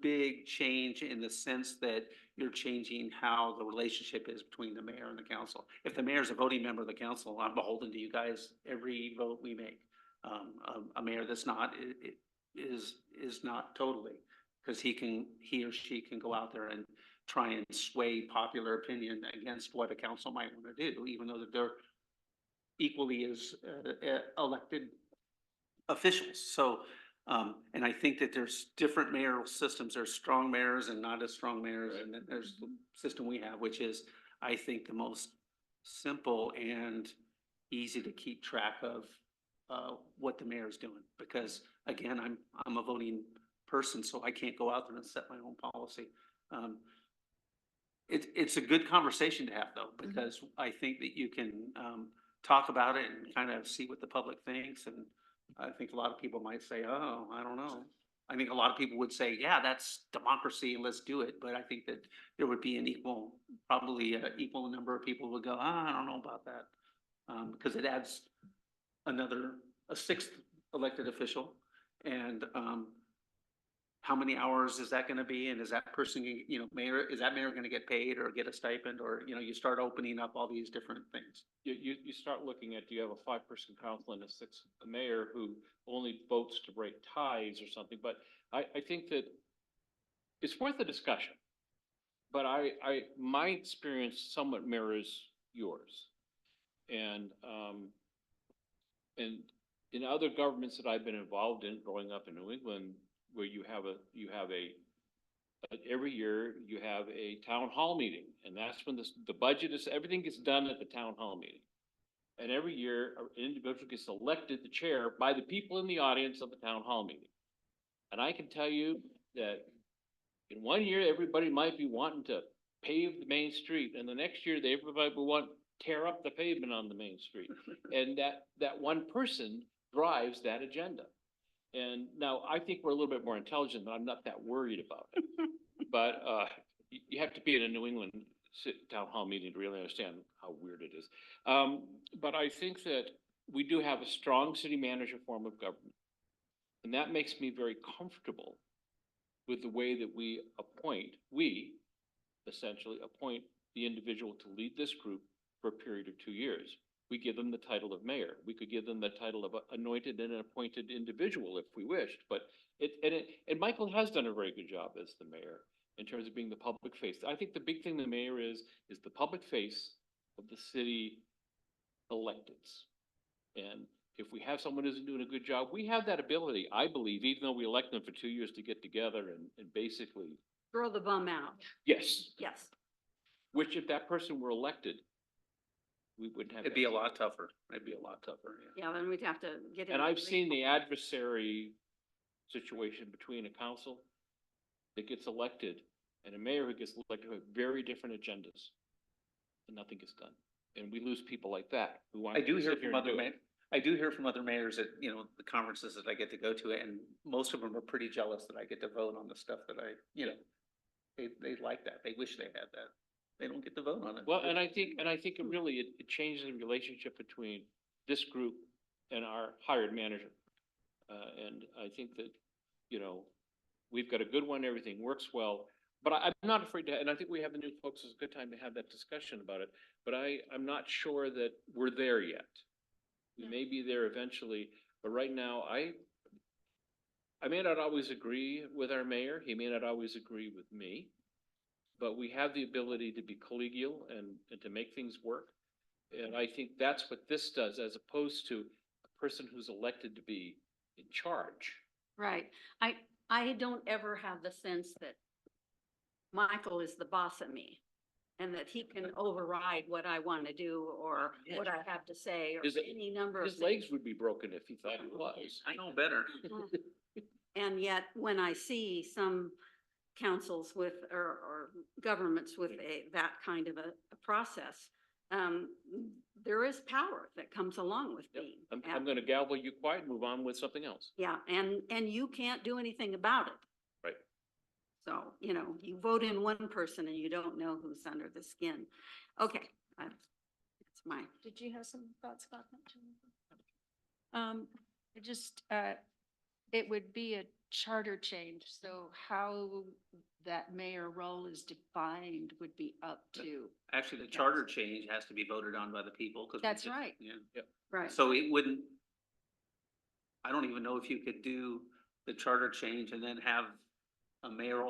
big change in the sense that you're changing how the relationship is between the mayor and the council. If the mayor's a voting member of the council, I'm beholden to you guys every vote we make. A mayor that's not is not totally, because he or she can go out there and try and sway popular opinion against what a council might want to do, even though that they're equally as elected officials. So And I think that there's different mayoral systems. There's strong mayors and not as strong mayors. And then there's the system we have, which is, I think, the most simple and easy to keep track of what the mayor's doing. Because again, I'm a voting person, so I can't go out there and set my own policy. It's a good conversation to have though, because I think that you can talk about it and kind of see what the public thinks. And I think a lot of people might say, oh, I don't know. I think a lot of people would say, yeah, that's democracy and let's do it. But I think that there would be probably an equal number of people who would go, I don't know about that. Because it adds a sixth elected official. And how many hours is that going to be? And is that person, mayor, is that mayor going to get paid or get a stipend? Or, you start opening up all these different things. You start looking at, do you have a 5-person council and a mayor who only votes to break ties or something? But I think that it's worth a discussion. But my experience somewhat mirrors yours. And in other governments that I've been involved in growing up in New England, where you have every year you have a town hall meeting, and that's when the budget is, everything gets done at the town hall meeting. And every year, an individual gets elected the chair by the people in the audience of the town hall meeting. And I can tell you that in one year, everybody might be wanting to pave the main street, and the next year, everybody will want to tear up the pavement on the main street. And that one person drives that agenda. And now I think we're a little bit more intelligent, but I'm not that worried about it. But you have to be in a New England town hall meeting to really understand how weird it is. But I think that we do have a strong city manager form of government. And that makes me very comfortable with the way that we essentially appoint the individual to lead this group for a period of 2 years. We give them the title of mayor. We could give them the title of anointed and appointed individual if we wished. But and Michael has done a very good job as the mayor in terms of being the public face. I think the big thing the mayor is the public face of the city electeds. And if we have someone who's doing a good job, we have that ability, I believe, even though we elect them for 2 years, to get together and basically. Throw the bum out. Yes. Yes. Which if that person were elected, we wouldn't have. It'd be a lot tougher. It'd be a lot tougher. Yeah, then we'd have to get. And I've seen the adversary situation between a council that gets elected and a mayor who gets elected with very different agendas. And nothing gets done. And we lose people like that who want. I do hear from other mayors at, the conferences that I get to go to, and most of them are pretty jealous that I get to vote on the stuff that they like that. They wish they had that. They don't get to vote on it. Well, and I think it really, it changes the relationship between this group and our hired manager. And I think that, we've got a good one, everything works well, but I'm not afraid to, and I think we have the new folks, it's a good time to have that discussion about it, but I'm not sure that we're there yet. We may be there eventually, but right now, I may not always agree with our mayor, he may not always agree with me, but we have the ability to be collegial and to make things work. And I think that's what this does, as opposed to a person who's elected to be in charge. Right. I don't ever have the sense that Michael is the boss of me and that he can override what I want to do or what I have to say or any number of His things. legs would be broken if he thought he was. I know better. And yet when I see some councils with, or governments with that kind of a process, there is power that comes along with being. I'm gonna gavel you quiet and move on with something else. Yeah, and you can't do anything about it. Right. So, you vote in one person and you don't know who's under the skin. Okay, that's my. Did you have some thoughts about that, Jennifer? It would be a charter change, so how that mayor role is defined would be up to. Actually, the charter change has to be voted on by the people. That's right. Yeah. Right. So it wouldn't, I don't even know if you could do the charter change and then have a mayor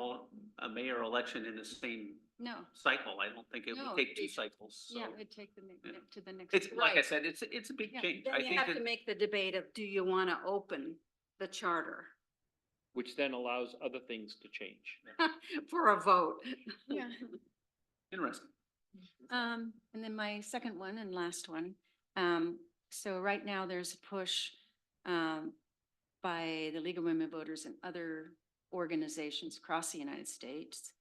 election in the same No. cycle. I don't think it No, would take two it- cycles. So Yeah, it'd take the Yeah. to the next. it's, like I Right. said, it's a big Yeah. change. Then I you think have to that, make the debate of, do you want to open the charter which then allows other things to change. For a vote. Yeah. Interesting. And then my second one and last one. So right now there's a push by the League of Women Voters and other organizations across the United States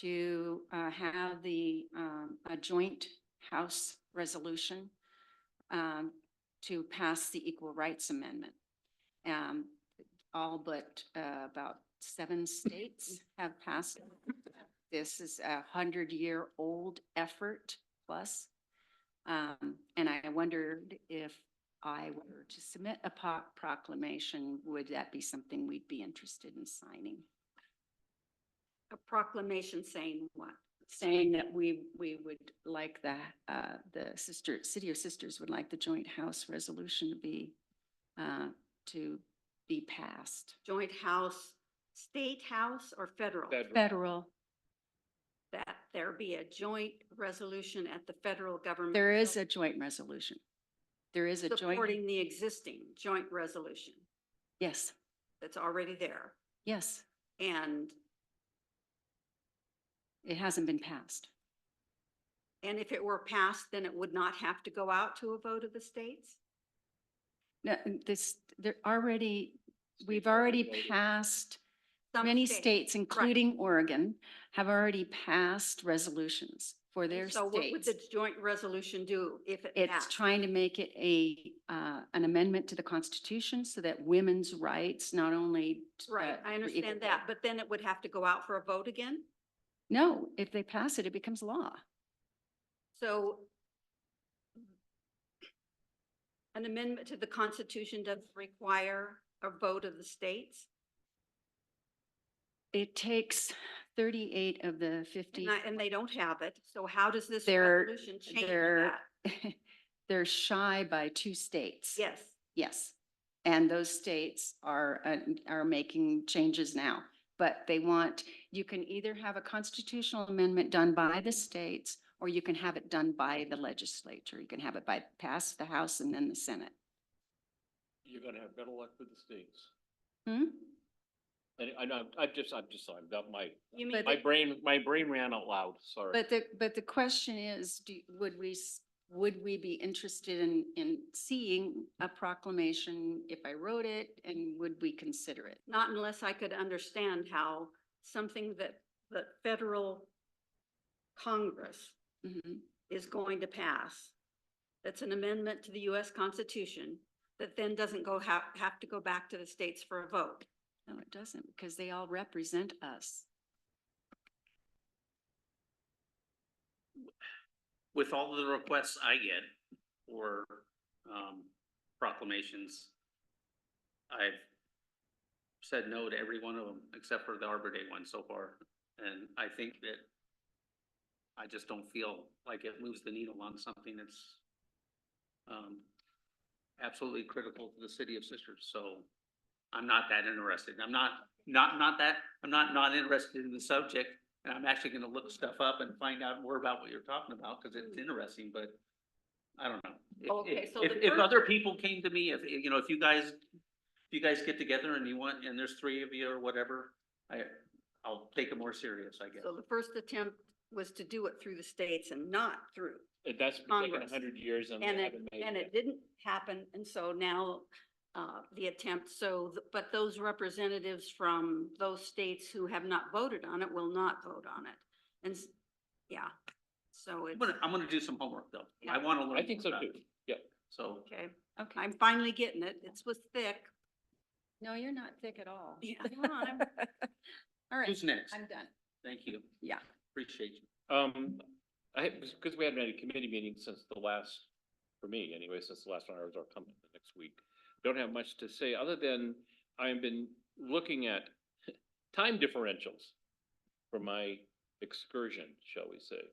to have a joint House resolution to pass the Equal Rights Amendment. All but about 7 states have passed it. This is a 100-year-old effort plus. And I wondered if I were to submit a proclamation, would that be something we'd be interested in signing? A proclamation saying what? Saying that we would like the City of Sisters would like the joint House resolution to be passed. Joint House, State House or federal? Federal. That there be a joint resolution at the federal government. There is a joint resolution. There is a joint, Supporting the existing joint resolution yes, that's already there. yes, And it hasn't been passed. if it were passed, then it would not have to go out to a vote of the states? No, we've already passed, Some many states, right. including Oregon, have already passed resolutions for their So what would states. the joint resolution do if it It's passed? trying to make it an amendment to the Constitution so that women's rights, not only. Right, I for equal understand pay. that, but then it would have to go out for a vote again? No, if they pass it, it becomes law. So an amendment to the Constitution doesn't require a vote of the states? It takes 38 of the 50. And they don't have it, so how does this They're, resolution change they're, that? they're shy by 2 states. Yes, Yes. And those states are making changes now. But you can either have a constitutional amendment done by the states, or you can have it done by the legislature. You can have it pass the House and then the Senate. You're gonna have better luck with the states. Hmm? And I know, I'm just sorry, about you mean, my brain ran out loud, sorry. But the question is, would we be interested in seeing a proclamation if I wrote it, and would we consider it? not unless I could understand how something that the federal Congress Mhm. is going to pass, that's an amendment to the US Constitution, that then doesn't have to go back to the states for a vote. No, it doesn't, because they all represent us. With all of the requests I get for proclamations, I've said no to every one of them except for the Arbor Day one so far. And I think that I just don't feel like it moves the needle on something that's absolutely critical to the City of Sisters. So I'm not that interested. I'm not interested in the subject. And I'm actually gonna look stuff up and find out more about what you're talking about, because it's interesting, but I don't know. Okay, so If the first- other people came to me, if you guys get together and and there's 3 of you or whatever, I'll take it more serious, I guess. So the first attempt was to do it through the states and not through, That's been taking Congress. 100 years and they and haven't made it it. didn't happen, and so now the attempt, but those representatives from those states who have not voted on it will not vote on it. And, yeah, so it's, I'm gonna do some homework though. Yeah. I wanna learn. I think so about too, it. yep. So, okay, Okay. I'm finally getting it. It was thick. No, you're not thick at all. Yeah, come on. All right, who's next? I'm done. Thank you. Yeah. Appreciate you. Because we haven't had a committee meeting since the last, for me anyway, since the last one, I was coming the next week. Don't have much to say, other than I've been looking at time differentials for my excursion, shall we say.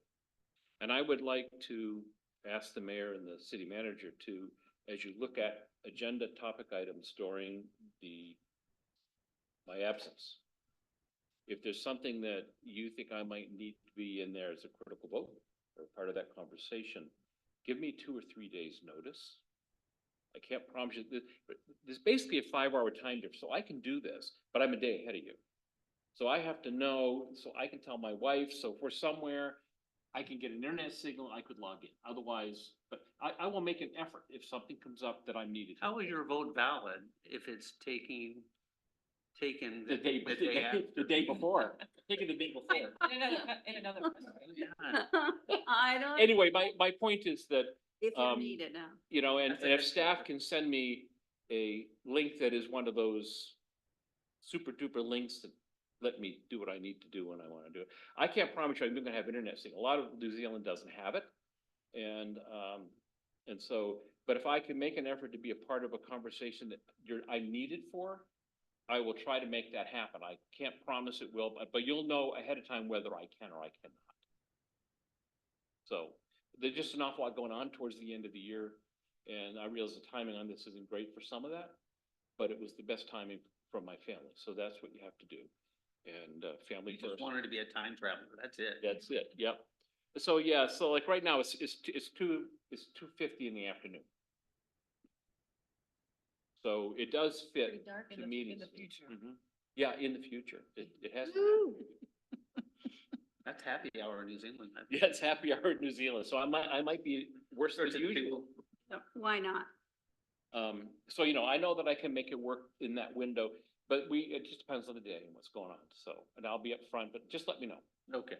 And I would like to ask the mayor and the city manager to, as you look at agenda topic items during my absence, if there's something that you think I might need to be in there as a critical vote or part of that conversation, give me 2 or 3 days notice. I can't promise you, there's basically a 5-hour time difference, so I can do this, but I'm a day ahead of you. So I have to know, so I can tell my wife, so if we're somewhere, I can get an internet signal, I could log in. Otherwise, but I will make an effort if something comes up that I'm needed. How is your vote valid if it's taken The day, the day before, taking the day before. In another. I don't, Anyway, my point is that, if you um, need it now. you know, and if staff can send me a link that is one of those super duper links that let me do what I need to do when I want to do it. I can't promise you I'm gonna have internet signal. A lot of New Zealand doesn't have it. And so, but if I can make an effort to be a part of a conversation that I'm needed for, I will try to make that happen. I can't promise it will, but you'll know ahead of time whether I can or I cannot. So there's just an awful lot going on towards the end of the year. And I realize the timing on this isn't great for some of that, but it was the best timing from my family. So that's what you have to do. And family You just first. wanted to be a time traveler, that's it. That's it, yep. So, yeah, so like right now, it's 2:50 in the afternoon. So it does fit to meetings. Mhm. Yeah, in the future, it has. That's happy hour in New Zealand. Yeah, it's happy hour in New Zealand, so I might be worse than usual. Why not? So, you know, I know that I can make it work in that window, but it just depends on the day and what's going on, so, and I'll be up front, but just let me know. Okay.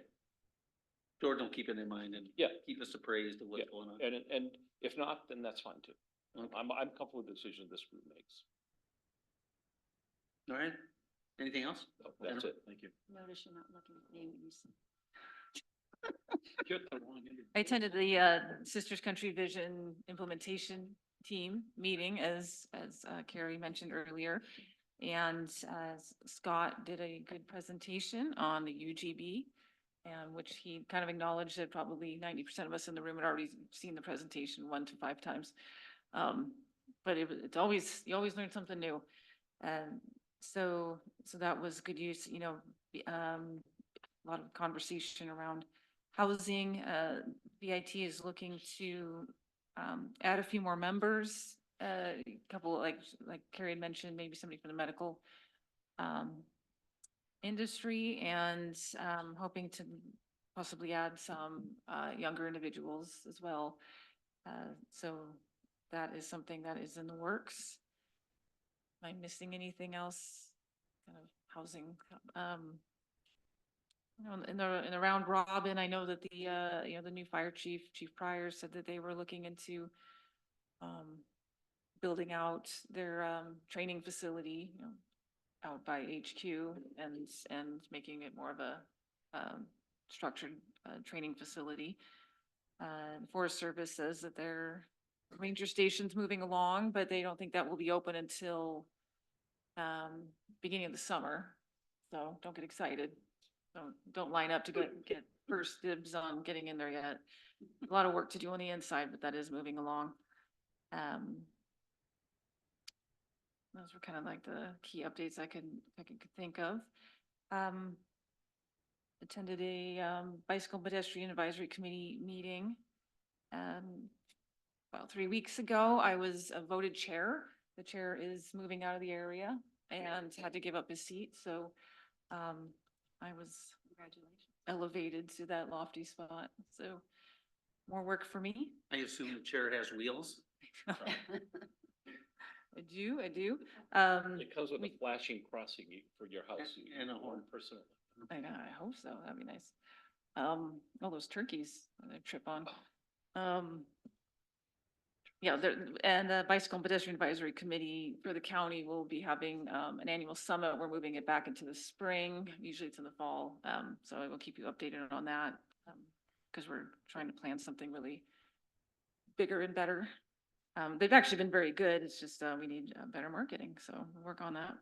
Jordan will keep it in mind and Yeah. keep us appraised of what's Yeah, going on. and if not, then that's fine too. I'm comfortable with the decision this group makes. All right. Anything else? So that's it. Thank you. Notice you're not looking at names. I attended the Sisters Country Vision Implementation Team meeting as Carrie mentioned earlier. And Scott did a good presentation on the UGB, and which he kind of acknowledged that probably 90% of us in the room had already seen the presentation 1 to 5 times. But it's always, you always learn something new. And so that was good use, you know, a lot of conversation around housing. VIT is looking to add a few more members, a couple like Carrie had mentioned, maybe somebody from the medical industry, and hoping to possibly add some younger individuals as well. So that is something that is in the works. Am I missing anything else? Kind of housing. You know, in the round robin, I know that the you know, the new fire chief, Chief Pryor, said that they were looking into building out their training facility, you know, out by HQ and making it more of a structured training facility. Forest Service says that their ranger station's moving along, but they don't think that will be open until beginning of the summer. So don't get excited. Don't line up to get first dibs on getting in there yet. A lot of work to do on the inside, but that is moving along. Those were kind of like the key updates I could think of. Attended a Bicycle Pedestrian Advisory Committee meeting. About 3 weeks ago, I was voted chair. The chair is moving out of the area and had to give up his seat, so I was elevated to that lofty spot. So more work for me. I assume the chair has wheels. I do. It comes with a flashing crossing for your house. And a horn. Personally. I know, I hope so. That'd be nice. All those turkeys that I trip on. Yeah, and the Bicycle and Pedestrian Advisory Committee for the county will be having an annual summit. We're moving it back into the spring. Usually it's in the fall. So I will keep you updated on that because we're trying to plan something really bigger and better. They've actually been very good. It's just we need better marketing, so we'll work on that.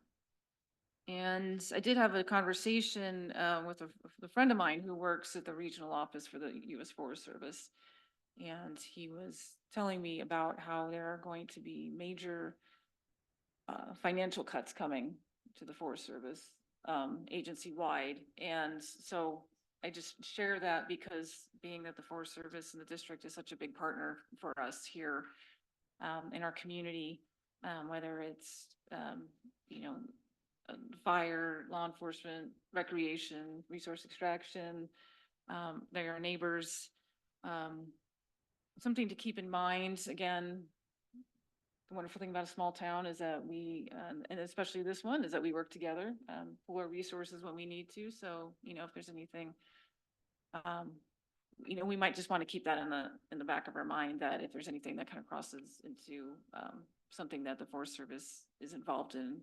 And I did have a conversation with a friend of mine who works at the regional office for the U.S. Forest Service. And he was telling me about how there are going to be major financial cuts coming to the Forest Service agency-wide. And so I just share that because being that the Forest Service and the district is such a big partner for us here, in our community, whether it's, fire, law enforcement, recreation, resource extraction, they're our neighbors. Something to keep in mind, again, the wonderful thing about a small town is that we, and especially this one, is that we work together, for resources when we need to. So, if there's anything, we might just want to keep that in the back of our mind, that if there's anything that kind of crosses into, something that the Forest Service is involved in,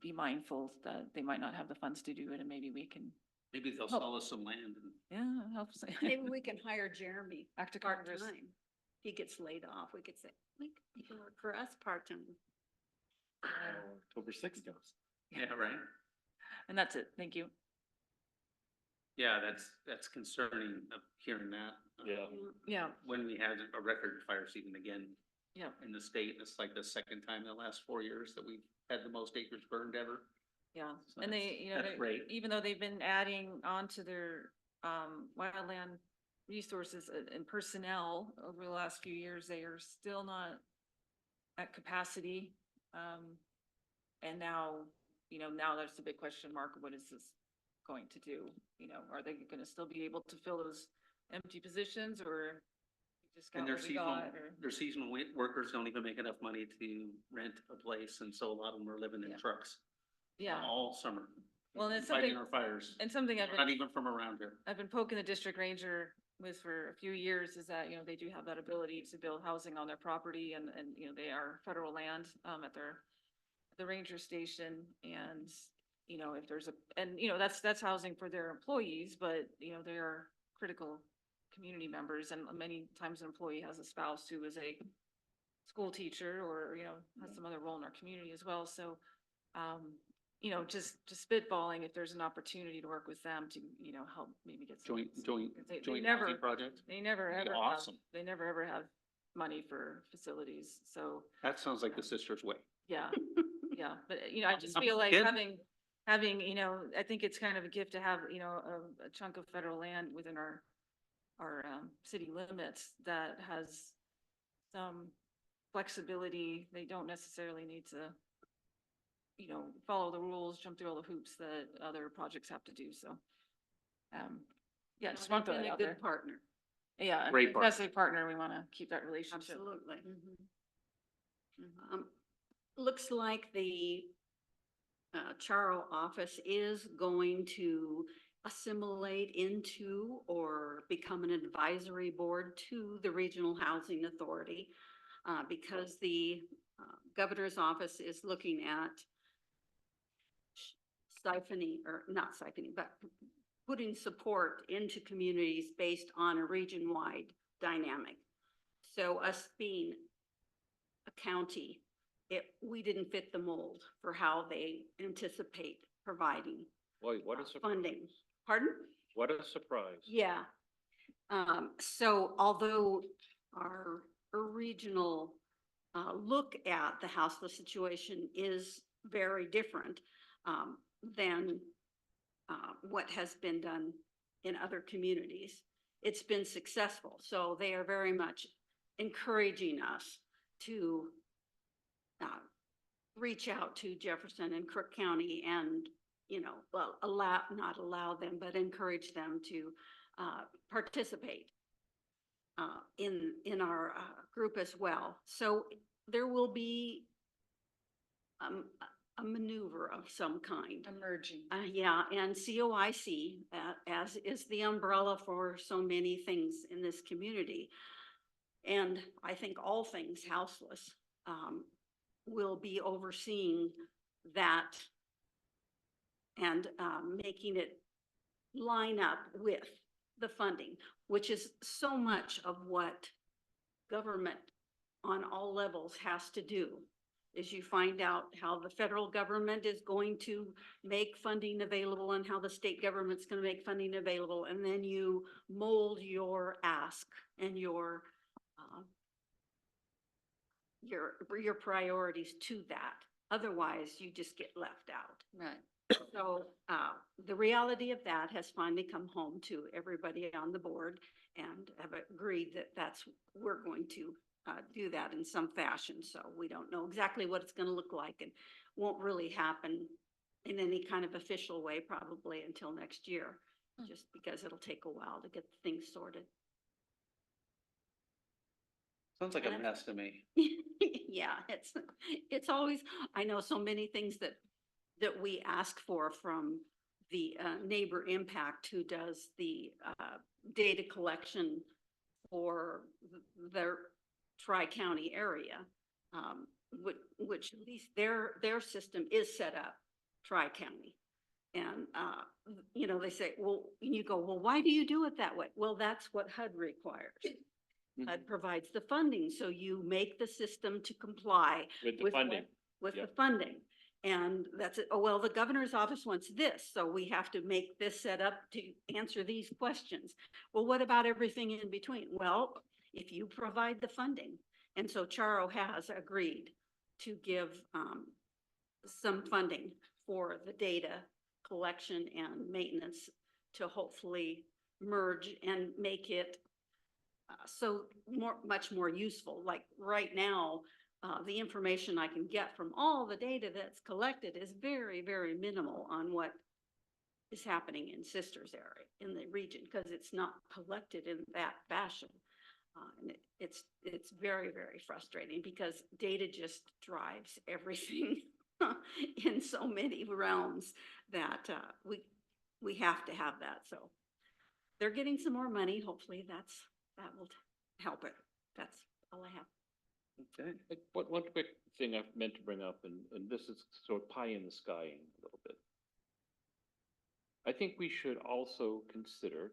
be mindful that they might not have the funds to do it, and maybe we can, Maybe they'll Help. sell us some land and yeah, it helps. Maybe we can hire Jeremy Back to Congress. part-time. He gets laid off. We could say, you can work for us part-time. October 6th goes. Yeah, right. And that's it. Thank you. Yeah, that's concerning of hearing that. Yeah. Yeah, When we had a record fire season again yeah, in the state, it's like the second time in the last 4 years that we've had the most acres burned ever. yeah. So And that's- they, that's great. even though they've been adding on to their, wildland resources and personnel over the last few years, they are still not at capacity. And now, now there's a big question mark. What is this going to do? Are they gonna still be able to fill those empty positions, or we just got And their what we seasonal, got, or? their seasonal workers don't even make enough money to rent a place, and so a lot of them are living in Yeah. trucks Yeah, all summer. well, and it's Fighting something, our fires. and something I've Not been, even from around here. I've been poking the district ranger with for a few years, is that, they do have that ability to build housing on their property, and, they are federal land, at the ranger station, and, if there's that's housing for their employees, but, they are critical community members, and many times an employee has a spouse who is a school teacher, or, has some other role in our community as well. So, just spitballing, if there's an opportunity to work with them to, help maybe get some. Joint They never, housing project. they never That'd be ever have, awesome. they never ever have money for facilities. So, That sounds like the sister's way. yeah, yeah, but I just feel like Kid? having, I think it's kind of a gift to have, a chunk of federal land within our city limits that has some flexibility. They don't necessarily need to, follow the rules, jump through all the hoops that other projects have to do. So, yeah, just want to throw Been that a out there. good partner. Yeah, and Great partner. as a partner, we want to keep that relationship. Absolutely. Mhm. Looks like the Charo office is going to assimilate into or become an advisory board to the Regional Housing Authority, because the governor's office is looking at siphoning, or not siphoning, but putting support into communities based on a region-wide dynamic. So us being a county, we didn't fit the mold for how they anticipate providing Boy, what a surprise. funding. Pardon? What a surprise. Yeah. So although our regional look at the houseless situation is very different than what has been done in other communities, it's been successful. So they are very much encouraging us to reach out to Jefferson and Crook County and, well, not allow them, but encourage them to participate in our group as well. So there will be a maneuver of some kind. Emerging. Yeah, and COIC, as is the umbrella for so many things in this community. And I think all things houseless will be overseeing that and making it line up with the funding, which is so much of what government on all levels has to do. Is you find out how the federal government is going to make funding available and how the state government's going to make funding available, and then you mold your ask and your priorities to that. Otherwise, you just get left out. Right. So the reality of that has finally come home to everybody on the board, and have agreed that we're going to do that in some fashion. So we don't know exactly what it's gonna look like and won't really happen in any kind of official way probably until next year, just because it'll take a while to get things sorted. Sounds like a mess to me. Yeah, it's always, I know so many things that we ask for from the Neighbor Impact, who does the data collection for their tri-county area, which at least their system is set up tri-county. And, you know, they say, well, and you go, well, why do you do it that way? Well, that's what HUD requires. HUD provides the funding, so you make the system to comply With the with what- funding. with the Yep. funding. And that's it. Oh, well, the governor's office wants this, so we have to make this set up to answer these questions. Well, what about everything in between? Well, if you provide the funding. And so Charo has agreed to give some funding for the data collection and maintenance to hopefully merge and make it so much more useful. Like right now, the information I can get from all the data that's collected is very, very minimal on what is happening in Sisters area, in the region, because it's not collected in that fashion. And it's very, very frustrating because data just drives everything in so many realms that we have to have that. So they're getting some more money. Hopefully that will help it. That's all I have. Okay. One quick thing I've meant to bring up, and this is sort of pie in the sky a little bit. I think we should also consider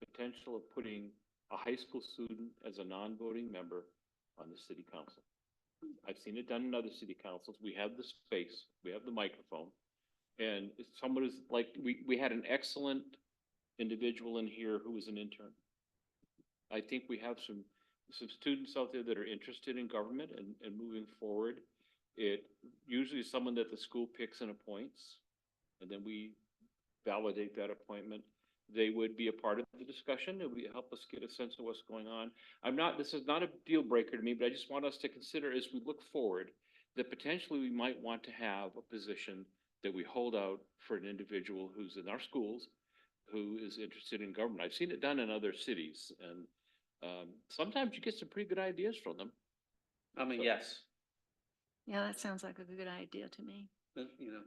potential of putting a high school student as a non-voting member on the city council. I've seen it done in other city councils. We have the space, we have the microphone. And if someone is like, we had an excellent individual in here who was an intern. I think we have some students out there that are interested in government and moving forward. It usually is someone that the school picks and appoints, and then we validate that appointment. They would be a part of the discussion. It would help us get a sense of what's going on. This is not a deal breaker to me, but I just want us to consider as we look forward that potentially we might want to have a position that we hold out for an individual who's in our schools, who is interested in government. I've seen it done in other cities, and sometimes you get some pretty good ideas from them. I mean, yes, Yeah, that sounds like a good idea to me. you know,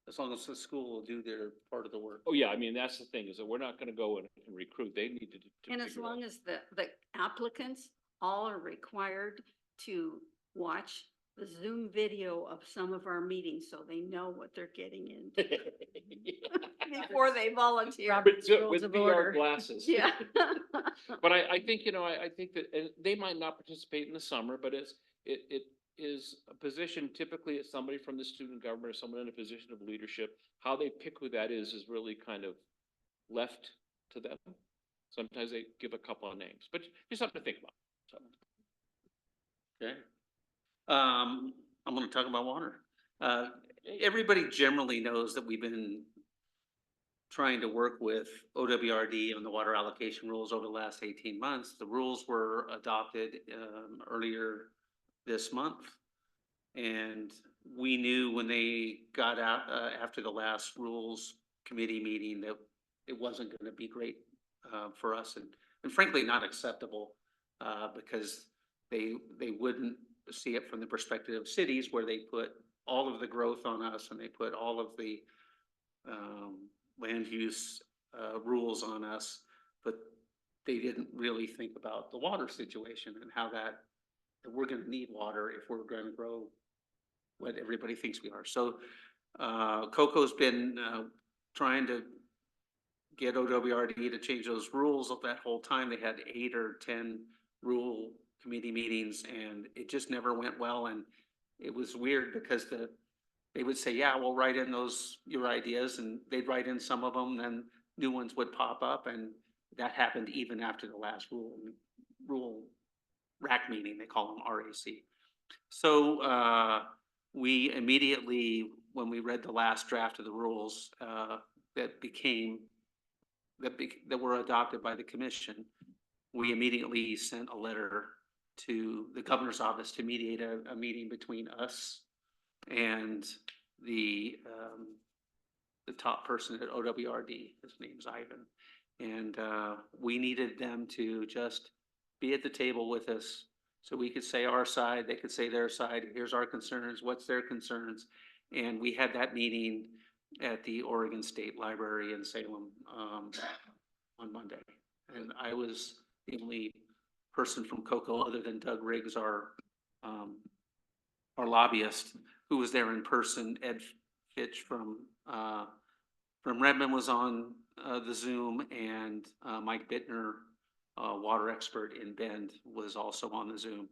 as long as the school will do their part of the work. Oh, yeah, I mean, that's the thing, is that we're not gonna go and recruit. They need to And as figure out. long as the applicants all are required to watch the Zoom video of some of our meetings, so they know what they're getting into before they volunteer. With VR glasses. Yeah. But I think, I think that they might not participate in the summer, but it is a position, typically it's somebody from the student government or someone in a position of leadership. How they pick who that is really kind of left to them. Sometimes they give a couple of names, but just something to think about. So. Okay. I'm gonna talk about water. Everybody generally knows that we've been trying to work with OWRD on the water allocation rules over the last 18 months. The rules were adopted earlier this month. And we knew when they got out after the last rules committee meeting that it wasn't going to be great for us and frankly not acceptable because they wouldn't see it from the perspective of cities where they put all of the growth on us and they put all of the land use rules on us, but they didn't really think about the water situation and how that we're going to need water if we're going to grow what everybody thinks we are. So Coco's been trying to get OWRD to change those rules. That whole time they had 8 or 10 rule committee meetings and it just never went well. And it was weird because they would say, yeah, we'll write in your ideas, and they'd write in some of them, then new ones would pop up, and that happened even after the last rule RAC meeting, they call them RAC. So we immediately, when we read the last draft of the rules that were adopted by the commission, we immediately sent a letter to the governor's office to mediate a meeting between us and the top person at OWRD. His name's Ivan. And we needed them to just be at the table with us so we could say our side, they could say their side. Here's our concerns, what's their concerns? And we had that meeting at the Oregon State Library in Salem on Monday. And I was the only person from COCO other than Doug Riggs, our lobbyist, who was there in person. Ed Fitch from Redmond was on the Zoom, and Mike Bittner, water expert in Bend, was also on the Zoom.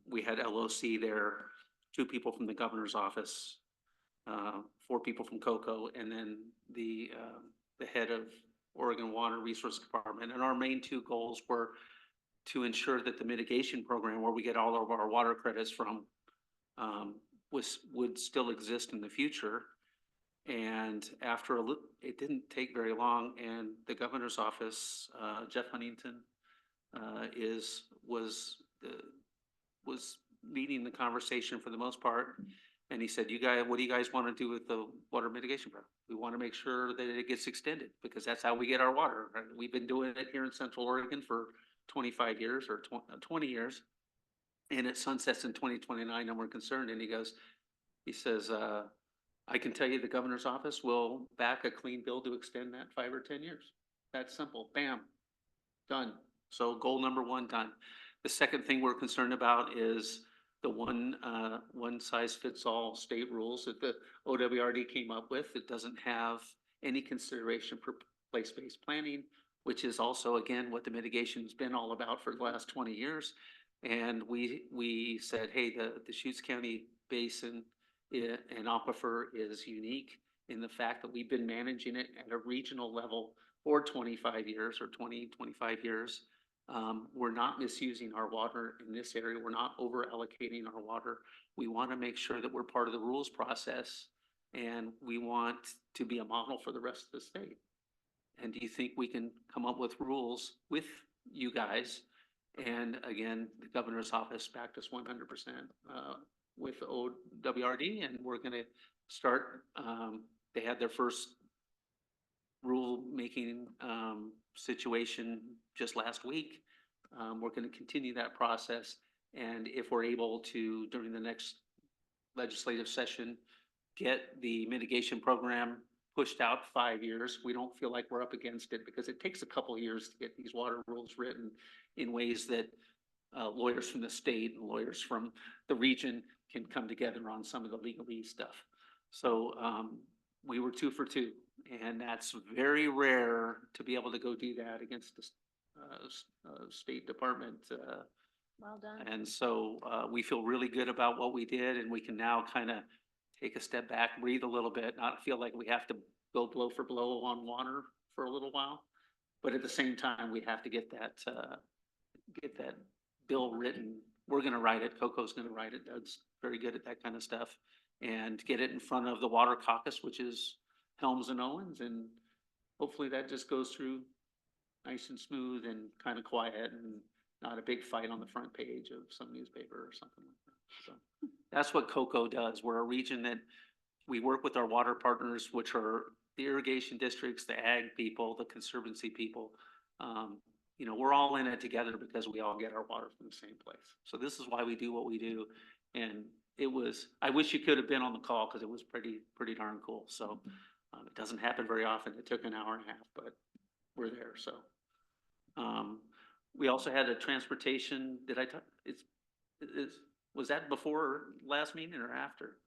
We had LOC there, 2 people from the governor's office, 4 people from COCO, and then the head of Oregon Water Resource Department. And our main 2 goals were to ensure that the mitigation program, where we get all of our water credits from, would still exist in the future. And after it didn't take very long, and the governor's office, Jeff Huntington, was leading the conversation for the most part. And he said, what do you guys want to do with the water mitigation program? We want to make sure that it gets extended, because that's how we get our water. Right? We've been doing it here in Central Oregon for 25 years or 20 years. And it sunsets in 2029, and we're concerned. And he says, I can tell you the governor's office will back a clean bill to extend that 5 or 10 years. That's simple. Bam, done. So goal number 1 done. The second thing we're concerned about is the one size fits all state rules that the OWRD came up with. It doesn't have any consideration for place-based planning, which is also, again, what the mitigation's been all about for the last 20 years. And we said, hey, the Deschutes County Basin and aquifer is unique in the fact that we've been managing it at a regional level for 25 years or 25 years. We're not misusing our water in this area. We're not over allocating our water. We want to make sure that we're part of the rules process, and we want to be a model for the rest of the state. And do you think we can come up with rules with you guys? And again, the governor's office backed us 100% with OWRD, and we're going to start. They had their first rule-making situation just last week. We're going to continue that process, and if we're able to, during the next legislative session, get the mitigation program pushed out 5 years, we don't feel like we're up against it, because it takes a couple of years to get these water rules written in ways that lawyers from the state and lawyers from the region can come together on some of the legalese stuff. So we were 2 for 2, and that's very rare to be able to go do that against the State Department. Well done. And so we feel really good about what we did, and we can now kind of take a step back, breathe a little bit, not feel like we have to go blow for blow on water for a little while. But at the same time, we have to get that bill written. We're going to write it. COCO's going to write it. Doug's very good at that kind of stuff. And get it in front of the Water Caucus, which is Helms and Owens. And hopefully that just goes through nice and smooth and kind of quiet, and not a big fight on the front page of some newspaper or something like that. So that's what COCO does. We're a region that we work with our water partners, which are the irrigation districts, the ag people, the conservancy people. We're all in it together because we all get our water from the same place. So this is why we do what we do. And I wish you could have been on the call, because it was pretty darn cool. So it doesn't happen very often. It took an hour and a half, but we're there. So we also had a transportation. Did I talk? Was that before last meeting or after?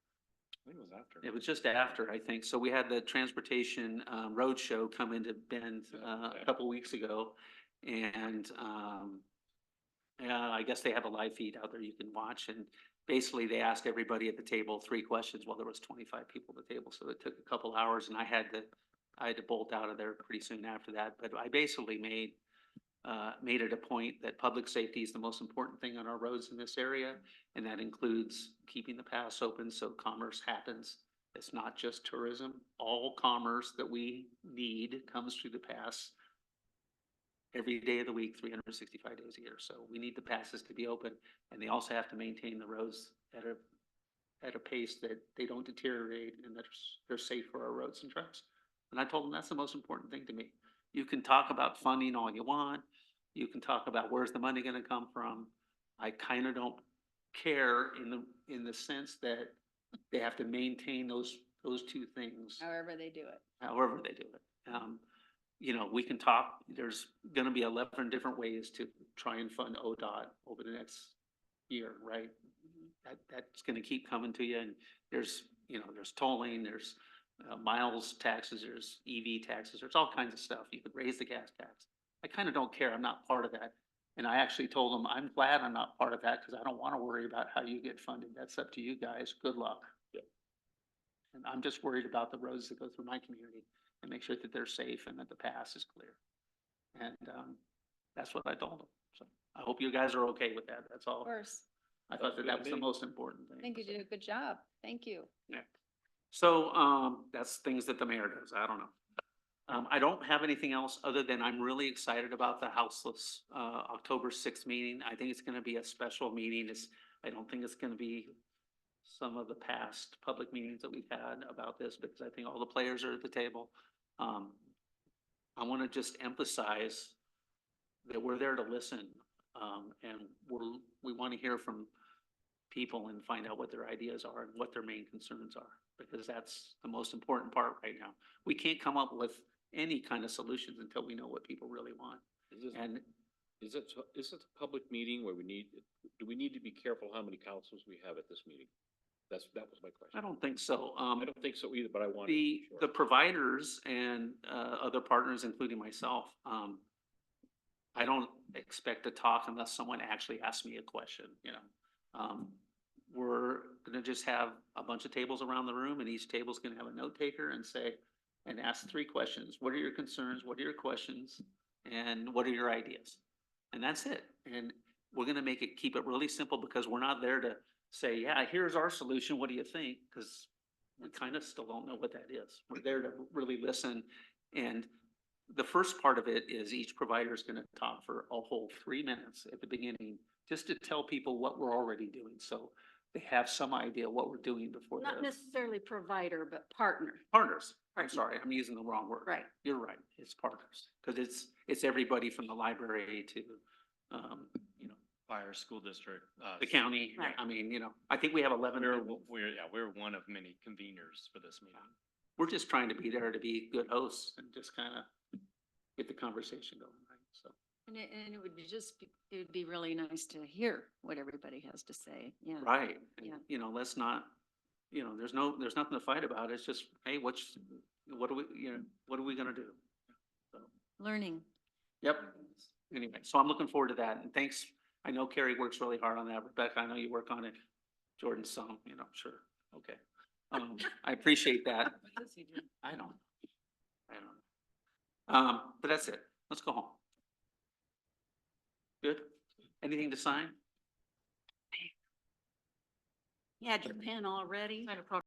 I think it was after. It was just after, I think. So we had the transportation roadshow come into Bend a couple weeks ago. And I guess they have a live feed out there you can watch. And basically they asked everybody at the table 3 questions. Well, there was 25 people at the table, so it took a couple hours, and I had to bolt out of there pretty soon after that. But I basically made it a point that public safety is the most important thing on our roads in this area. And that includes keeping the paths open so commerce happens. It's not just tourism. All commerce that we need comes through the pass. every day of the week, 365 days a year. So we need the passes to be open, and they also have to maintain the roads at a pace that they don't deteriorate and that they're safe for our roads and trucks. And I told them that's the most important thing to me. You can talk about funding all you want. You can talk about where's the money gonna come from. I kind of don't care in the sense that they have to maintain those two things However they do it. however they do it. You know, we can talk, there's gonna be 11 different ways to try and fund ODOT over the next year, right? That's gonna keep coming to you, and there's, you know, there's tolling, there's miles taxes, there's EV taxes, there's all kinds of stuff. You could raise the gas tax. I kind of don't care, I'm not part of that. And I actually told them, I'm glad I'm not part of that, because I don't want to worry about how you get funded. That's up to you guys. Good luck. And I'm just worried about the roads that go through my community and make sure that they're safe and that the pass is clear. And that's what I told them. So I hope you guys are okay with that. That's all. Of course. I thought that was the most important thing. I think you did a good job. Thank you. Yeah. So that's things that the mayor does. I don't know. I don't have anything else other than I'm really excited about the Houseless October 6th meeting. I think it's gonna be a special meeting. I don't think it's gonna be some of the past public meetings that we've had about this, because I think all the players are at the table. I wanna just emphasize that we're there to listen. And we wanna hear from people and find out what their ideas are and what their main concerns are, because that's the most important part right now. We can't come up with any kind of solutions until we know what people really want. And Is it a public meeting where do we need to be careful how many councils we have at this meeting? That was my question. I don't think so. I don't think so either, but I want to The be sure. providers and other partners, including myself, I don't expect to talk unless someone actually asks me a question, you know. We're gonna just have a bunch of tables around the room, and each table's gonna have a note taker and ask 3 questions. What are your concerns? What are your questions? And what are your ideas? And that's it. And we're gonna keep it really simple, because we're not there to say, yeah, here's our solution. What do you think? Because we kind of still don't know what that is. We're there to really listen. And the first part of it is each provider is gonna talk for a whole 3 minutes at the beginning, just to tell people what we're already doing. So they have some idea what we're doing before Not the necessarily provider, but partner. partners. I'm Partner. sorry, I'm using the wrong word. Right. You're right. It's partners. Because it's everybody from the library to, you know, Fire school district. the county. Right. I mean, you know, I think we have 11. We're one of many conveners for this meeting. We're just trying to be there to be good hosts and just kind of get the conversation going, right? So. And it would it would be really nice to hear what everybody has to say. Yeah. Right. Yeah. You know, let's not, you know, there's nothing to fight about. It's just, hey, what are we gonna do? So, Learning. yep. Anyway, so I'm looking forward to that. And thanks. I know Carrie works really hard on that. Rebecca, I know you work on it. Jordan, some, you know, sure. Okay. I appreciate that. I don't. But that's it. Let's go home. Good. Anything to sign? You had your pen already?